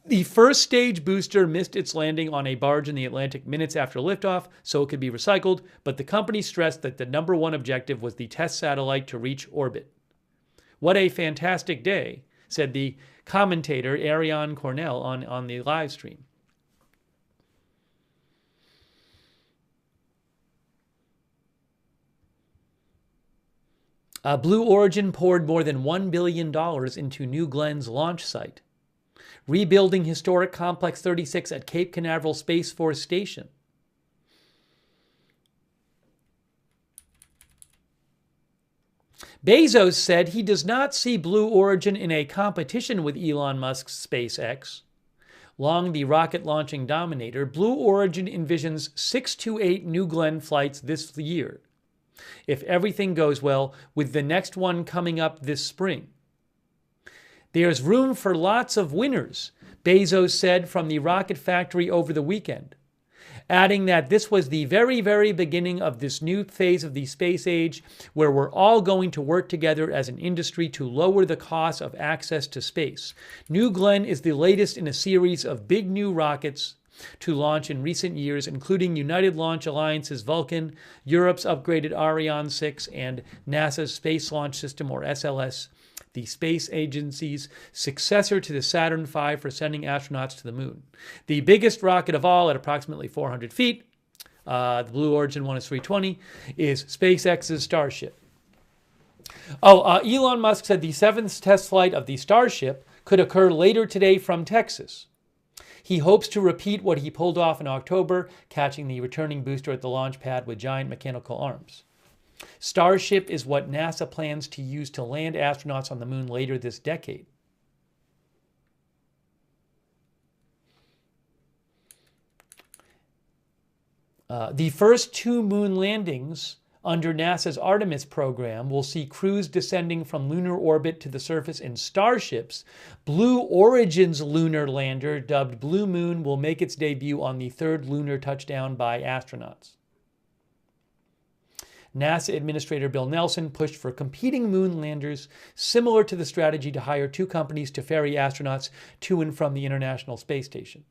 The first stage booster missed its landing on a barge in the Atlantic minutes after liftoff, so it could be recycled, but the company stressed that the number one objective was the test satellite to reach orbit. What a fantastic day, said the commentator Ariane Cornell on the live stream. Blue Origin poured more than $1 billion into New Glenn's launch site, rebuilding historic Complex 36 at Cape Canaveral Space Force Station. Bezos said he does not see Blue Origin in a competition with Elon Musk's SpaceX. Long the rocket launching dominator, Blue Origin envisions 6 to 8 New Glenn flights this year, if everything goes well, with the next one coming up this spring. There's room for lots of winners, Bezos said from the rocket factory over the weekend, adding that this was the very, very beginning of this new phase of the space age where we're all going to work together as an industry to lower the cost of access to space. New Glenn is the latest in a series of big new rockets to launch in recent years, including United Launch Alliance's Vulcan, Europe's upgraded Ariane 6, and NASA's Space Launch System, or SLS, the space agency's successor to the Saturn V for sending astronauts to the moon. The biggest rocket of all, at approximately 400 feet, the Blue Origin one is 320, is SpaceX's Starship. Elon Musk said the 7th test flight of the Starship could occur later today from Texas. He hopes to repeat what he pulled off in October, catching the returning booster at the launch pad with giant mechanical arms. Starship is what NASA plans to use to land astronauts on the moon later this decade. The first 2 moon landings under NASA's Artemis program will see crews descending from lunar orbit to the surface in starships. Blue Origin's lunar lander, dubbed Blue Moon, will make its debut on the 3rd lunar touchdown by astronauts. NASA Administrator Bill Nelson pushed for competing moon landers, similar to the strategy to hire 2 companies to ferry astronauts to and from the International Space Station.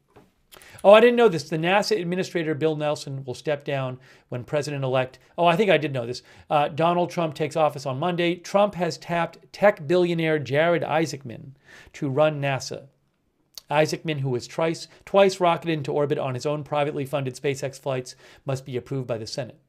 I didn't know this. The NASA Administrator Bill Nelson will step down when President-elect, I think I did know this, Donald Trump takes office on Monday. Trump has tapped tech billionaire Jared Isaacman to run NASA. Isaacman, who was twice rocketed into orbit on his own privately funded SpaceX flights, must be approved by the Senate.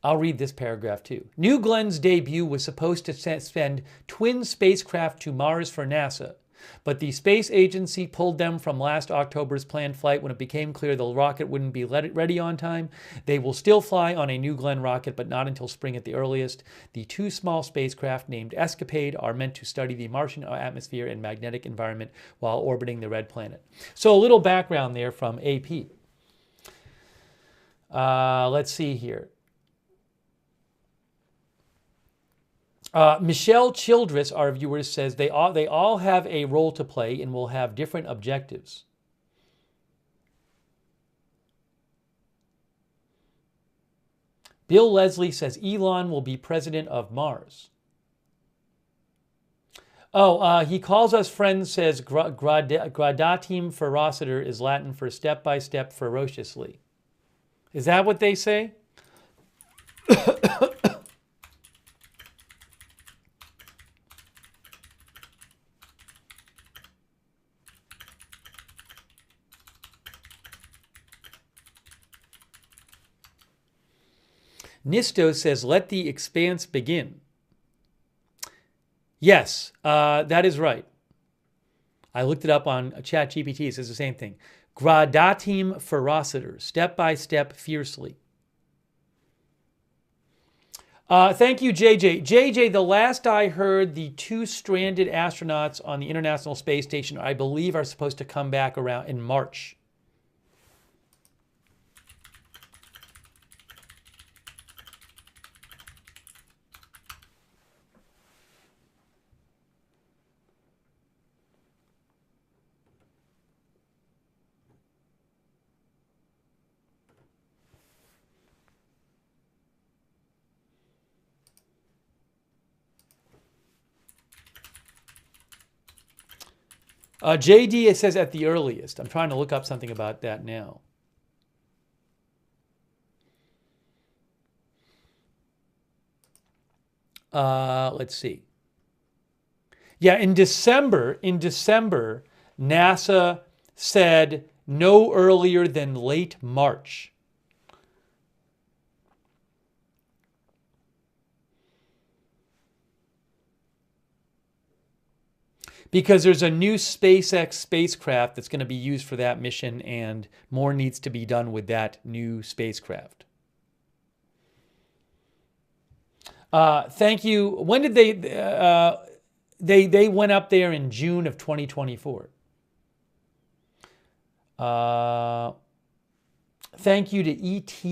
I'll read this paragraph too. New Glenn's debut was supposed to send twin spacecraft to Mars for NASA, but the space agency pulled them from last October's planned flight when it became clear the rocket wouldn't be ready on time. They will still fly on a New Glenn rocket, but not until spring at the earliest. The 2 small spacecraft named Escapade are meant to study the Martian atmosphere and magnetic environment while orbiting the red planet. So a little background there from AP. Let's see here. Michelle Childress, our viewer, says they all have a role to play and will have different objectives. Bill Leslie says Elon will be president of Mars. Oh, he calls us friends, says gradatim ferociter is Latin for step-by-step ferociously. Is that what they say? Nisto says, let the expanse begin. Yes, that is right. I looked it up on ChatGPT. It says the same thing. Gradatim ferociter, step by step, fiercely. Thank you, JJ. JJ, the last I heard, the 2 stranded astronauts on the International Space Station, I believe, are supposed to come back around in March. JD, it says at the earliest. I'm trying to look up something about that now. Let's see. Yeah, in December, NASA said no earlier than late March. Because there's a new SpaceX spacecraft that's going to be used for that mission, and more needs to be done with that new spacecraft. Thank you. When did they went up there in June of 2024. Thank you to ET.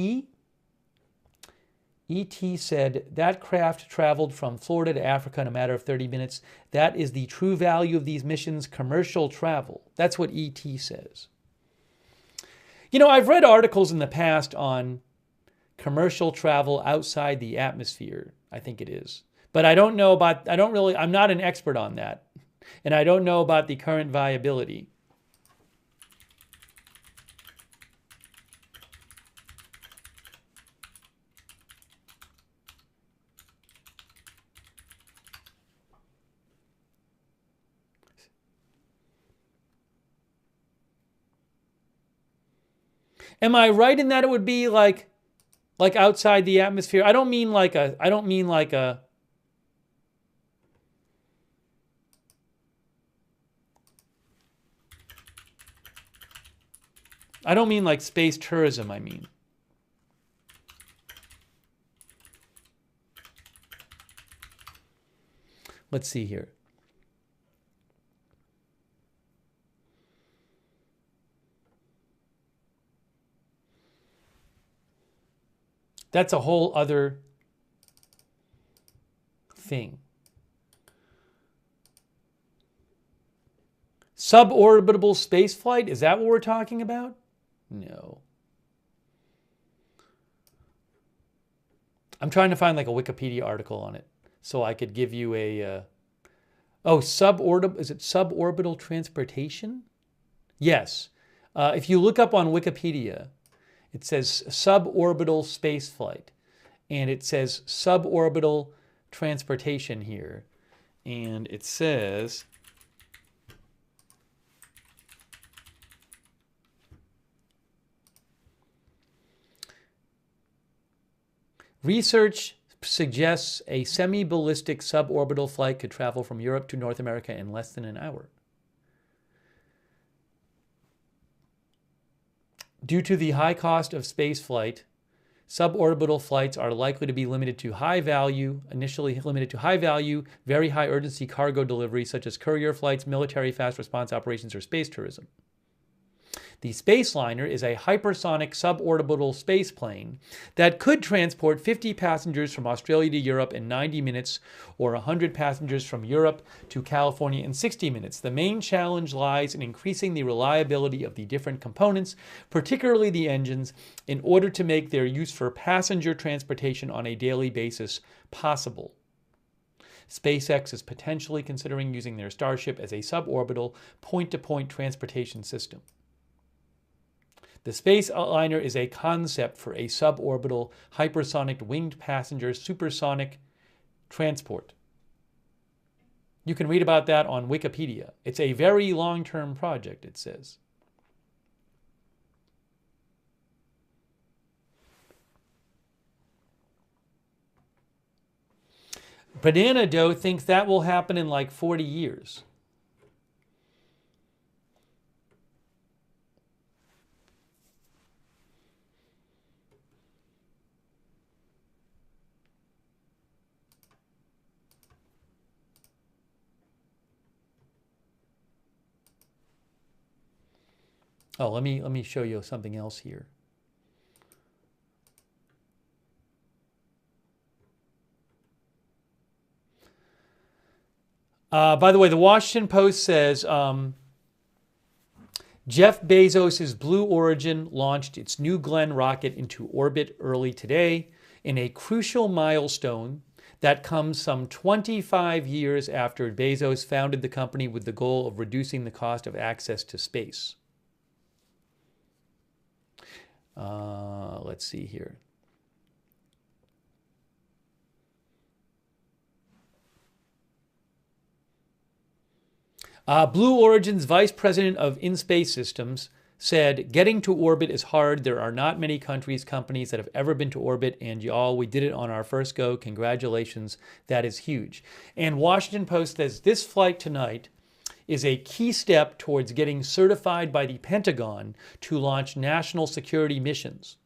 ET said, that craft traveled from Florida to Africa in a matter of 30 minutes. That is the true value of these missions, commercial travel. That's what ET says. You know, I've read articles in the past on commercial travel outside the atmosphere, I think it is. But I don't know about, I'm not an expert on that. And I don't know about the current viability. Am I right in that it would be like outside the atmosphere? I don't mean like a I don't mean like space tourism, I mean. Let's see here. That's a whole other thing. Suborbital space flight, is that what we're talking about? No. I'm trying to find like a Wikipedia article on it so I could give you a is it suborbital transportation? Yes. If you look up on Wikipedia, it says suborbital space flight, and it says suborbital transportation here, and it says research suggests a semi-ballistic suborbital flight could travel from Europe to North America in less than an hour. Due to the high cost of space flight, suborbital flights are likely to be initially limited to high value, very high urgency cargo delivery such as courier flights, military fast response operations, or space tourism. The Spaceliner is a hypersonic suborbital spaceplane that could transport 50 passengers from Australia to Europe in 90 minutes or 100 passengers from Europe to California in 60 minutes. The main challenge lies in increasing the reliability of the different components, particularly the engines, in order to make their use for passenger transportation on a daily basis possible. SpaceX is potentially considering using their Starship as a suborbital point-to-point transportation system. The Spaceliner is a concept for a suborbital hypersonic winged passenger supersonic transport. You can read about that on Wikipedia. It's a very long-term project, it says. Banana Dough thinks that will happen in like 40 years. Oh, let me show you something else here. By the way, the Washington Post says Jeff Bezos' Blue Origin launched its New Glenn rocket into orbit early today in a crucial milestone that comes some 25 years after Bezos founded the company with the goal of reducing the cost of access to space. Let's see here. Blue Origin's vice president of in-space systems said, getting to orbit is hard. There are not many companies that have ever been to orbit, and y'all, we did it on our first go. Congratulations. That is huge. And Washington Post says this flight tonight is a key step towards getting certified by the Pentagon to launch national security missions.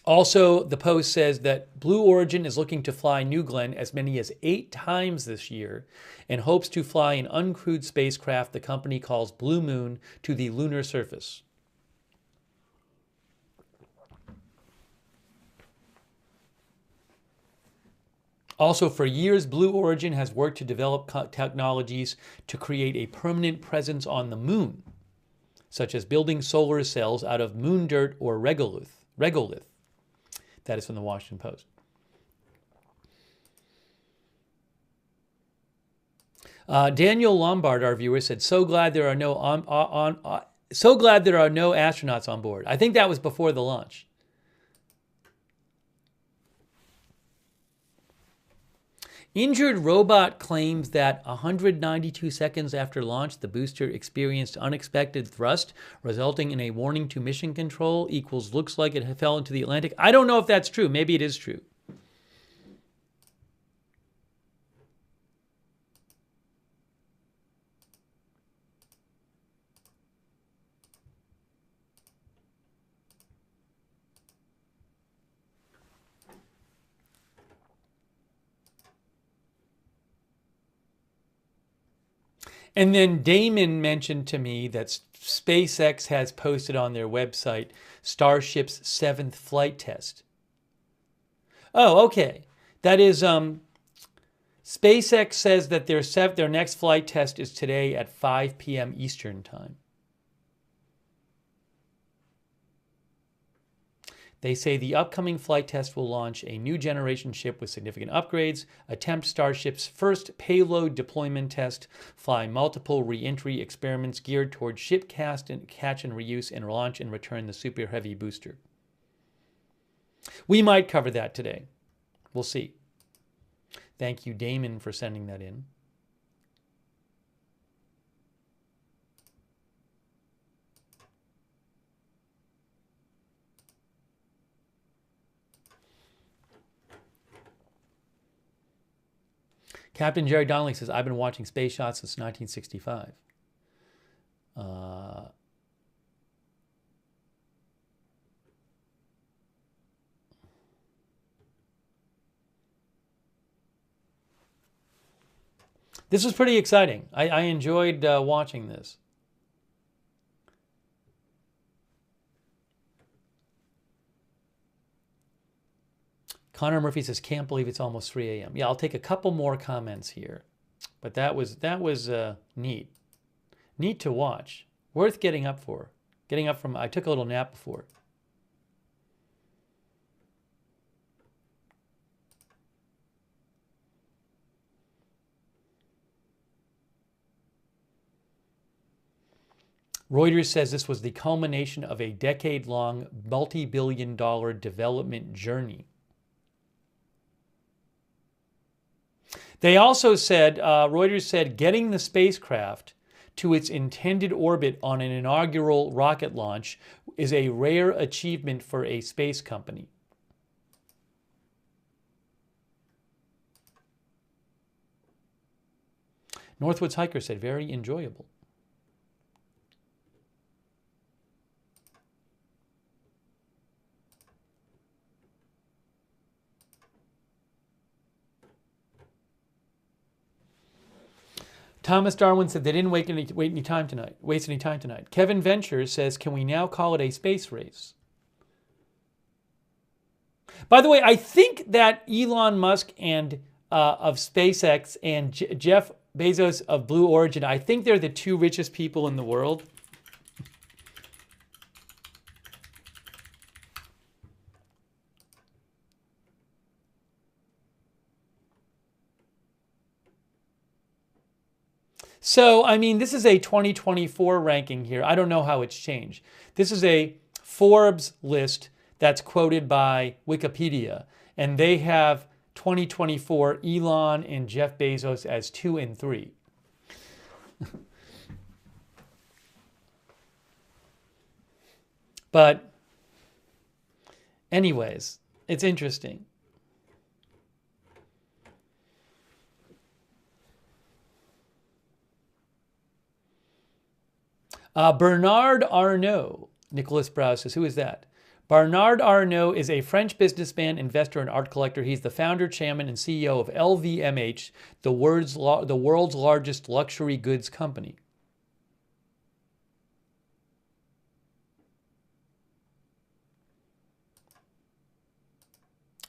Also, the Post says that Blue Origin is looking to fly New Glenn as many as 8 times this year and hopes to fly an uncrewed spacecraft the company calls Blue Moon to the lunar surface. Also, for years, Blue Origin has worked to develop technologies to create a permanent presence on the moon, such as building solar cells out of moon dirt or regolith. That is from the Washington Post. Daniel Lombard, our viewer, said, "So glad there are no astronauts on board." I think that was before the launch. Injured robot claims that 192 seconds after launch, the booster experienced unexpected thrust, resulting in a warning to mission control equals looks like it fell into the Atlantic. I don't know if that's true. Maybe it is true. And then Damon mentioned to me that SpaceX has posted on their website Starship's 7th flight test. Oh, okay. That is, SpaceX says that their next flight test is today at 5 p.m. Eastern Time. They say the upcoming flight test will launch a new generation ship with significant upgrades, attempt Starship's first payload deployment test, fly multiple re-entry experiments geared toward ship catch and reuse, and launch and return the Super Heavy booster. We might cover that today. We'll see. Thank you, Damon, for sending that in. Captain Jerry Donnelly says, I've been watching Space Shots since 1965. This was pretty exciting. I enjoyed watching this. Connor Murphy says, can't believe it's almost 3 a.m. Yeah, I'll take a couple more comments here. But that was neat. Neat to watch. Worth getting up for. Getting up from, I took a little nap before. Reuters says this was the culmination of a decade-long, multi-billion-dollar development journey. They also said, Reuters said, getting the spacecraft to its intended orbit on an inaugural rocket launch is a rare achievement for a space company. Northwoods Hiker said, very enjoyable. Thomas Darwin said they didn't waste any time tonight. Kevin Ventures says, can we now call it a space race? By the way, I think that Elon Musk and of SpaceX and Jeff Bezos of Blue Origin, I think they're the two richest people in the world. So, I mean, this is a 2024 ranking here. I don't know how it's changed. This is a Forbes list that's quoted by Wikipedia, and they have 2024 Elon and Jeff Bezos as 2 and 3. But anyways, it's interesting. Bernard Arnault, Nicholas Browse says, who is that? Bernard Arnault is a French businessman, investor, and art collector. He's the founder, chairman, and CEO of LVMH, the world's largest luxury goods company.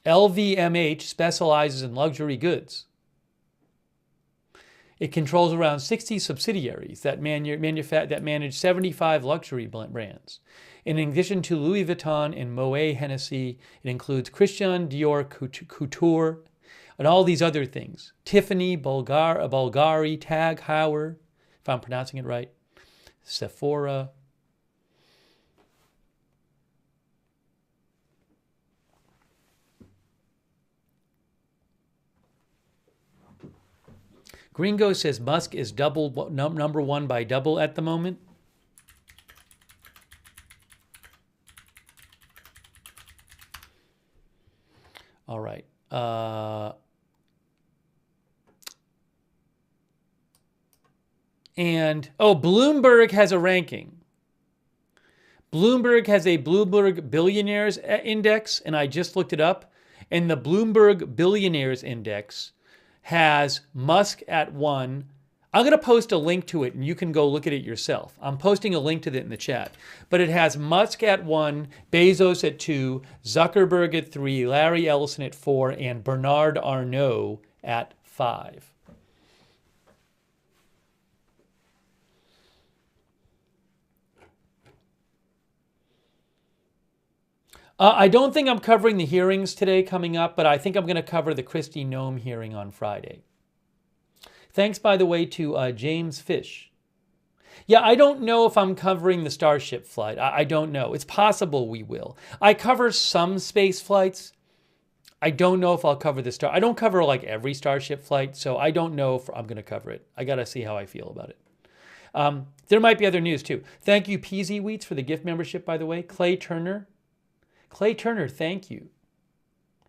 LVMH specializes in luxury goods. It controls around 60 subsidiaries that manage 75 luxury brands. In addition to Louis Vuitton and Moet Hennessy, it includes Christian Dior Couture and all these other things. Tiffany, Bulgari, Tag Heuer, if I'm pronouncing it right, Sephora. Gringo says Musk is number one by double at the moment. All right. Bloomberg has a ranking. Bloomberg has a Bloomberg Billionaires Index, and I just looked it up. And the Bloomberg Billionaires Index has Musk at 1. I'm going to post a link to it, and you can go look at it yourself. I'm posting a link to it in the chat. But it has Musk at 1, Bezos at 2, Zuckerberg at 3, Larry Ellison at 4, and Bernard Arnault at 5. I don't think I'm covering the hearings today coming up, but I think I'm going to cover the Kristi Noem hearing on Friday. Thanks, by the way, to James Fish. Yeah, I don't know if I'm covering the Starship flight. I don't know. It's possible we will. I cover some space flights. I don't know if I'll cover the I don't cover like every Starship flight, so I don't know if I'm going to cover it. I got to see how I feel about it. There might be other news too. Thank you, Peasy Wheats, for the gift membership, by the way. Clay Turner, thank you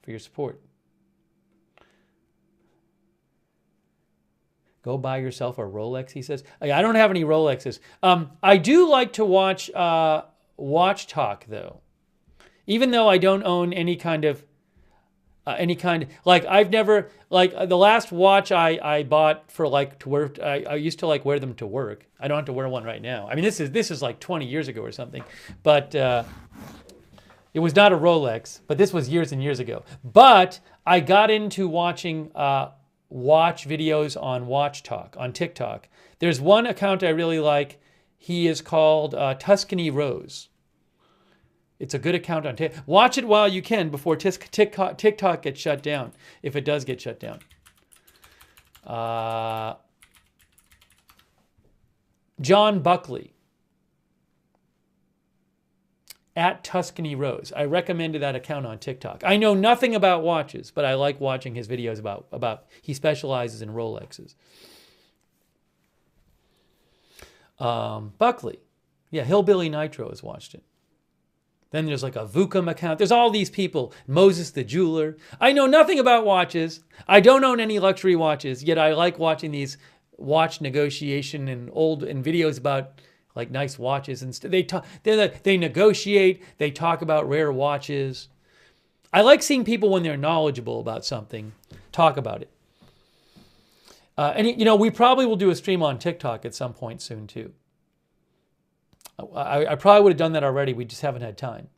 for your support. Go buy yourself a Rolex, he says. I don't have any Rolexes. I do like to watch Watch Talk, though. Even though I don't own any kind of... any kind, like I've never, like the last watch I bought for like to work, I used to like wear them to work. I don't have to wear one right now. I mean, this is like 20 years ago or something, but it was not a Rolex, but this was years and years ago. But I got into watching watch videos on Watch Talk, on TikTok. There's one account I really like. He is called Tuscany Rose. It's a good account on TikTok. Watch it while you can before TikTok gets shut down, if it does get shut down. John Buckley, at Tuscany Rose. I recommended that account on TikTok. I know nothing about watches, but I like watching his videos about he specializes in Rolexes. Buckley. Yeah, Hillbilly Nitro has watched it. Then there's like a Vucom account. There's all these people. Moses the Jeweler. I know nothing about watches. I don't own any luxury watches, yet I like watching these watch negotiation and videos about like nice watches and stuff. They negotiate. They talk about rare watches. I like seeing people when they're knowledgeable about something talk about it. And you know, we probably will do a stream on TikTok at some point soon too. I probably would have done that already. We just haven't had time.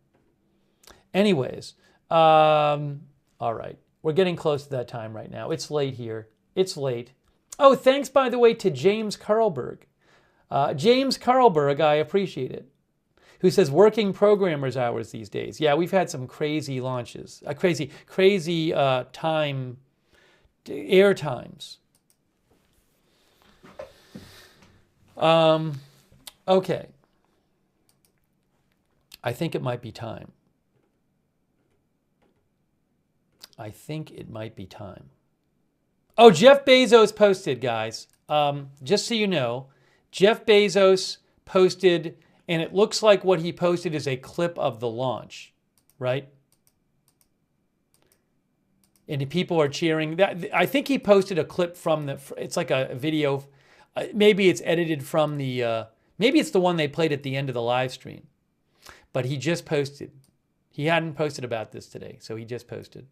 Anyways, all right. We're getting close to that time right now. It's late here. It's late. Oh, thanks, by the way, to James Carlberg. James Carlberg, I appreciate it. Who says working programmers hours these days. Yeah, we've had some crazy launches. Crazy time, air times. Okay. I think it might be time. I think it might be time. Oh, Jeff Bezos posted, guys. Just so you know, Jeff Bezos posted, and it looks like what he posted is a clip of the launch, right? And people are cheering. I think he posted a clip from it's like a video. Maybe it's edited from maybe it's the one they played at the end of the live stream. But he just posted. He hadn't posted about this today, so he just posted.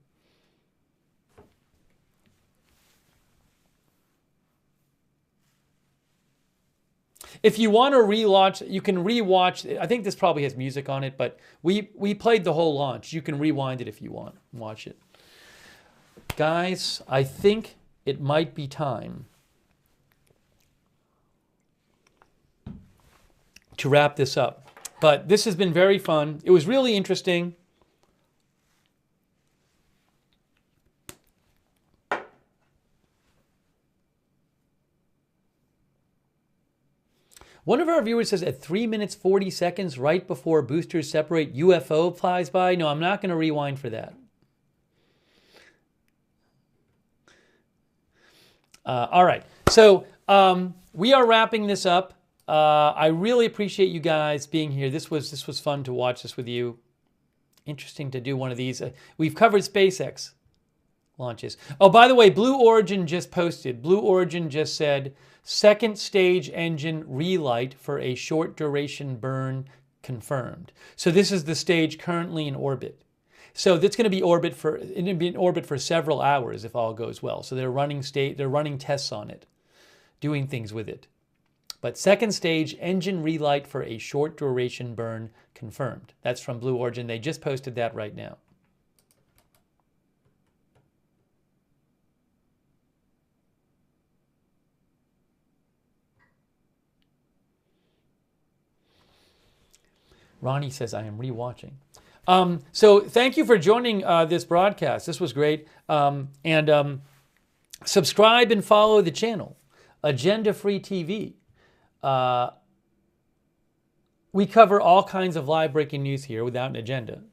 If you want to relaunch, you can rewatch. I think this probably has music on it, but we played the whole launch. You can rewind it if you want. Watch it. Guys, I think it might be time to wrap this up. But this has been very fun. It was really interesting. One of our viewers says at 3 minutes 40 seconds, right before boosters separate, UFO flies by. No, I'm not going to rewind for that. All right. So we are wrapping this up. I really appreciate you guys being here. This was fun to watch this with you. Interesting to do one of these. We've covered SpaceX launches. Oh, by the way, Blue Origin just posted. Blue Origin just said, second stage engine relight for a short duration burn confirmed. So this is the stage currently in orbit. So that's going to be in orbit for several hours if all goes well. So they're running tests on it, doing things with it. But second stage engine relight for a short duration burn confirmed. That's from Blue Origin. They just posted that right now. Ronnie says, I am rewatching. So thank you for joining this broadcast. This was great. Subscribe and follow the channel, Agenda Free TV. We cover all kinds of live breaking news here without an agenda.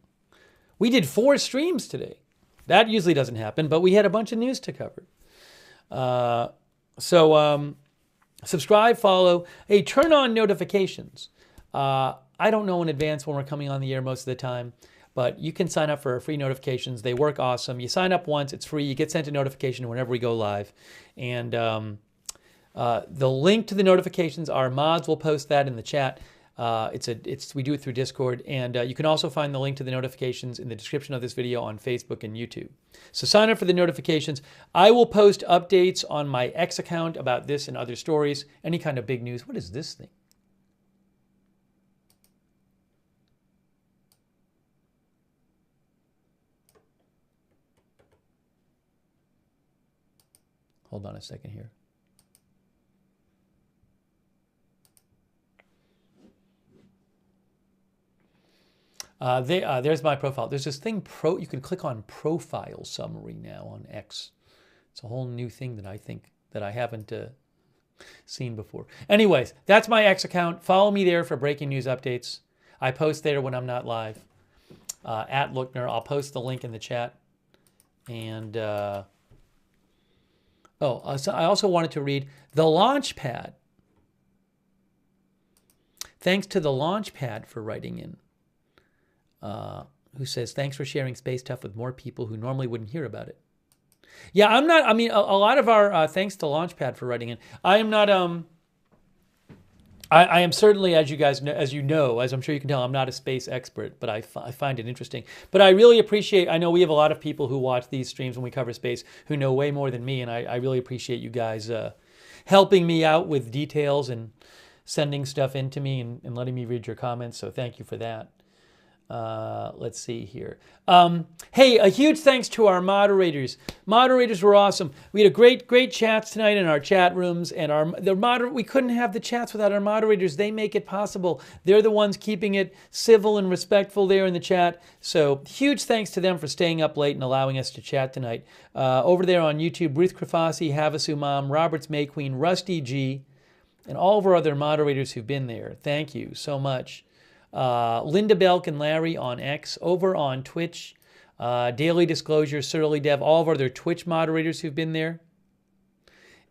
We did 4 streams today. That usually doesn't happen, but we had a bunch of news to cover. Subscribe, follow. Hey, turn on notifications. I don't know in advance when we're coming on the air most of the time, but you can sign up for free notifications. They work awesome. You sign up once, it's free. You get sent a notification whenever we go live. And the link to the notifications, our mods will post that in the chat. We do it through Discord, and you can also find the link to the notifications in the description of this video on Facebook and YouTube. So sign up for the notifications. I will post updates on my X account about this and other stories, any kind of big news. What is this thing? Hold on a second here. There's my profile. There's this thing, you can click on profile summary now on X. It's a whole new thing that I think that I haven't seen before. Anyways, that's my X account. Follow me there for breaking news updates. I post there when I'm not live. At Lookner. I'll post the link in the chat. And so I also wanted to read the Launchpad. Thanks to the Launchpad for writing in. Who says, thanks for sharing Space Stuff with more people who normally wouldn't hear about it. Yeah, I'm not, a lot of our, thanks to Launchpad for writing in. I am not, I am certainly, as you guys know, as I'm sure you can tell, I'm not a space expert, but I find it interesting. But I really appreciate, I know we have a lot of people who watch these streams when we cover space who know way more than me, and I really appreciate you guys helping me out with details and sending stuff in to me and letting me read your comments, so thank you for that. Let's see here. Hey, a huge thanks to our moderators. Moderators were awesome. We had a great chats tonight in our chat rooms, and we couldn't have the chats without our moderators. They make it possible. They're the ones keeping it civil and respectful there in the chat. So huge thanks to them for staying up late and allowing us to chat tonight. Over there on YouTube, Ruth Krafasi, Havasu Mom, Roberts May Queen, Rusty G, and all of our other moderators who've been there. Thank you so much. Linda Belk and Larry on X, over on Twitch, Daily Disclosure, Surly Dev, all of our other Twitch moderators who've been there.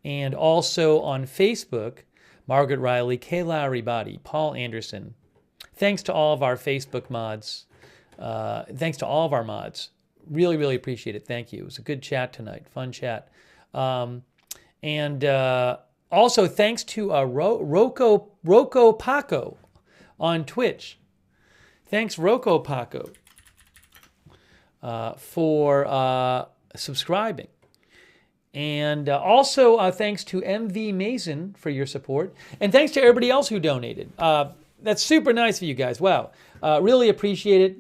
And also on Facebook, Margaret Riley, Kay Lowry Body, Paul Anderson. Thanks to all of our Facebook mods. Thanks to all of our mods. Really, really appreciate it. Thank you. It was a good chat tonight. Fun chat. And also thanks to Rocco Paco on Twitch. Thanks, Rocco Paco, for subscribing. And also thanks to MV Mason for your support. And thanks to everybody else who donated. That's super nice of you guys. Wow. Really appreciate it.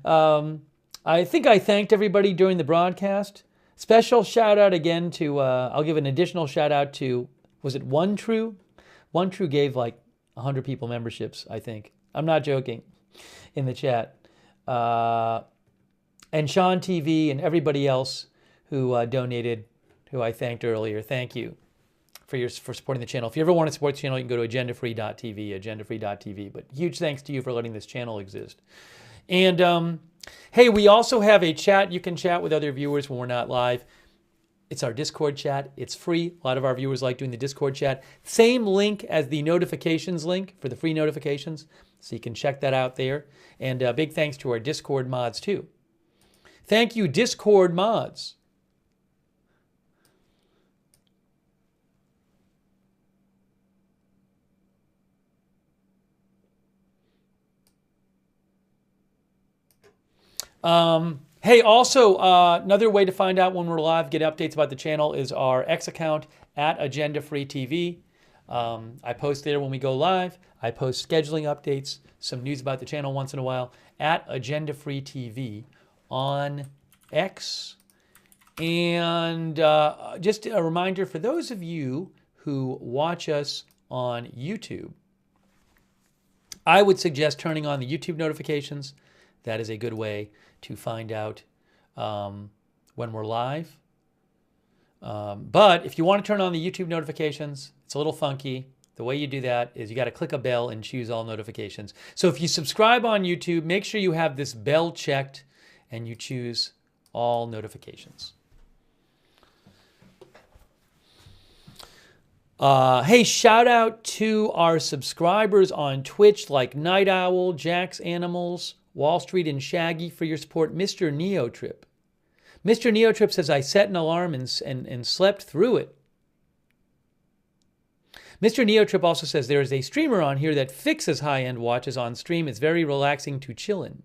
I think I thanked everybody during the broadcast. Special shout out again to, I'll give an additional shout out to, was it One True? One True gave like 100 people memberships, I think. I'm not joking, in the chat. And Sean TV and everybody else who donated, who I thanked earlier. Thank you for supporting the channel. If you ever want to support the channel, you can go to agendafree.tv, agendafree.tv. But huge thanks to you for letting this channel exist. And hey, we also have a chat. You can chat with other viewers when we're not live. It's our Discord chat. It's free. A lot of our viewers like doing the Discord chat. Same link as the notifications link for the free notifications. So you can check that out there. And big thanks to our Discord mods too. Thank you, Discord mods. Hey, also, another way to find out when we're live, get updates about the channel, is our X account at AgendaFreeTV. I post there when we go live. I post scheduling updates, some news about the channel once in a while, at AgendaFreeTV on X. And just a reminder for those of you who watch us on YouTube, I would suggest turning on the YouTube notifications. That is a good way to find out when we're live. But if you want to turn on the YouTube notifications, it's a little funky. The way you do that is you got to click a bell and choose all notifications. So if you subscribe on YouTube, make sure you have this bell checked and you choose all notifications. Hey, shout out to our subscribers on Twitch like Night Owl, Jack's Animals, Wall Street and Shaggy for your support. Mr. Neotrip. Mr. Neotrip says, I set an alarm and slept through it. Mr. Neotrip also says there is a streamer on here that fixes high-end watches on stream. It's very relaxing to chill in.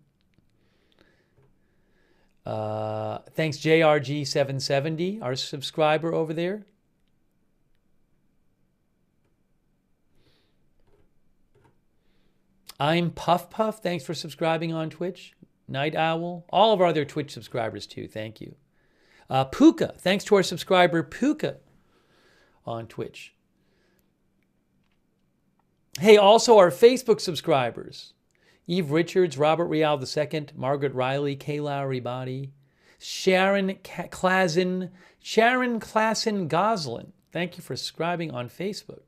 Thanks JRG770, our subscriber over there. I'm Puff Puff. Thanks for subscribing on Twitch. Night Owl. All of our other Twitch subscribers too. Thank you. Puka. Thanks to our subscriber Puka on Twitch. Hey, also our Facebook subscribers. Eve Richards, Robert Rial II, Margaret Riley, Kay Lowry Body, Sharon Klassen Goslin. Thank you for subscribing on Facebook.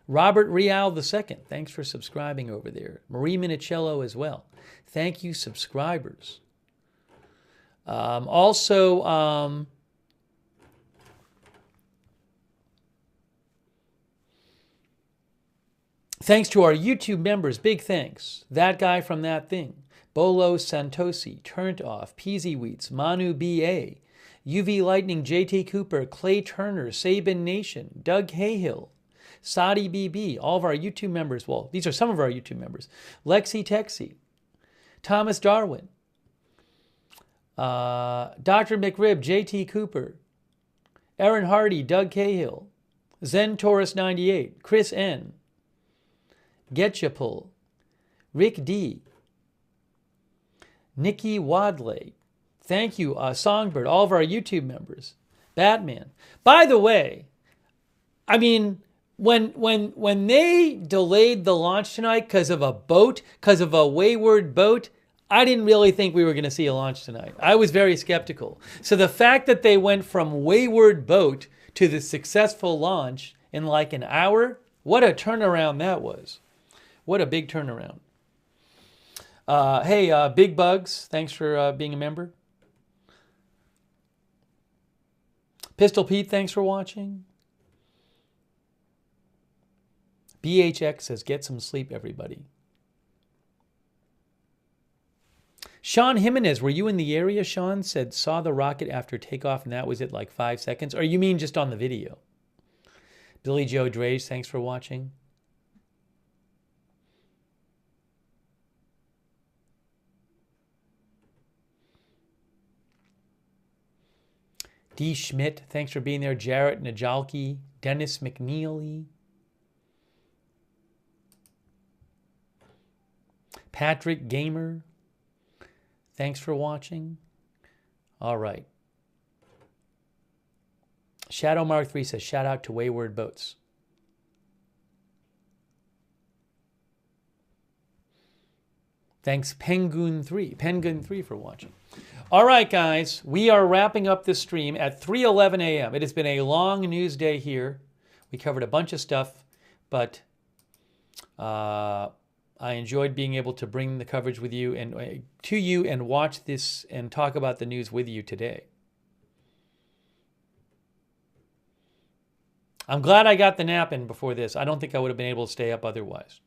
Robert Rial II, thanks for subscribing over there. Marie Minicello as well. Thank you, subscribers. Thanks to our YouTube members, big thanks. That guy from that thing. Bolo Santosi, Turnt Off, Peasy Wheats, Manu B.A., UV Lightning, JT Cooper, Clay Turner, Sabin Nation, Doug Hayhill, Sadi BB, all of our YouTube members. Well, these are some of our YouTube members. Lexi Texi, Thomas Darwin, Dr. McRib, JT Cooper, Aaron Hardy, Doug Cahill, Zen Taurus 98, Chris N., Getchapul, Rick D., Nikki Wadley. Thank you, Songbird, all of our YouTube members. Batman. By the way, I mean, when they delayed the launch tonight because of a boat, because of a wayward boat, I didn't really think we were going to see a launch tonight. I was very skeptical. So the fact that they went from wayward boat to the successful launch in like an hour, what a turnaround that was. What a big turnaround. Hey, Big Bugs, thanks for being a member. Pistol Pete, thanks for watching. BHX says, get some sleep, everybody. Sean Jimenez, were you in the area? Sean said, saw the rocket after takeoff, and that was it, like 5 seconds. Or you mean just on the video? Billy Joe Drays, thanks for watching. D. Schmidt, thanks for being there. Jarrett Najalki, Dennis McNeely, Patrick Gamer, thanks for watching. All right. Shadow Mark 3 says, shout out to Wayward Boats. Thanks Penguin 3 for watching. All right, guys, we are wrapping up this stream at 3:11 a.m. It has been a long news day here. We covered a bunch of stuff, but I enjoyed being able to bring the coverage with you and to you and watch this and talk about the news with you today. I'm glad I got the nap in before this. I don't think I would have been able to stay up otherwise.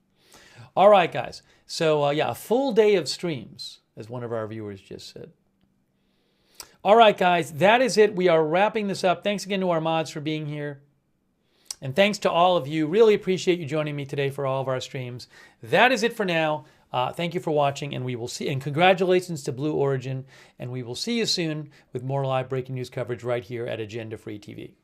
All right, guys. So, yeah, a full day of streams, as one of our viewers just said. All right, guys, that is it. We are wrapping this up. Thanks again to our mods for being here. And thanks to all of you. Really appreciate you joining me today for all of our streams. That is it for now. Thank you for watching, and we will see. And congratulations to Blue Origin. And we will see you soon with more live breaking news coverage right here at Agenda Free TV.